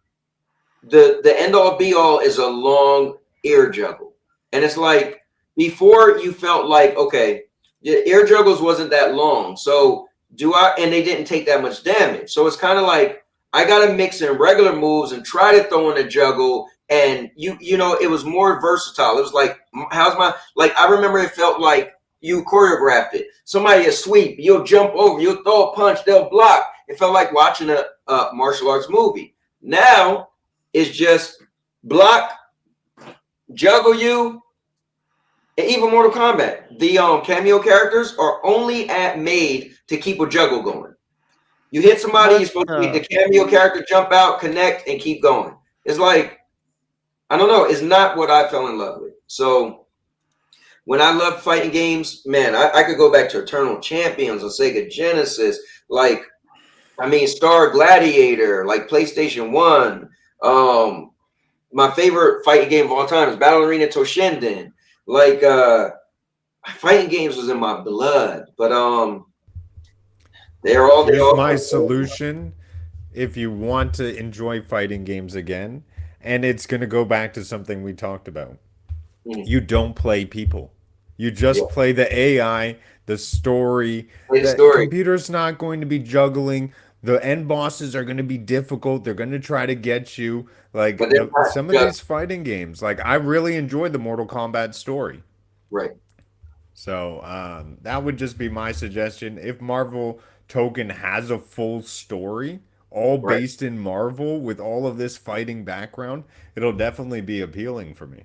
the end all be all is a long air juggle. And it's like, before you felt like, okay, the air juggles wasn't that long. So and they didn't take that much damage. So it's kind of like, I got to mix in regular moves and try to throw in a juggle. And it was more versatile. It was like, I remember it felt like you choreographed it. Somebody will sweep, you'll jump over, you'll throw a punch, they'll block. It felt like watching a martial arts movie. Now it's just block, juggle you, and even Mortal Kombat. The cameo characters are only made to keep a juggle going. You hit somebody, you're supposed to make the cameo character jump out, connect, and keep going. It's like, I don't know, it's not what I fell in love with. So when I loved fighting games, man, I could go back to Eternal Champions on Sega Genesis, Star Gladiator, like PlayStation 1. My favorite fighting game of all time is Battle Arena Toshinden. Fighting games was in my blood, but Here's my solution if you want to enjoy fighting games again, and it's going to go back to something we talked about. You don't play people. You just play the AI, the story. The computer's not going to be juggling. The end bosses are going to be difficult. They're going to try to get you. Some of these fighting games, I really enjoyed the Mortal Kombat story. Right. So that would just be my suggestion. If Marvel Token has a full story, all based in Marvel with all of this fighting background, it'll definitely be appealing for me.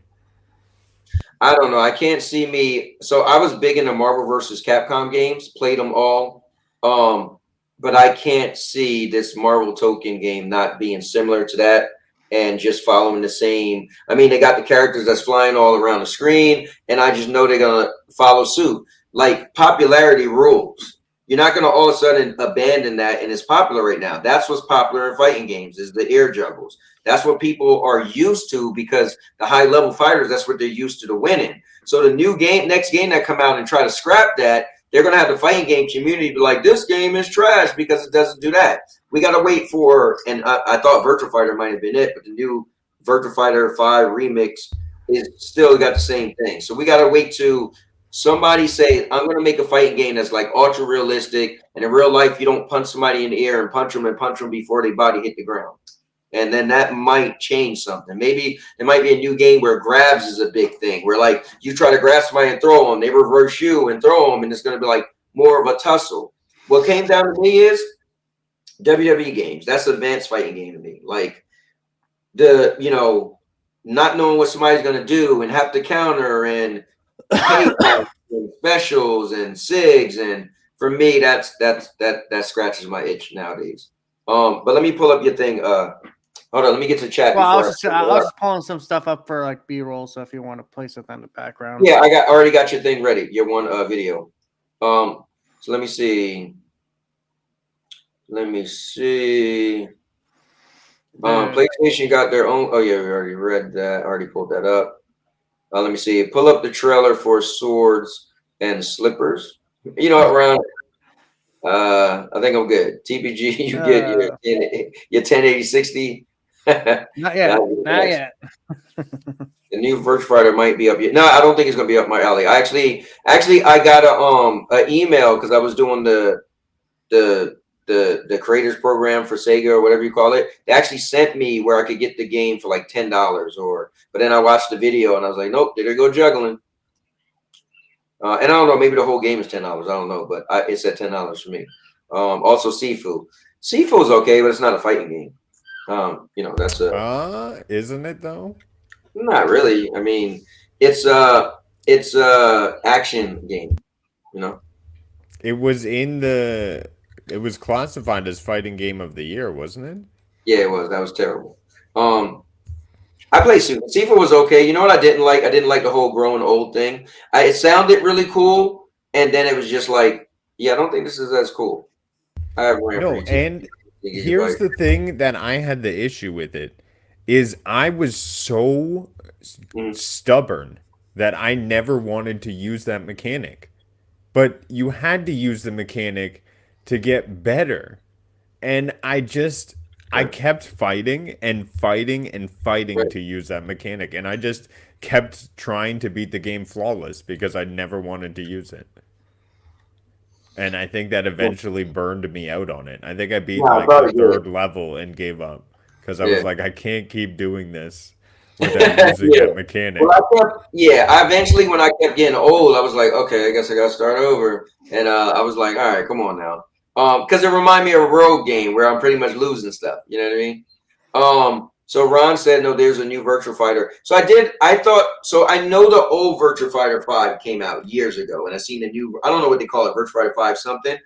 I don't know. I can't see me. So I was big into Marvel versus Capcom games, played them all. But I can't see this Marvel Token game not being similar to that and just following the same. I mean, they got the characters that's flying all around the screen, and I just know they're going to follow suit. Popularity rules. You're not going to all of a sudden abandon that, and it's popular right now. That's what's popular in fighting games is the air juggles. That's what people are used to because the high-level fighters, that's what they're used to winning. So the next game that come out and try to scrap that, they're going to have the fighting game community be like, this game is trash because it doesn't do that. We got to wait for, and I thought Virtua Fighter might have been it, but the new Virtua Fighter 5 remix is still got the same thing. So we got to wait to somebody say, I'm going to make a fighting game that's ultra realistic. And in real life, you don't punch somebody in the air and punch them before their body hit the ground. And then that might change something. Maybe it might be a new game where grabs is a big thing, where you try to grab somebody and throw them, they reverse you and throw them, and it's going to be more of a tussle. What came down to me is WWE games. That's advanced fighting game to me. Not knowing what somebody's going to do and have to counter and and specials and SIGs, and for me, that scratches my itch nowadays. But let me pull up your thing, Hold on, let me get to the chat. Well, I before was just pulling some stuff up for like B-roll, so if you want to place it in the background. Yeah, I already got your thing ready. Your one video. So let me see. PlayStation got their own. Oh yeah, we already read that. Already pulled that up. Let me see. Pull up the trailer for Swords and Slippers. You know what, Ron? I think I'm good. TPG, you get your 1080-60. Not yet. Not yet. The new Virtua Fighter might be up yet. No, I don't think it's gonna be up my alley. I got a email because I was doing the creators program for Sega or whatever you call it. They actually sent me where I could get the game for like $10 but then I watched the video and I was like, nope, there they go juggling. And I don't know, maybe the whole game is $10. I don't know, but it said $10 for me. Also Sifu. Sifu is okay, but it's not a fighting game. You know, that's a isn't it though? Not really. I mean, it's action game, you know. It was classified as fighting game of the year, wasn't it? Yeah, it was. That was terrible. I played Sifu. Sifu was okay. You know what I didn't like? I didn't like the whole growing old thing. It sounded really cool, and then it was just like, yeah, I don't think this is as cool. And here's the thing that I had the issue with it is I was so stubborn that I never wanted to use that mechanic. But you had to use the mechanic to get better. And I kept fighting and fighting and fighting to use that mechanic. And I just kept trying to beat the game flawless because I never wanted to use it. And I think that eventually burned me out on it. I think I beat the third level and gave up. Because I was like, I can't keep doing this without using that mechanic. Well, I eventually, when I kept getting old, I was like, okay, I guess I got to start over. And I was like, all right, come on now. Because it reminded me of a road game where I'm pretty much losing stuff. You know what I mean? So Ron said, no, there's a new Virtua Fighter. So I know the old Virtua Fighter 5 came out years ago. And I seen the new, I don't know what they call it, Virtua Fighter 5 something.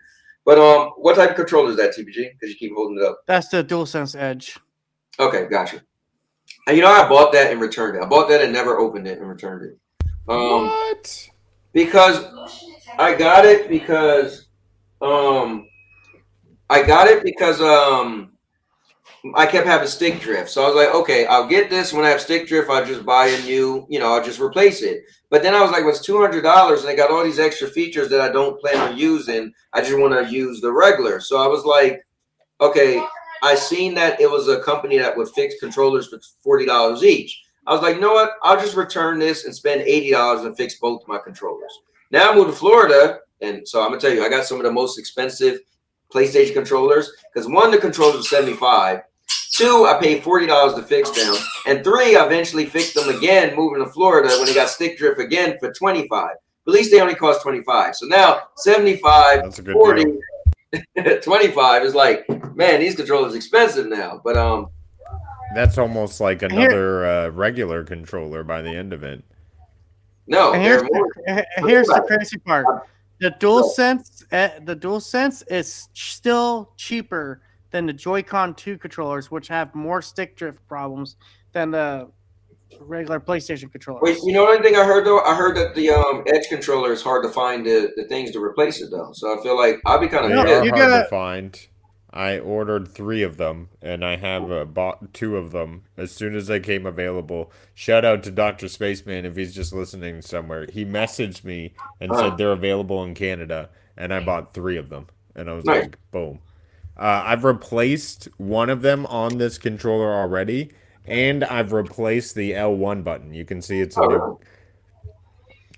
But what type of controller is that, TPG? Because you keep holding it up. That's the DualSense Edge. Okay, gotcha. And you know, I bought that and returned it. I bought that and never opened it and returned it. What? Because I got it because I kept having stick drift. So I was like, okay, I'll get this. When I have stick drift, I'll just buy a new, I'll just replace it. But then I was like, well, it's $200 and they got all these extra features that I don't plan on using. I just want to use the regular. So I was like, okay, I seen that it was a company that would fix controllers for $40 each. I was like, you know what? I'll just return this and spend $80 and fix both my controllers. Now I moved to Florida. And so I'm going to tell you, I got some of the most expensive PlayStation controllers. Because one, the controllers were $75. Two, I paid $40 to fix them. And three, I eventually fixed them again, moving to Florida when they got stick drift again for $25. But at least they only cost $25. So now $75, that's a good $40, deal. $25 is like, man, these controllers are expensive now. But that's almost like another regular controller by the end of it. No, here's the crazy part. The DualSense is still cheaper than the Joy-Con 2 controllers, which have more stick drift problems than the regular PlayStation controllers. Wait, you know what thing I heard though? I heard that the Edge controller is hard to find the things to replace it though. So I feel like I'll be kind of hard to find. I ordered 3 of them, and I have bought 2 of them as soon as they came available. Shout out to Dr. Spaceman if he's just listening somewhere. He messaged me and said they're available in Canada, and I bought 3 of them. And I was like, boom. I've replaced one of them on this controller already, and I've replaced the L1 button. You can see it's a new...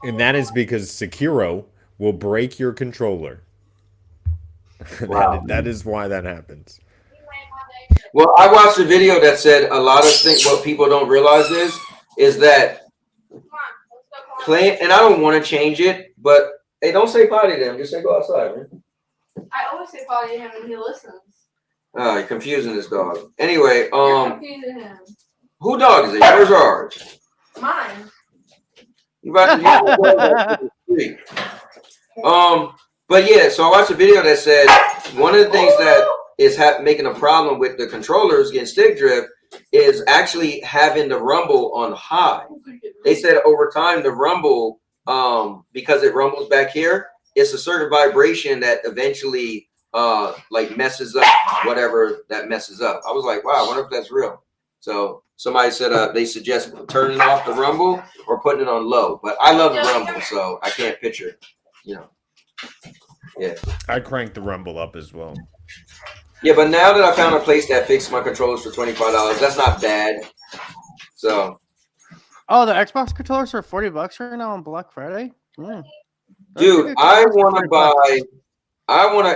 And that is because Sekiro will break your controller. Wow. that is why that happens. Well, I watched a video that said a lot of things. What people don't realize is that playing, and I don't want to change it, but hey, don't say potty to him. Just say go outside, man. I always say potty to him and he listens. You're confusing this dog. Anyway, You're confusing him. Who dog is it? Yours or ours? Mine. You about to but yeah, so I watched a video that said one of the things that is making a problem with the controllers getting stick drift is actually having the rumble on high. They said over time the rumble, because it rumbles back here, it's a certain vibration that eventually like messes up whatever that messes up. I was like, wow, I wonder if that's real. So somebody said they suggest turning off the rumble or putting it on low. But I love the rumble, so I can't picture it. You know. Yeah. I cranked the rumble up as well. Yeah, but now that I found a place that fixed my controllers for $25, that's not bad. So. Oh, the Xbox controllers are $40 right now on Black Friday. Dude, I want to buy.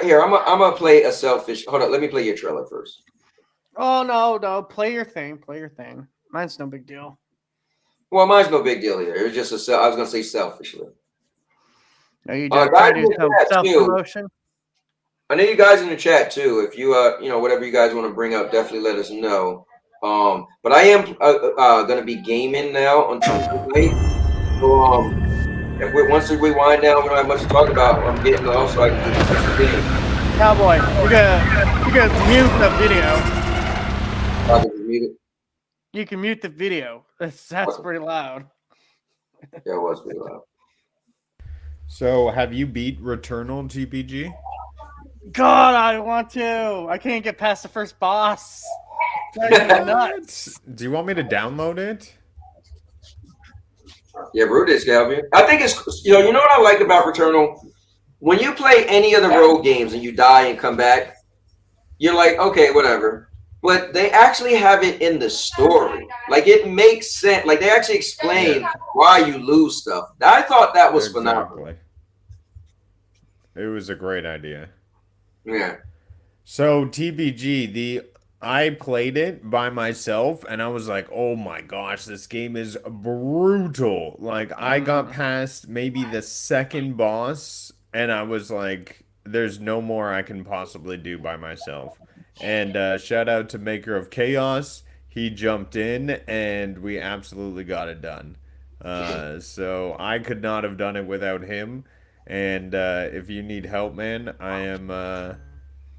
Here. I'm gonna play a selfish. Hold on. Let me play your trailer first. Oh no! Play your thing. Play your thing. Mine's no big deal. Well, mine's no big deal either. It was just I was gonna say selfishly. No, you try to do some self-promotion. I know you guys in the chat too. If you whatever you guys want to bring up, definitely let us know. But I am gonna be gaming now on Tuesday night. So once we wind down, we don't have much to talk about. I'm getting off so I can do the game. Cowboy, you gotta mute the video. You can mute the video. That's pretty loud. Yeah, it was pretty loud. So, have you beat Returnal TPG? God, I want to. I can't get past the first boss. Nuts. Do you want me to download it? Yeah, Brutus can help you. I think it's you know what I like about Returnal? When you play any of the road games and you die and come back, you're like, okay, whatever. But they actually have it in the story. Like, it makes sense. Like, they actually explain why you lose stuff. I thought that was phenomenal. It was a great idea. Yeah. So, TBG, I played it by myself, and I was like, oh my gosh, this game is brutal. Like, I got past maybe the second boss, and I was like, there's no more I can possibly do by myself. And shout out to Maker of Chaos. He jumped in, and we absolutely got it done. So I could not have done it without him. And if you need help, man, I'm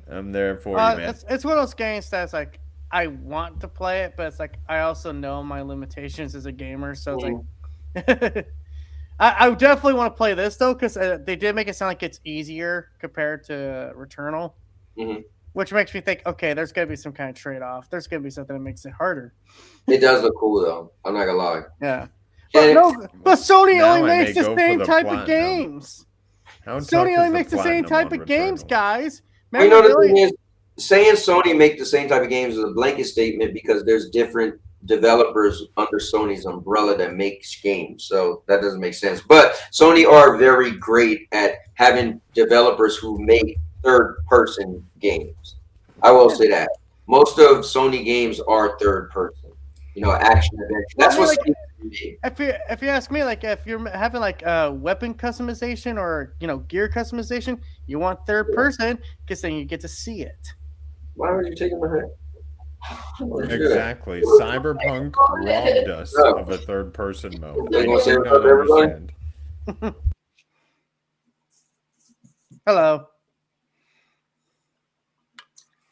there for you, man. It's one of those games that's like, I want to play it, but it's like I also know my limitations as a gamer. So it's like, I definitely want to play this though, because they did make it sound like it's easier compared to Returnal. Mm-hmm. Which makes me think, okay, there's going to be some kind of trade-off. There's going to be something that makes it harder. It does look cool, though. I'm not going to lie. Yeah. But Sony only makes the same type of games. Sony only makes the same type of games, guys. You know, the thing is, saying Sony make the same type of games is a blanket statement because there's different developers under Sony's umbrella that makes games. So that doesn't make sense. But Sony are very great at having developers who make third-person games. I will say that most of Sony games are third-person. You know, action adventure. That's what. If you ask me, like if you're having like weapon customization or gear customization, you want third-person because then you get to see it. Why would you take my head? Exactly. Cyberpunk robbed us of a third-person mode. I do not understand. Hello.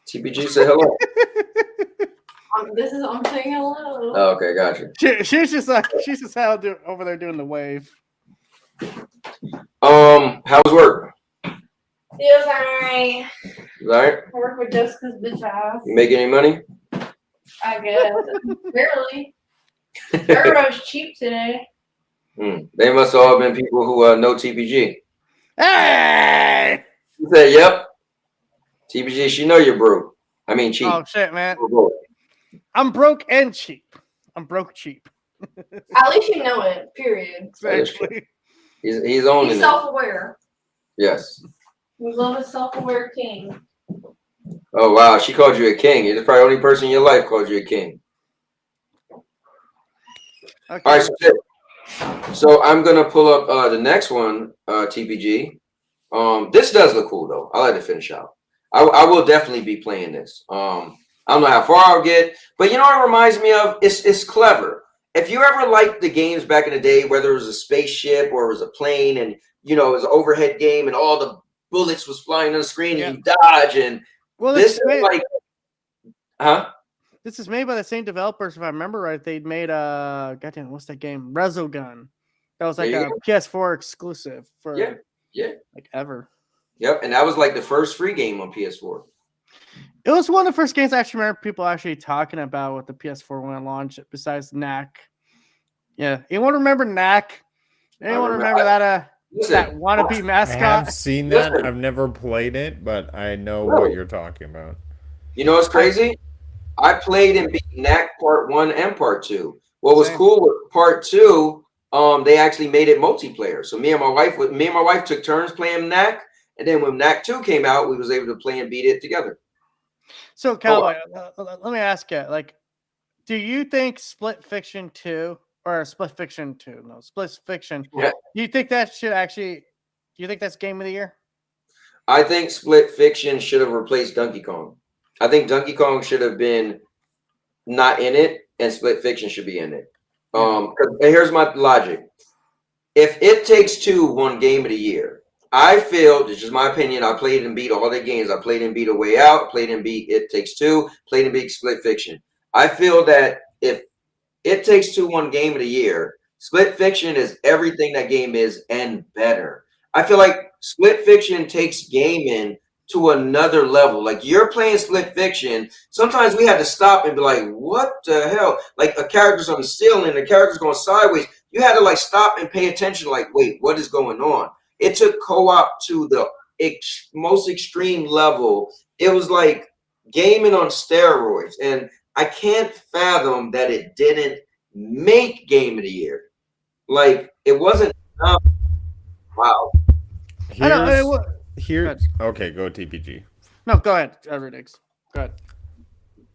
TPG, say hello. I'm saying hello. Oh, okay, gotcha. She's just out over there doing the wave. How's work? Feels alright. Alright. I work with Jessica's bitch ass. You make any money? I guess. Barely. Everybody's cheap today. They must have all been people who know TPG. Hey! You said, yep. TPG, she know you're broke. I mean cheap. Oh shit, man. I'm broke and cheap. I'm broke cheap. At least you know it. Period. Exactly. He's owning He's self-aware. Yes. We love a self-aware king. Oh wow, she called you a king. You're probably the only person in your life called you a king. Okay. All right, so I'm gonna pull up the next one, TPG. This does look cool though. I'll let it finish out. I will definitely be playing this. I don't know how far I'll get, but you know what it reminds me of? It's clever. If you ever liked the games back in the day, whether it was a spaceship or it was a plane, and it was an overhead game, and all the bullets was flying on the screen, and you dodge, and this is like, huh? this is made by the same developers. If I remember right, they made goddamn, what's that game? Resogun. That was like a PS4 exclusive for like ever. Yep, and that was like the first free game on PS4. It was one of the first games I actually remember people actually talking about with the PS4 when it launched, besides Knack. Yeah, anyone remember Knack? Anyone remember that wannabe mascot? I have seen that. I've never played it, but I know what you're talking about. You know what's crazy? I played and beat Knack Part 1 and Part 2. What was cool with Part 2, they actually made it multiplayer. So me and my wife took turns playing Knack, and then when Knack 2 came out, we was able to play and beat it together. So, Cowboy, let me ask you, like, do you think Split Fiction 2 or Split Fiction 2? No, Split Fiction. Yeah. Do you think that should actually? Do you think that's Game of the Year? I think Split Fiction should have replaced Donkey Kong. I think Donkey Kong should have been not in it, and Split Fiction should be in it. Here's my logic: if It Takes Two won Game of the Year, I feel, this is my opinion, I played and beat all the games. I played and beat A Way Out, played and beat It Takes Two, played and beat Split Fiction. I feel that if It Takes Two won Game of the Year, Split Fiction is everything that game is and better. I feel like Split Fiction takes gaming to another level. Like, you're playing Split Fiction, sometimes we had to stop and be like, what the hell? Like, a character's on the ceiling, the character's going sideways. You had to like stop and pay attention, like, wait, what is going on? It took co-op to the most extreme level. It was like gaming on steroids. And I can't fathom that it didn't make Game of the Year. Like, it wasn't enough. Wow. Okay, go TPG. No, go ahead, Ridix. Go ahead.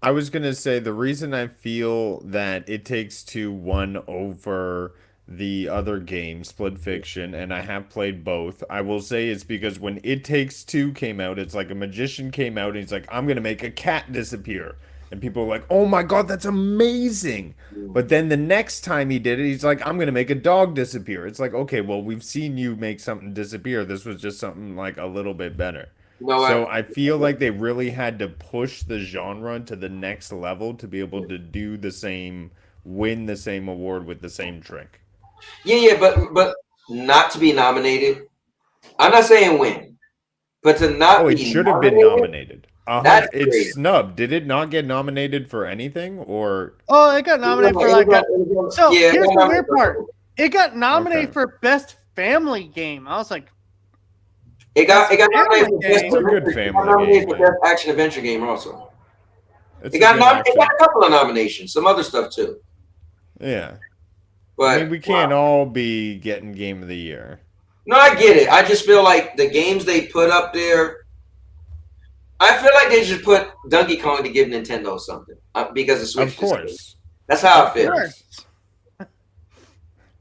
I was going to say the reason I feel that It Takes Two won over the other game, Split Fiction, and I have played both, I will say it's because when It Takes Two came out, it's like a magician came out and he's like, I'm gonna make a cat disappear, and people were like, oh my god, that's amazing. But then the next time he did it, he's like, I'm gonna make a dog disappear. It's like, okay, well, we've seen you make something disappear. This was just something like a little bit better. So I feel like they really had to push the genre to the next level to be able to do the same, win the same award with the same trick. Yeah, but not to be nominated. I'm not saying win, but to not. Oh, it should have been nominated. It's great. snubbed. Did it not get nominated for anything, or? Oh, it got nominated for like. Here's the weird part. It got nominated for Best Family Game. I was like, it got nominated for Best. It's a good family game. For Best Action Adventure Game also. It got a couple of nominations, some other stuff too. Yeah. But I mean, we can't all be getting Game of the Year. No, I get it. I just feel like the games they put up there, I feel like they should put Donkey Kong to give Nintendo something because of Switch. Of course. That's how I feel.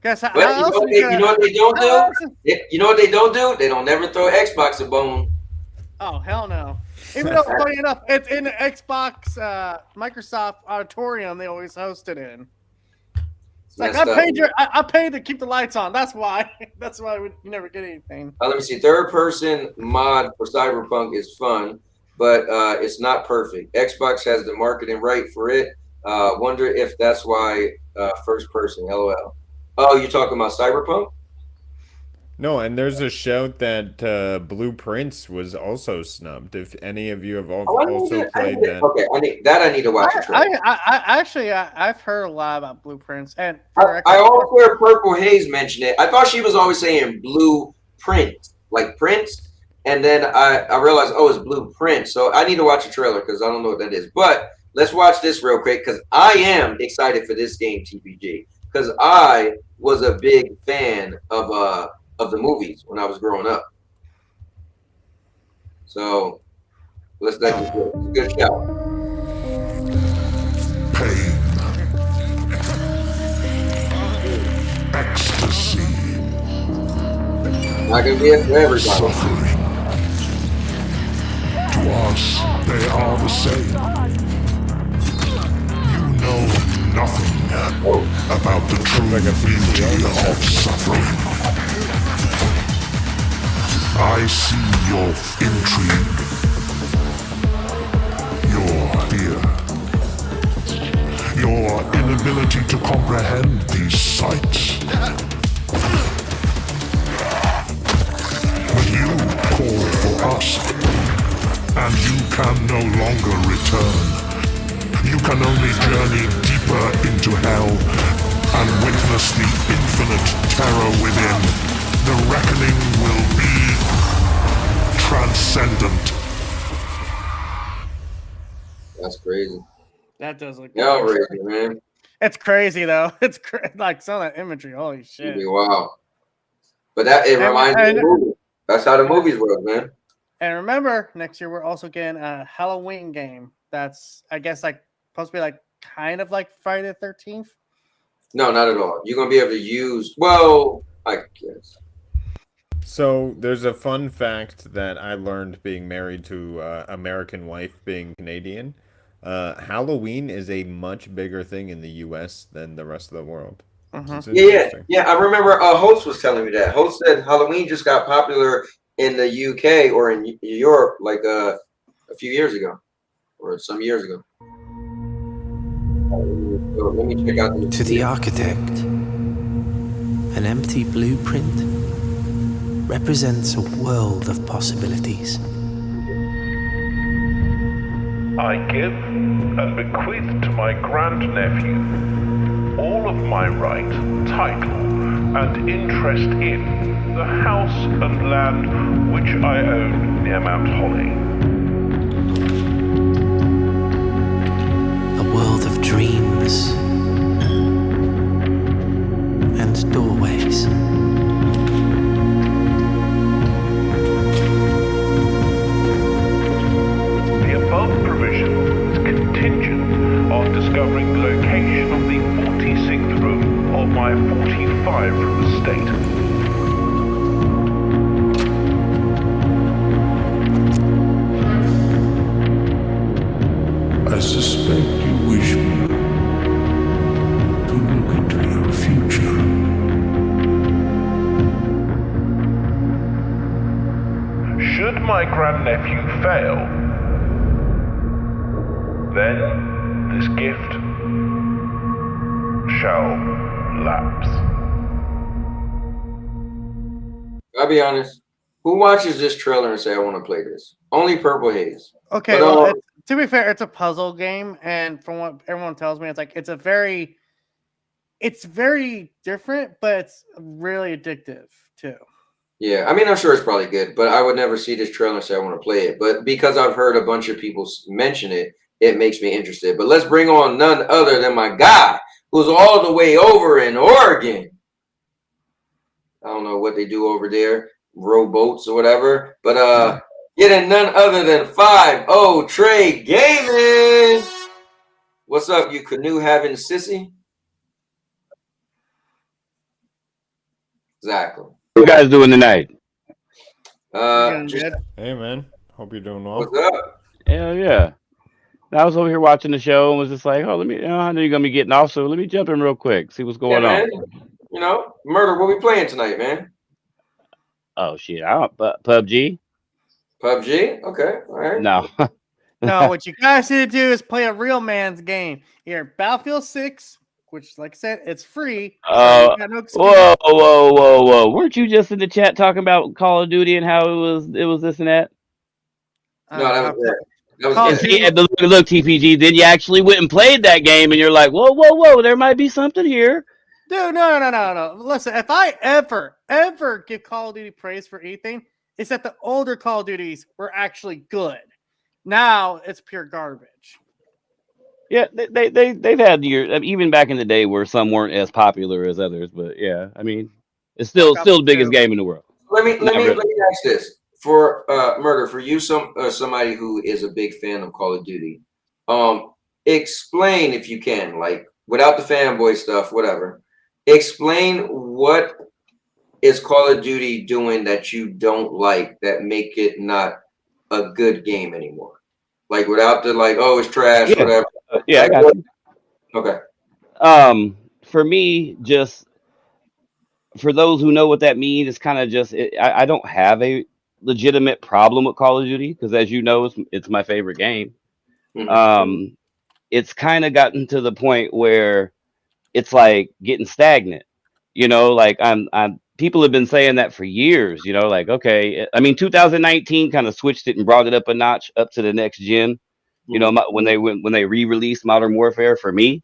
You know what they don't do? You know what they don't do? They don't never throw Xbox a bone. Oh, hell no. Even though, funny enough, it's in the Xbox Microsoft Auditorium they always host it in. It's like, I paid to keep the lights on. That's why. That's why we never get anything. Let me see. Third person mod for Cyberpunk is fun, but it's not perfect. Xbox has the marketing right for it. Wonder if that's why first person. LOL. Oh, you're talking about Cyberpunk? No, and there's a shout that Blue Prince was also snubbed. If any of you have also played that. Okay, I need to watch it. I've heard a lot about Blue Prince. And I always hear Purple Haze mention it. I thought she was always saying Blue Print, like Prince. And then I realized, oh, it's Blue Print. So I need to watch a trailer because I don't know what that is. But let's watch this real quick because I am excited for this game, TPG. Because I was a big fan of the movies when I was growing up. So let's let it go. It's a good shout. Pain. Ecstasy. Not gonna be it for everybody. Suffering. To us, they are the same. You know nothing about the true beauty of suffering. I see your intrigue, your fear. inability to comprehend these sights. But you called for us, and you can no longer return. You can only journey deeper into hell and witness the infinite terror within. The reckoning will be transcendent. That's crazy. That does look outrageous, man. It's crazy though. It's like some of that imagery. Holy shit! Wow. But it reminds me of the movie. That's how the movies work, man. And remember, next year we're also getting a Halloween game. That's I guess like supposed to be like kind of like Friday the 13th. No, not at all. You're gonna be able to use. Well, I guess. So there's a fun fact that I learned being married to American wife, being Canadian. Halloween is a much bigger thing in the U.S. than the rest of the world. Yeah. I remember Host was telling me that. Host said Halloween just got popular in the UK or in Europe like a few years ago, or some years ago. Let me check out To the architect, an empty blueprint represents a world of possibilities. I give and bequeath to my grandnephew all of my right, title, and interest in the house and land which I own near Mount Holly. A world of dreams and doorways. The above provision is contingent on discovering the location of the 46th room of my 45-room estate. I suspect you wish me to look into your future. Should my grandnephew fail, then this gift shall lapse. I'll be honest. Who watches this trailer and say I want to play this? Only Purple Haze. Okay, But, well, to be fair, it's a puzzle game, and from what everyone tells me, it's like it's very different, but it's really addictive too. yeah, I mean, I'm sure it's probably good, but I would never see this trailer and say I want to play it. But because I've heard a bunch of people mention it, it makes me interested. But let's bring on none other than my guy, who's all the way over in Oregon. I don't know what they do over there, rowboats or whatever. But getting none other than 5-0 Trey Gaming. What's up, you canoe having sissy? Exactly. What you guys doing tonight? Hey man, hope you're doing well. What's up? Hell yeah. I was over here watching the show and was just like, oh, I know you're gonna be getting off, so let me jump in real quick, see what's going on. You know, Murder, what we playing tonight, man? Oh shit, PUBG. PUBG? Okay, all right. No. No, what you guys need to do is play a real man's game. Here, Battlefield 6, which, like I said, it's free. Whoa. Weren't you just in the chat talking about Call of Duty and how it was this and that? No, that was Look, TPG, then you actually went and played that game and you're like, whoa, there might be something here. Dude, no. Listen, if I ever give Call of Duty praise for anything, it's that the older Call of Duties were actually good. Now it's pure garbage. Yeah, they've had years, even back in the day, where some weren't as popular as others. But yeah, I mean, it's still the biggest game in the world. Let me ask this for Murder, for you, somebody who is a big fan of Call of Duty. Explain, if you can, like without the fanboy stuff, whatever. Explain what is Call of Duty doing that you don't like that make it not a good game anymore? Like without the oh, it's trash, whatever. Yeah, I got you. Okay. For me, just for those who know what that means, it's kind of just I don't have a legitimate problem with Call of Duty because, as you know, it's my favorite game. Mm-hmm. It's kind of gotten to the point where it's like getting stagnant. You know, like I'm people have been saying that for years, you know, like, okay, I mean, 2019 kind of switched it and brought it up a notch up to the next gen, you know, when they re-released Modern Warfare for me.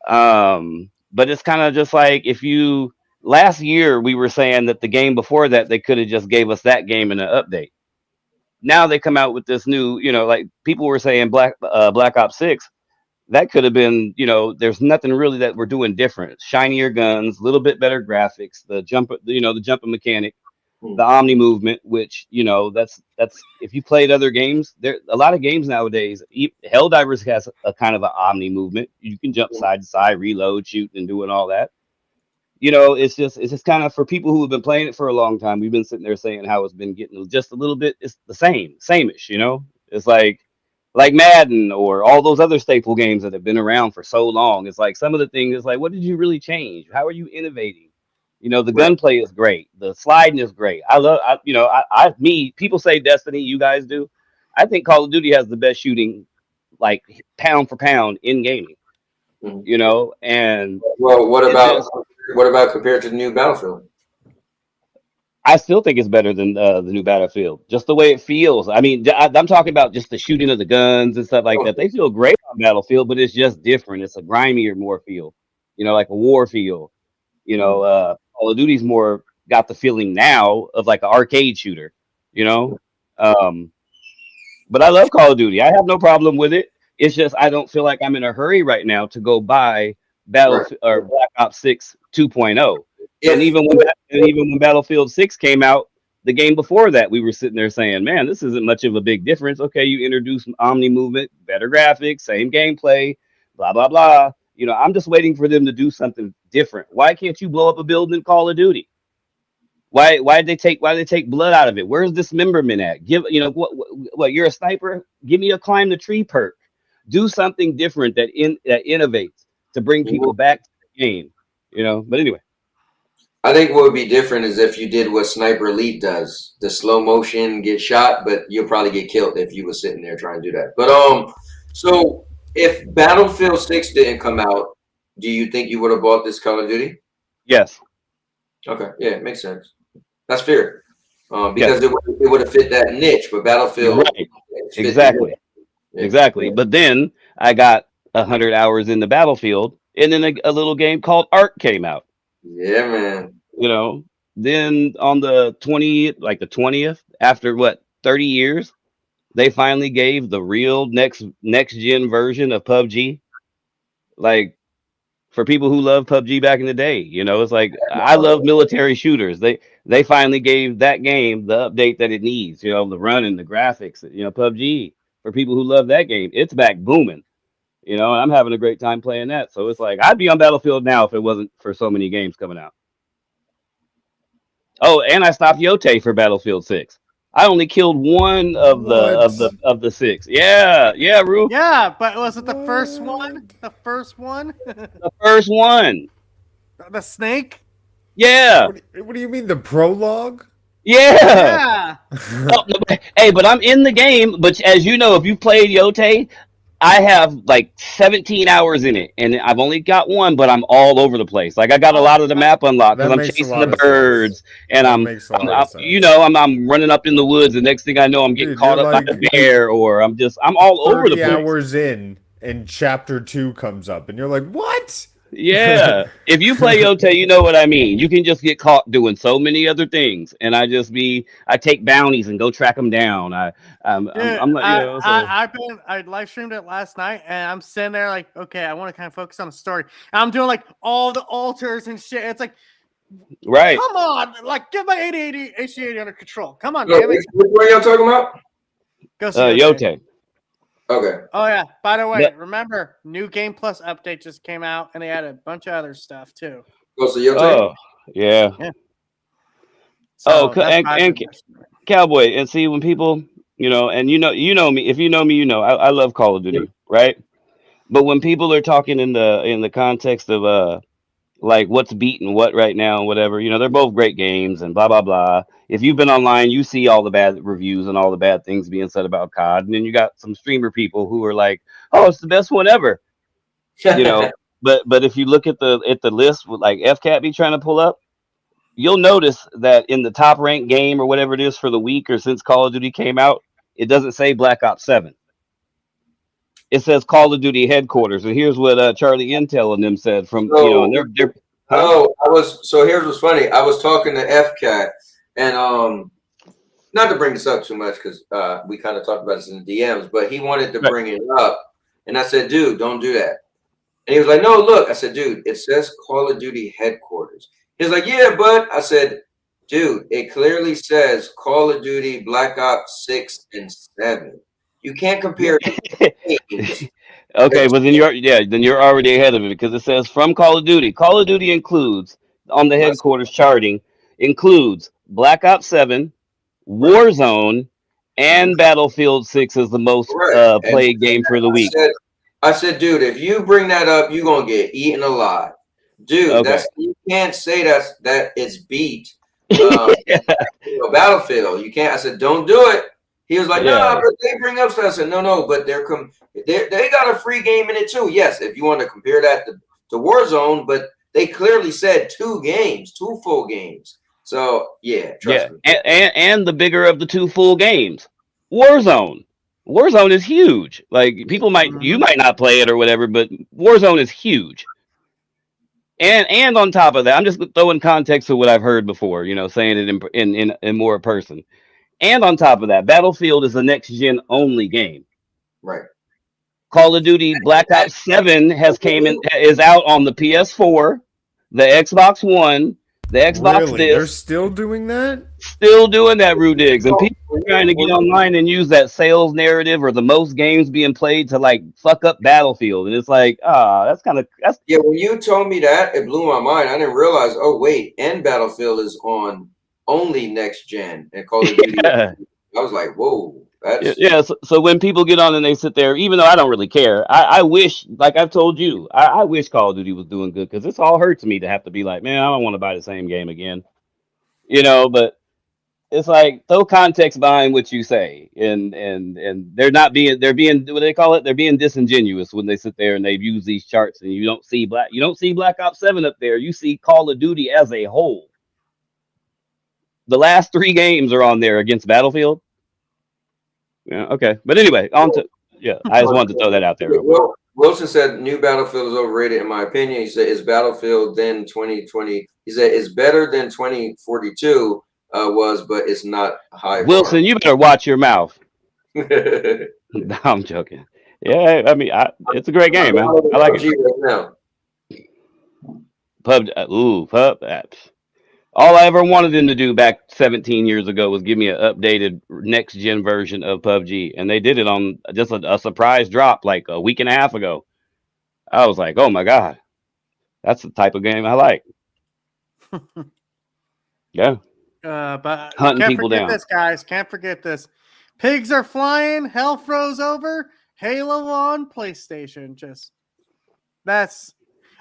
But it's kind of just like if you last year we were saying that the game before that they could have just gave us that game in an update. Now they come out with this new, you know, like people were saying Black Ops 6, that could have been, you know, there's nothing really that we're doing different. Shinier guns, a little bit better graphics, the jumping mechanic, the Omni movement, which, you know, that's if you played other games, there a lot of games nowadays, Helldivers has a kind of an Omni movement. You can jump side to side, reload, shoot, and doing all that. You know, it's just kind of for people who have been playing it for a long time. We've been sitting there saying how it's been getting just a little bit. It's the same-ish. You know, it's like Madden or all those other staple games that have been around for so long. It's like some of the things. It's like, what did you really change? How are you innovating? You know, the gunplay is great. The sliding is great. People say Destiny. You guys do. I think Call of Duty has the best shooting, like pound for pound in gaming. You know, and well, what about compared to the new Battlefield? I still think it's better than the new Battlefield. Just the way it feels. I mean, I'm talking about just the shooting of the guns and stuff like that. They feel great on Battlefield, but it's just different. It's a grimier, more feel. You know, like a war feel. You know, Call of Duty's more got the feeling now of like an arcade shooter. You know, but I love Call of Duty. I have no problem with it. It's just I don't feel like I'm in a hurry right now to go buy or Black Ops 6 2.0. And even when Battlefield 6 came out, the game before that, we were sitting there saying, "Man, this isn't much of a big difference." Okay, you introduce Omni movement, better graphics, same gameplay, blah blah blah. You know, I'm just waiting for them to do something different. Why can't you blow up a building in Call of Duty? Why did they take blood out of it? Where's dismemberment at? Give what you're a sniper? Give me a climb the tree perk. Do something different that innovates to bring people back to the game. You know, but anyway. I think what would be different is if you did what Sniper Elite does, the slow motion, get shot, but you'll probably get killed if you were sitting there trying to do that. But so if Battlefield 6 didn't come out, do you think you would have bought this Call of Duty? Yes. Okay, yeah, it makes sense. That's fair. Because it would have fit that niche, but Battlefield Exactly. Exactly. But then I got 100 hours in the Battlefield, and then a little game called Ark came out. Yeah, man. You know, then on the 20th, after 30 years, they finally gave the real next gen version of PUBG. Like for people who love PUBG back in the day, you know, it's like I love military shooters. They finally gave that game the update that it needs, you know, the running, the graphics, you know, PUBG. For people who love that game, it's back booming. You know, and I'm having a great time playing that. So it's like I'd be on Battlefield now if it wasn't for so many games coming out. Oh, and I stopped Yote for Battlefield 6. I only killed one of the 6. Yeah, Roo. Yeah, but was it the first one? The first one? The first one. The snake? Yeah. What do you mean, the prologue? Yeah. Hey, but I'm in the game. But as you know, if you played Yote, I have like 17 hours in it, and I've only got one, but I'm all over the place. Like I got a lot of the map unlocked because I'm chasing the birds, and I'm running up in the woods. The next thing I know, I'm getting caught up by the bear, or I'm all over the place. 30 hours in, and chapter 2 comes up, and you're like, what? Yeah, if you play Yote, you know what I mean. You can just get caught doing so many other things, and I take bounties and go track them down. I live streamed it last night, and I'm sitting there like, okay, I want to kind of focus on the story. And I'm doing like all the altars and shit. It's like, right? Come on, like get my 80 under control. Come on, damn it. What are y'all talking about? Go Yote. Okay. Oh yeah. By the way, remember, new Game Plus update just came out, and they had a bunch of other stuff too. Oh, yeah. So and Cowboy, and see when people, you know, and you know me. If you know me, you know I love Call of Duty, right? But when people are talking in the context of like what's beating what right now and whatever, you know, they're both great games and blah blah blah. If you've been online, you see all the bad reviews and all the bad things being said about COD, and then you got some streamer people who are like, "Oh, it's the best one ever," you know. but if you look at the list with like FCAT be trying to pull up, you'll notice that in the top ranked game or whatever it is for the week or since Call of Duty came out, it doesn't say Black Ops 7. It says Call of Duty headquarters, and here's what Charlie Intel and them said from So, and they're so here's what's funny. I was talking to FCAT, and not to bring this up too much because we kind of talked about this in the DMs, but he wanted to bring it up, and I said, dude, don't do that. And he was like, no, look. I said, dude, it says Call of Duty headquarters. He's like, yeah, but I said, dude, it clearly says Call of Duty Black Ops 6 and 7. You can't compare games. Okay, but then you're already ahead of it because it says from Call of Duty. Call of Duty includes on the headquarters charting includes Black Ops 7, Warzone, and Battlefield 6 as the most played game for the week. I said, dude, if you bring that up, you're gonna get eaten alive. Dude, you can't say that it's beat Battlefield. You can't. I said, don't do it. He was like, no, but they bring up stuff. I said, no, but they got a free game in it too. Yes, if you want to compare that to Warzone, but they clearly said 2 full games. So yeah, trust me. And the bigger of the 2 full games, Warzone. Warzone is huge. Like people you might not play it or whatever, but Warzone is huge. And on top of that, I'm just throwing context to what I've heard before, saying it in more person. And on top of that, Battlefield is a next gen only game. Right. Call of Duty Black Ops 7 is out on the PS4, the Xbox One, the Xbox Really? They're still doing that? Still doing that, Rudigs. And people are trying to get online and use that sales narrative or the most games being played to like fuck up Battlefield. And it's like, that's yeah, when you told me that, it blew my mind. I didn't realize, oh wait, and Battlefield is on only next gen and Call of Duty. I was like, whoa. So when people get on and they sit there, even though I don't really care, I wish, like I've told you, I wish Call of Duty was doing good because this all hurts me to have to be like, man, I don't want to buy the same game again, but it's like throw context behind what you say, and they're being what they call it, they're being disingenuous when they sit there and they use these charts and you don't see Black Ops 7 up there, you see Call of Duty as a whole. The last 3 games are on there against Battlefield. Yeah, okay. But anyway, I just wanted to throw that out there. Wilson said new Battlefield is overrated in my opinion. He said, is Battlefield then 2020? He said it's better than 2042 was, but it's not high. Wilson, you better watch your mouth. No, I'm joking. Yeah, I mean, it's a great game, man. I like it. PUBG. All I ever wanted them to do back 17 years ago was give me an updated next gen version of PUBG, and they did it on just a surprise drop like a week and a half ago. I was like, oh my god, that's the type of game I like. Yeah. But hunting can't people forget down. this, guys. Can't forget this. Pigs are flying. Hell froze over. Halo on PlayStation.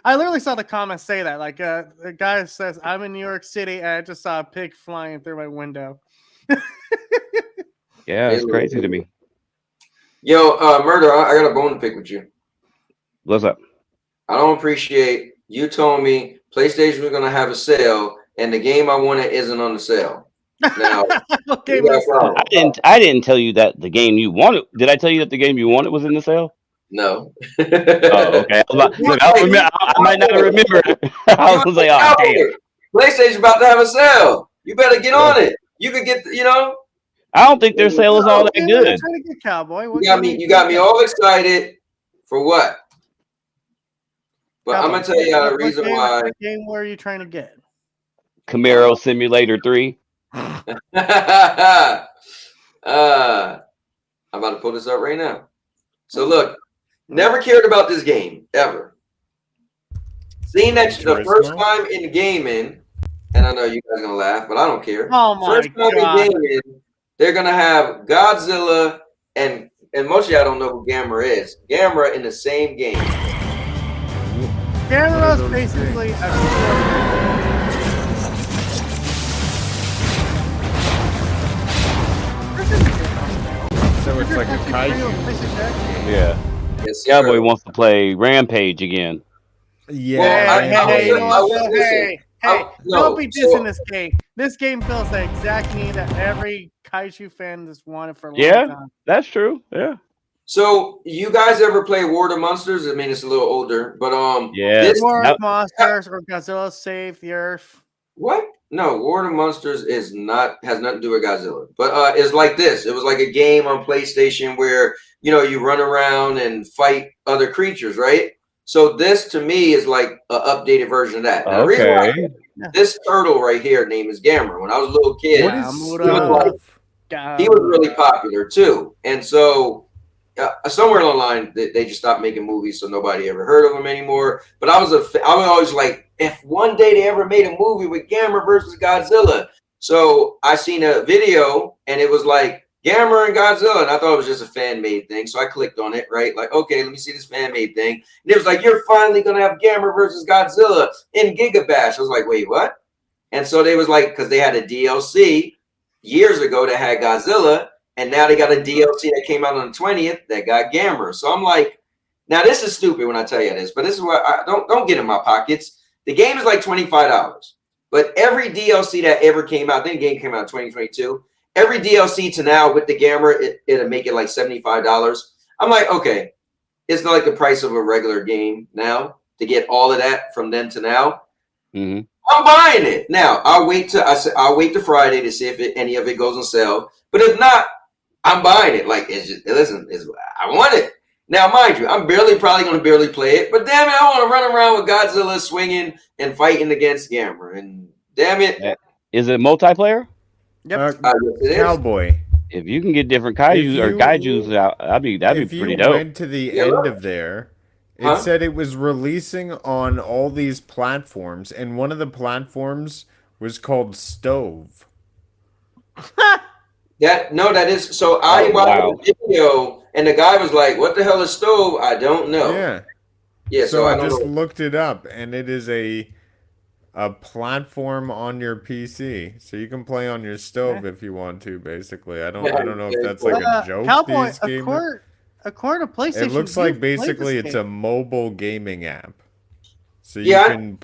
I literally saw the comments say that. Like, the guy says, I'm in New York City and I just saw a pig flying through my window. Yeah, it's crazy to me. Yo, Murder, I got a bone to pick with you. What's up? I don't appreciate you told me PlayStation was going to have a sale and the game I wanted isn't on the sale. Now, I didn't tell you that the game you wanted. Did I tell you that the game you wanted was in the sale? No. Oh, okay. I might not remember. I was like, oh, damn. PlayStation's about to have a sale. You better get on it. You could get, I don't think their sale is all that good. Cowboy. You got me all excited for what? But I'm gonna tell you the reason why. What game were you trying to get? Camaro Simulator 3. I'm about to pull this up right now. So look, never cared about this game ever. Seeing that the first time in gaming, and I know you guys are gonna laugh, but I don't care. Oh my first time god! in gaming, they're gonna have Godzilla and most of y'all don't know who Gamera is. Gamera in the same game. Gamera's basically So it's like a kaiju. Yeah. Yes, Cowboy wants to play Rampage again. Yeah. Hey, you know what, though? Hey, don't be dissing so- this game. This game fills the exact need that every kaiju fan has wanted for a long Yeah, time. that's true. Yeah. So you guys ever play War of the Monsters? I mean, it's a little older, but Yeah. this War of Monsters or Godzilla Save the Earth. what? No, War of the Monsters has nothing to do with Godzilla. But it's like this. It was like a game on PlayStation where you run around and fight other creatures, right? So this to me is like an updated version of that. Now, the reason why this turtle right here name is Gamera. When I was a little kid, What is he was really popular too, and so. Somewhere along the line, they just stopped making movies, so nobody ever heard of them anymore. But I was always like, if one day they ever made a movie with Gamera versus Godzilla. So I seen a video, and it was like Gamera and Godzilla, and I thought it was just a fan-made thing. So I clicked on it, right? Like, okay, let me see this fan-made thing. And it was like, you're finally gonna have Gamera versus Godzilla in Gigabash. I was like, wait, what? And so they was like, because they had a DLC years ago that had Godzilla. And now they got a DLC that came out on the 20th that got Gamera. So I'm like, now this is stupid when I tell you this, but this is what I don't get in my pockets. The game is like $25, but every DLC that ever came out, then the game came out in 2022. Every DLC to now with the Gamera, it'll make it like $75. I'm like, okay, it's not like the price of a regular game now to get all of that from then to now. Mm-hmm. I'm buying it now. I'll wait to Friday to see if any of it goes on sale. But if not, I'm buying it. Like, I want it. Now, mind you, I'm probably going to barely play it. But damn it, I want to run around with Godzilla swinging and fighting against Gamera. And damn it. Is it multiplayer? Yep. Cowboy. If you can get different kaijus out, that'd be pretty dope. If you went to the end of there, it said it was releasing on all these platforms, and one of the platforms was called Stove. That is so. I watched the video, and the guy was like, "What the hell is Stove?" I don't know. Yeah. So I don't just know. looked it up, and it is a platform on your PC, so you can play on your stove if you want to. Basically, I don't know if that's like a joke. Cowboy, these games. According to PlayStation, It looks like basically it's a mobile gaming app, so you can.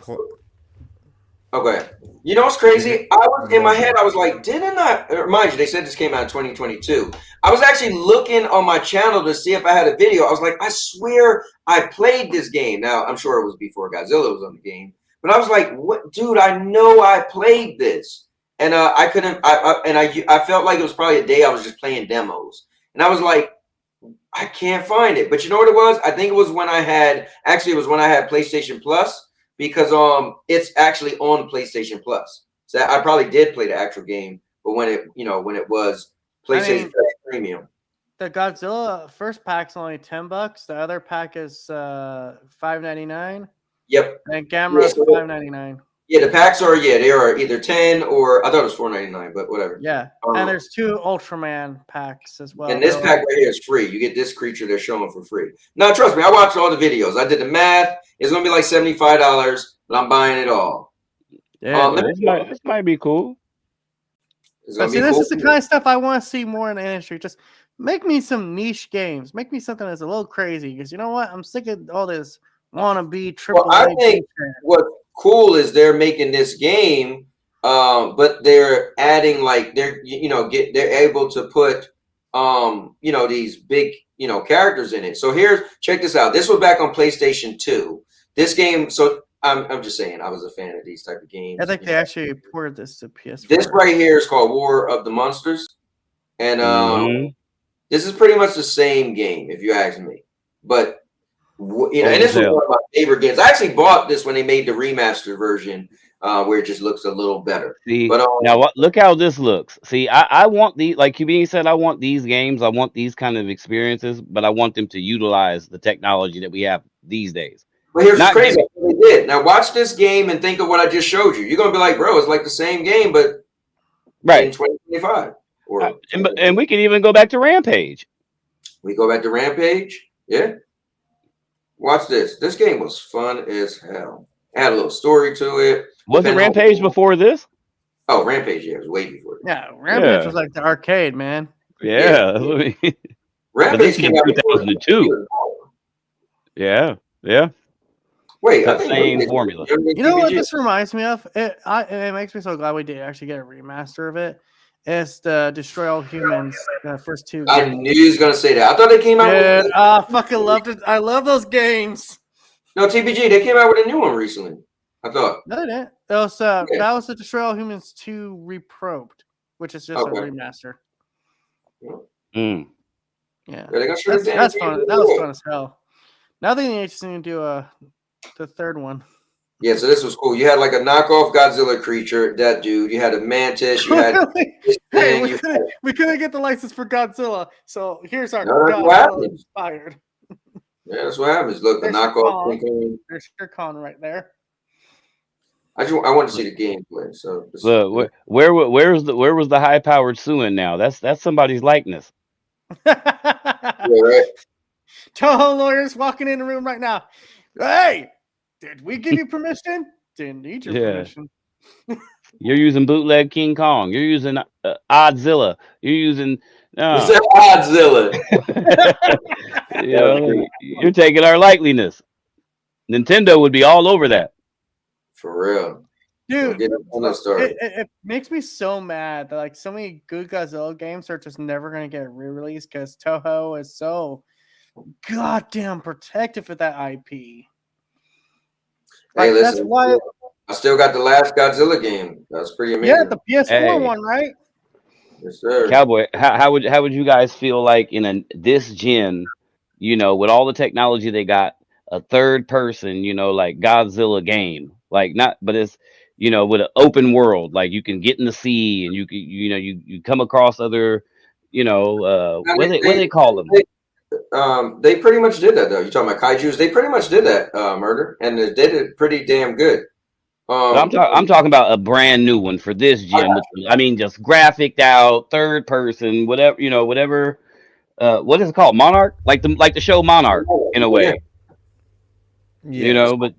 Okay. You know what's crazy? I was in my head. I was like, didn't I? Mind you, they said this came out in 2022. I was actually looking on my channel to see if I had a video. I was like, I swear I played this game. Now I'm sure it was before Godzilla was on the game, but I was like, what, dude? I know I played this, and I couldn't. I felt like it was probably a day I was just playing demos, and I was like, I can't find it. But you know what it was? I think it was when I had PlayStation Plus. Because it's actually on PlayStation Plus. So I probably did play the actual game, but when it was PlayStation Plus Premium. The Godzilla first pack's only $10. The other pack is $5.99. Yep. And Gamera's $5.99. Yeah, the packs are they are either 10 or I thought it was $4.99, but whatever. Yeah. And there's 2 Ultraman packs as well. And this pack right here is free. You get this creature they're showing for free. Now trust me, I watched all the videos. I did the math. It's gonna be like $75, but I'm buying it all. Yeah, this might be cool. But see, this is the kind of stuff I want to see more in the industry. Just make me some niche games. Make me something that's a little crazy. Because you know what? I'm sick of all this wannabe triple. Well, I think what's cool is they're making this game, but they're adding they're able to put these big characters in it. So check this out. This was back on PlayStation 2. This game, so I'm just saying, I was a fan of these type of games. I think they actually ported this to PS4. This right here is called War of the Monsters, and this is pretty much the same game, if you ask me. But and this was one of my favorite games. I actually bought this when they made the remastered version, where it just looks a little better. See, but now look how this looks. See, I want like Kubini said, I want these games, I want these kind of experiences, but I want them to utilize the technology that we have these days. But here's what's crazy. They did. Now watch this game and think of what I just showed you. You're gonna be like, bro, it's like the same game, but in 2025. And we can even go back to Rampage. We go back to Rampage. Yeah. Watch this. This game was fun as hell. It had a little story to it. Wasn't Rampage before this? Oh, Rampage, yeah, it was way before this. Yeah, Rampage was like the arcade, man. Yeah. Rampage came out in 2002. Yeah. Wait, I The think same formula. You know what this reminds me of? It makes me so glad we did actually get a remaster of it. It's the Destroy All Humans, the first two games. I knew he was gonna say that. I thought they came out with. Dude, I fucking loved it. I love those games. No, TBG, they came out with a new one recently. I thought. No, they didn't. That was the Destroy All Humans 2 Reprobed, which is just a remaster. Mm. Yeah, that's fun. That was fun as hell. Now they just need to do the third one. Yeah, so this was cool. You had like a knockoff Godzilla creature, that dude. You had a mantis. You had. Hey, we couldn't get the license for Godzilla, so here's our Godzilla Godzilla inspired. Yeah, that's what happens. Look, the knockoff. There's your con right there. I want to see the gameplay. So Look, where was the high powered suing now? That's somebody's likeness. Yeah, right. Toho lawyers walking in the room right now. Hey, did we give you permission? Didn't need your permission. You're using bootleg King Kong. You're using Oddzilla. You're using Oddzilla. You're taking our likeliness. Nintendo would be all over that. For real. Dude, it makes me so mad that like so many good Godzilla games are just never going to get re-released because Toho is so goddamn protective of that IP. Hey, listen, that's why I still got the last Godzilla game. That's pretty amazing. Yeah, the PS4 one, right? Yes, sir. Cowboy, how would you guys feel like in this gen, with all the technology they got, a third person, like Godzilla game, like but it's with an open world, like you can get in the sea and you can you come across other, what do they call them? They pretty much did that though. You talking about kaijus? They pretty much did that, Murder, and they did it pretty damn good. I'm talking about a brand new one for this gen. I mean, just graphicked out, third person, whatever whatever. What is it called? Monarch, like the show Monarch, in a way. Yeah. But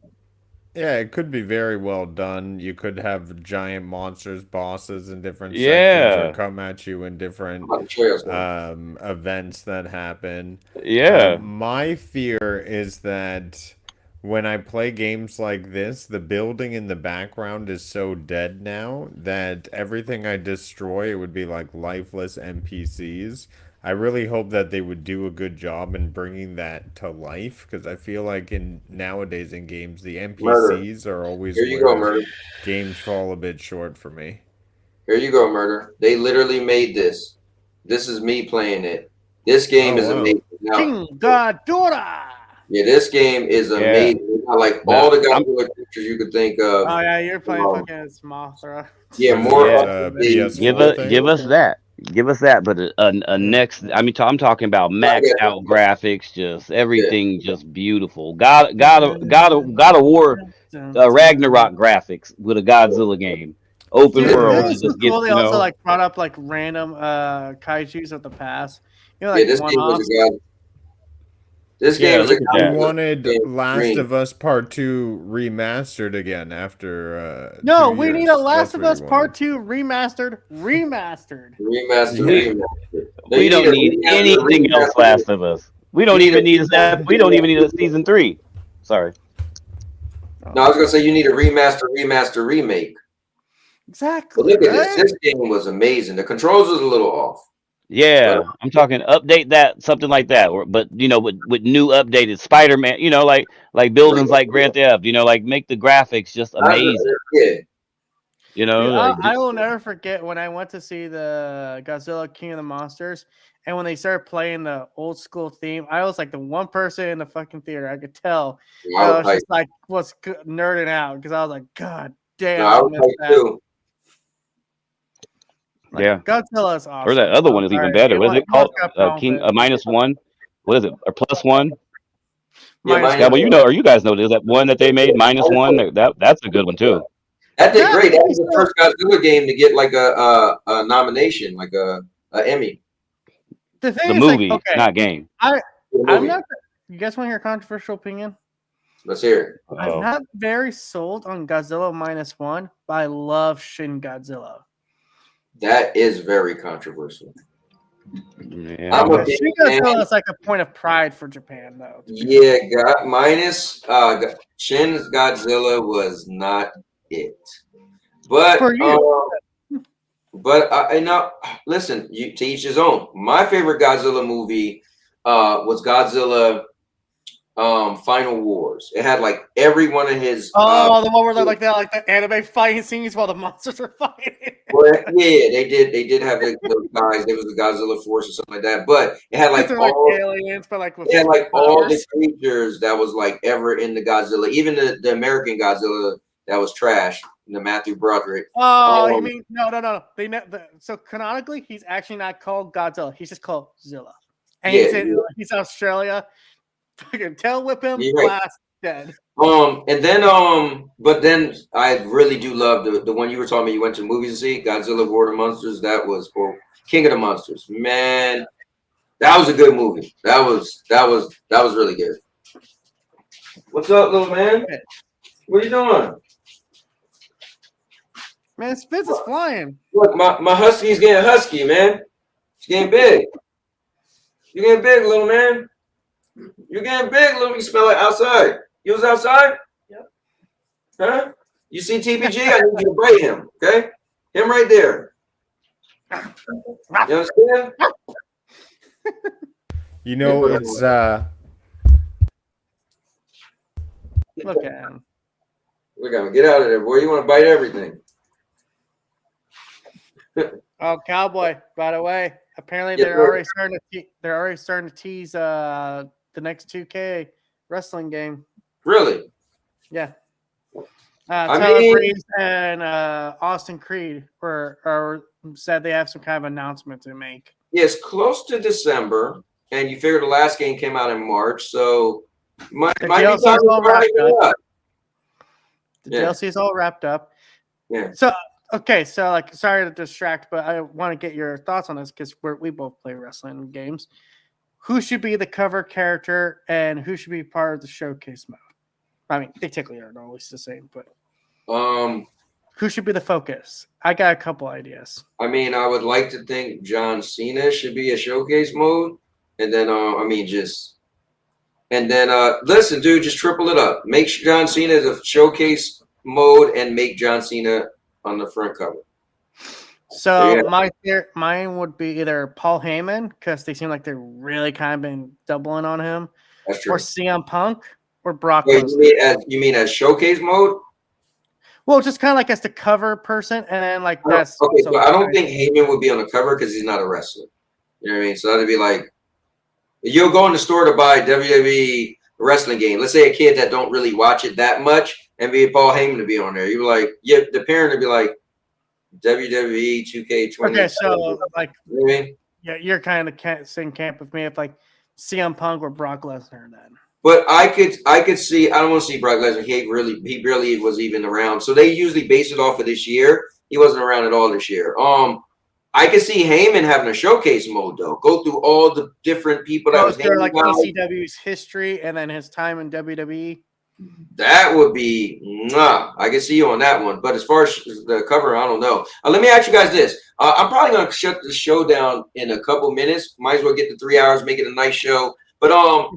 yeah, it could be very well done. You could have giant monsters, bosses in different sections, or come at you in different events that happen. Yeah. My fear is that when I play games like this, the building in the background is so dead now that everything I destroy, it would be like lifeless NPCs. I really hope that they would do a good job in bringing that to life, because I feel like nowadays in games, the NPCs are always where games fall a bit short for me. Here you go, Murder. They literally made this. This is me playing it. This game is amazing. Now, King Ghidorah. Yeah, this game is amazing. Like all the Godzilla creatures you could think of. Oh yeah, you're playing fucking Mothra. Yeah, more. Give us that. Give us that, but a next. I mean, I'm talking about maxed out graphics, just everything, just beautiful. God of War, Ragnarok graphics with a Godzilla game, open world. This is cool. They also like brought up like random kaiju's of the past. Like this game was a god. This game is I wanted Last of Us Part 2 remastered again after. No, we need a Last of Us Part 2 remastered. We don't need anything else. Last of Us. We don't even need a. We don't even need a season 3. Sorry. No, I was gonna say you need a remaster, remake. Exactly. But look at this. This game was amazing. The controls was a little off. Yeah, I'm talking update that, something like that, but with new updated Spider-Man, like buildings like Grand Theft, like make the graphics just amazing. Yeah. Dude, I will never forget when I went to see the Godzilla King of the Monsters, and when they started playing the old school theme, I was like the one person in the fucking theater. I could tell. I was just like nerding out because I was like, God damn, I missed that. Too. Like, yeah, Godzilla is awesome. Or that other one is even better. What is it called? King -1. What is it? Or +1? Yeah, well, or you guys know, there's that one that they made -1. That's a good one too. That did great. That was the first Godzilla game to get like a nomination, like a Emmy. The movie, not game. I'm not. You guys want to hear a controversial opinion? Let's hear it. I'm not very sold on Godzilla -1, but I love Shin Godzilla. That is very controversial. Yeah. Shin Godzilla is like a point of pride for Japan, though. Yeah, Shin Godzilla was not it. But For you. but I know. Listen, to each his own. My favorite Godzilla movie was Godzilla Final Wars. It had like every one of his. The one where they're like the anime fighting scenes while the monsters are fighting. Well, yeah, they did have those guys. There was the Godzilla Force or something like that. But it had like all aliens, but like with it had like all the powers. creatures that was like ever in the Godzilla, even the American Godzilla that was trash, the Matthew Broderick. Oh, you mean no? So canonically, he's actually not called Godzilla. He's just called Zilla. And he's Australia. Fucking tail whip him, blast, dead. But then I really do love the one you were talking about. You went to the movies to see Godzilla War of the Monsters. That was King of the Monsters. Man, that was a good movie. That was really good. What's up, little man? What are you doing? Man, Spitz is flying. Look, my husky's getting husky, man. It's getting big. You're getting big, little man. You're getting big, little. You smell it outside. You was outside? Yep. Huh? You see TPG? I need you to bite him, okay? Him right there. You understand? You know, it's Look at him. Look at him. Get out of there, boy. You want to bite everything. Oh, Cowboy! By the way, apparently Yeah, they're already starting to tease the next 2K wrestling game. Really? Yeah. I Tyler mean- Breeze and Austin Creed said they have some kind of announcement to make. Yeah, it's close to December, and you figure the last game came out in March, so might be time DLC is all to wrapped it up. up. The DLC is all wrapped up. Yeah. So okay, so like, sorry to distract, but I want to get your thoughts on this because we both play wrestling games. Who should be the cover character and who should be part of the showcase mode? I mean, they technically are always the same, but who should be the focus? I got a couple ideas. I mean, I would like to think John Cena should be a showcase mode, and then listen, dude, just triple it up. Make John Cena the showcase mode, and make John Cena on the front cover. So mine would be either Paul Heyman because they seem like they're really kind of been doubling on him, That's true. or CM Punk, or Brock Wait, Lesnar. you mean as showcase mode? Well, just kind of like as the cover person, and then like that's Okay. So I don't think Heyman would be on the cover because he's not a wrestler. You know what I mean? So that'd be like you'll go in the store to buy WWE wrestling game. Let's say a kid that don't really watch it that much, and be Paul Heyman to be on there. You're like, yeah, the parent would be like WWE 2K20. Okay, so like, you know what I mean? yeah, you're kind of same camp with me if like CM Punk or Brock Lesnar then. But I could see. I don't want to see Brock Lesnar. He barely was even around. So they usually base it off of this year. He wasn't around at all this year. I could see Heyman having a showcase mode though. Go through all the different people that was there like hanging out. ECW's history and then his time in WWE. That would be, I can see you on that one. But as far as the cover, I don't know. Let me ask you guys this. I'm probably going to shut the show down in a couple minutes. Might as well get to 3 hours, make it a nice show. But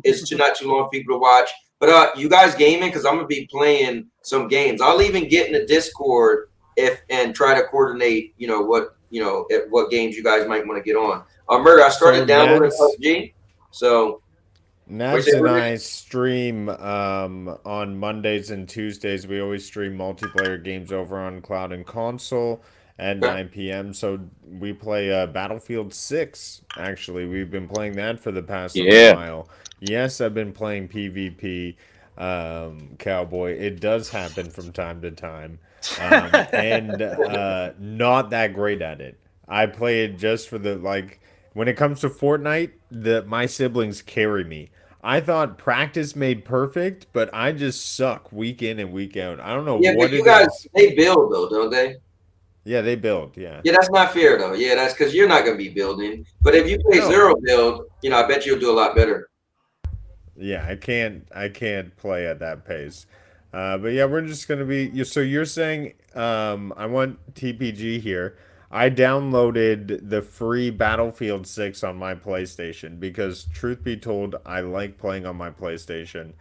it's not too long for people to watch. But you guys gaming, because I'm going to be playing some games. I'll even get in the Discord and try to coordinate, what games you guys might want to get on. Murder, I started downloading PUBG. So Nats and I stream on Mondays and Tuesdays. We always stream multiplayer games over on cloud and console at 9 p.m. So we play Battlefield 6, actually. We've been playing that for the past little while. Yes, I've been playing PvP, Cowboy. It does happen from time to time. And not that great at it. I play it just for the, when it comes to Fortnite, my siblings carry me. I thought practice made perfect, but I just suck week in and week out. I don't know what you guys, they build though, don't they? Yeah, they build. Yeah. Yeah, that's not fair though. Yeah, that's because you're not gonna be building. But if you play zero build, I bet you'll do a lot better. Yeah, I can't play at that pace. But yeah, we're just gonna be. So you're saying, I want TPG here. I downloaded the free Battlefield 6 on my PlayStation because, truth be told, I like playing on my PlayStation.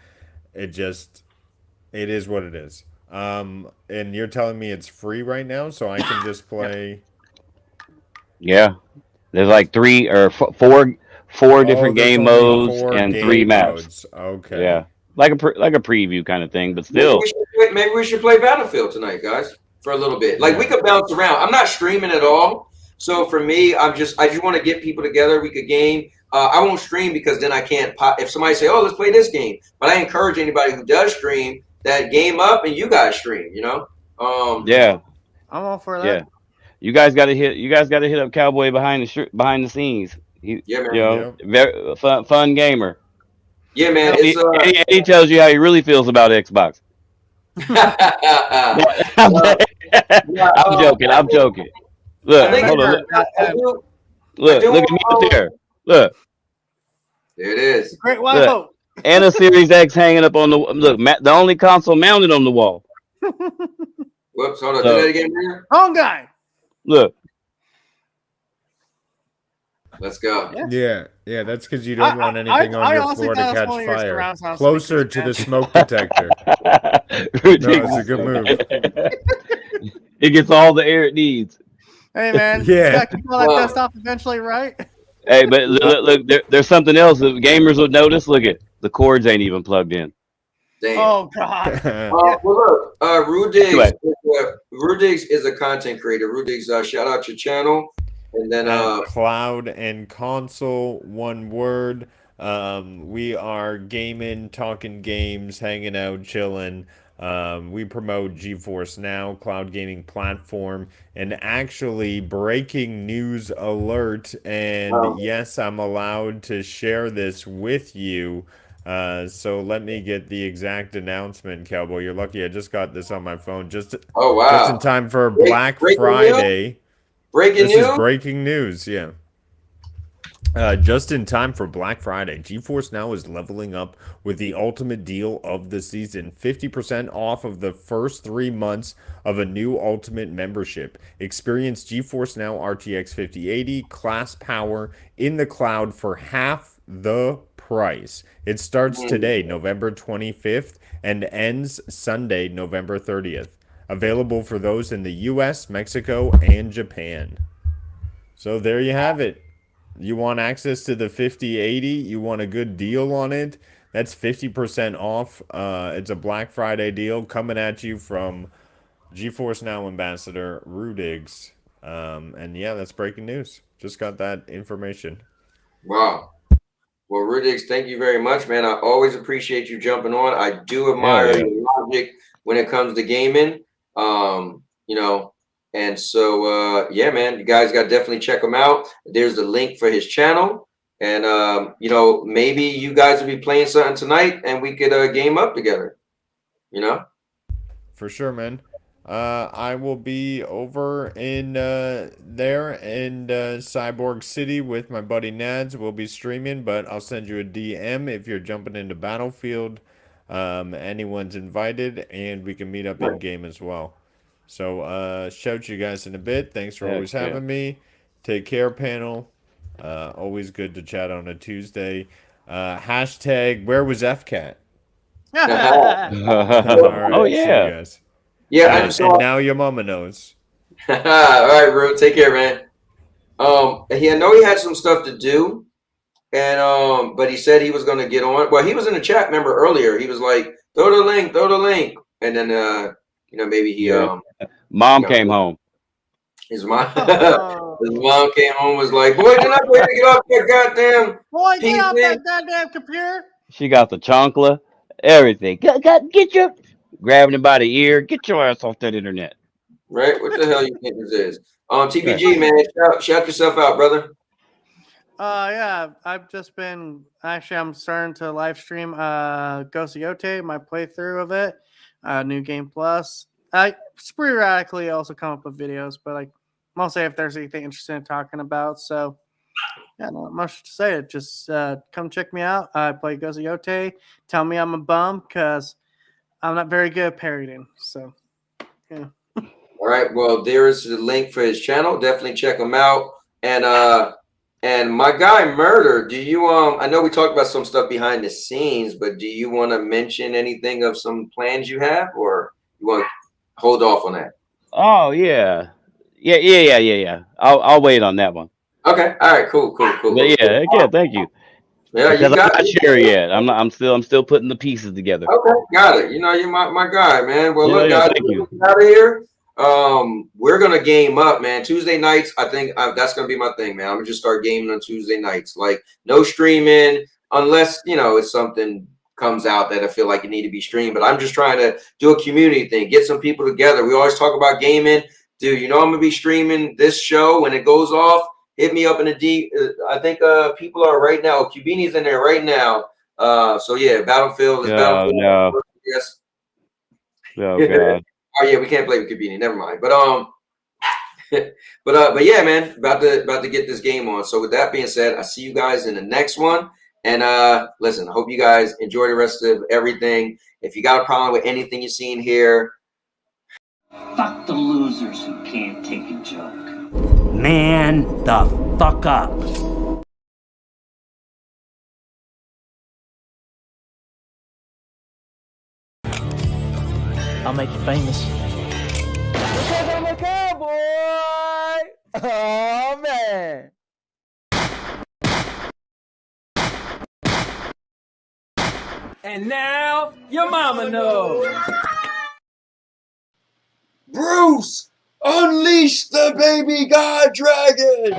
It is what it is. And you're telling me it's free right now, so I can just play. Yeah, there's like three or four Oh, different there's game only modes 4 and 3 game maps. modes. Okay. Yeah, like a preview kind of thing, but Maybe still. we should play Battlefield tonight, guys, for a little bit. Like we Yeah. could bounce around. I'm not streaming at all, so for me, I just want to get people together. We could game. I won't stream because then I can't pop. If somebody say, "Oh, let's play this game," but I encourage anybody who does stream that game up and you guys stream. You know. Yeah, I'm all for that. yeah. You guys got to hit up Cowboy behind the scenes. He, Yeah, man. you know, very fun gamer. Yeah, man. He, It's he tells you how he really feels about Xbox. I'm joking. I'm joking. Look, hold on. Look at me up there. Look. There it is. Great white hope. And a Series X hanging up on the the only console mounted on the wall. Whoops, hold on. Do that again, man. Wrong guy. Look. Let's go. Yeah, that's because you don't want anything on your floor to catch fire. Closer to the smoke detector. No, it's a good move. It gets all the air it needs. Hey, man. Yeah. You keep all that dust off eventually, right? Hey, but look there's something else that gamers would notice. Look at the cords ain't even plugged in. Damn. Oh God. Well, look, Rudigs. Rudigs is a content creator. Rudigs, shout out your channel, and then Cloud and Console, one word. We are gaming, talking games, hanging out, chilling. We promote GeForce Now, cloud gaming platform, and actually breaking news alert. And yes, I'm allowed to share this with you. So let me get the exact announcement, Cowboy. You're lucky I just got this on my phone just in time for Black Friday. Breaking news? This is breaking news, yeah. Just in time for Black Friday, GeForce Now is leveling up with the ultimate deal of the season. 50% off of the first 3 months of a new ultimate membership. Experience GeForce Now RTX 5080 class power in the cloud for half the price. It starts today, November 25th, and ends Sunday, November 30th. Available for those in the US, Mexico, and Japan. So there you have it. You want access to the 5080? You want a good deal on it? That's 50% off. It's a Black Friday deal coming at you from GeForce Now ambassador Rudigs. And yeah, that's breaking news. Just got that information. Wow. Well, Rudigs, thank you very much, man. I always appreciate you jumping on. I do admire your logic when it comes to gaming. You know, and so yeah, man, you guys got to definitely check him out. There's the link for his channel, and you know, maybe you guys will be playing something tonight, and we could game up together. You know, for sure, man. I will be over in there in Cyborg City with my buddy Nads. We'll be streaming, but I'll send you a DM if you're jumping into Battlefield. Anyone's invited, and we can meet up in game as well. So shout you guys in a bit. Thanks for always having me. Take care, panel. Always good to chat on a Tuesday. Hashtag where was FCAT? All right, Oh see you yeah. guys. yeah. And now your mama knows. All right, bro. Take care, man. I know he had some stuff to do, and but he said he was going to get on. Well, he was in the chat. Remember earlier, he was like, "Throw the link," and then you know, maybe he Mom came home. His mom, his mom came home, was like, "Boy, did I get off that goddamn Boy, get off PC?" that goddamn computer. She got the chancla, everything. Get your grabbing him by the ear. Get your ass off that internet. Right? What the hell you think this is? TPG, man, shout yourself out, brother. Yeah, I've just been I'm starting to live stream Ghost of Yote, my playthrough of it. New Game Plus. I sporadically also come up with videos, but like mostly if there's anything interesting in talking about. So yeah, not much to say. Just come check me out. I play Ghost of Yote. Tell me I'm a bum because I'm not very good at parodying. So yeah. All right. Well, there is the link for his channel. Definitely check him out. And my guy Murder, do you I know we talked about some stuff behind the scenes, but do you want to mention anything of some plans you have, or you want to hold off on that? Oh yeah. Yeah. I'll wait on that one. Okay. All right. Cool. But yeah, again, thank you. Yeah, Because you I'm got not it. sure yet. I'm still putting the pieces together. Okay, got it. You know, you're my guy, man. Well, look, Yeah, guys, thank you. out of here. We're gonna game up, man. Tuesday nights, I think that's gonna be my thing, man. I'm gonna just start gaming on Tuesday nights. Like, no streaming unless it's something comes out that I feel like it need to be streamed. But I'm just trying to do a community thing, get some people together. We always talk about gaming, dude. You know, I'm gonna be streaming this show when it goes off. Hit me up in the D. I think people are right now. Cubini's in there right now. So yeah, Battlefield is Battlefield. No. Yes. Oh god. Oh yeah, we can't play with Kabini. Never mind. But but yeah, man, about to get this game on. So with that being said, I see you guys in the next one. And listen, I hope you guys enjoy the rest of everything. If you got a problem with anything you're seeing here, Fuck the losers who can't take a joke. Man the fuck up. I'll make you famous. Because I'm a cowboy! Oh, man! And now your mama knows. Bruce, unleash the baby god dragon.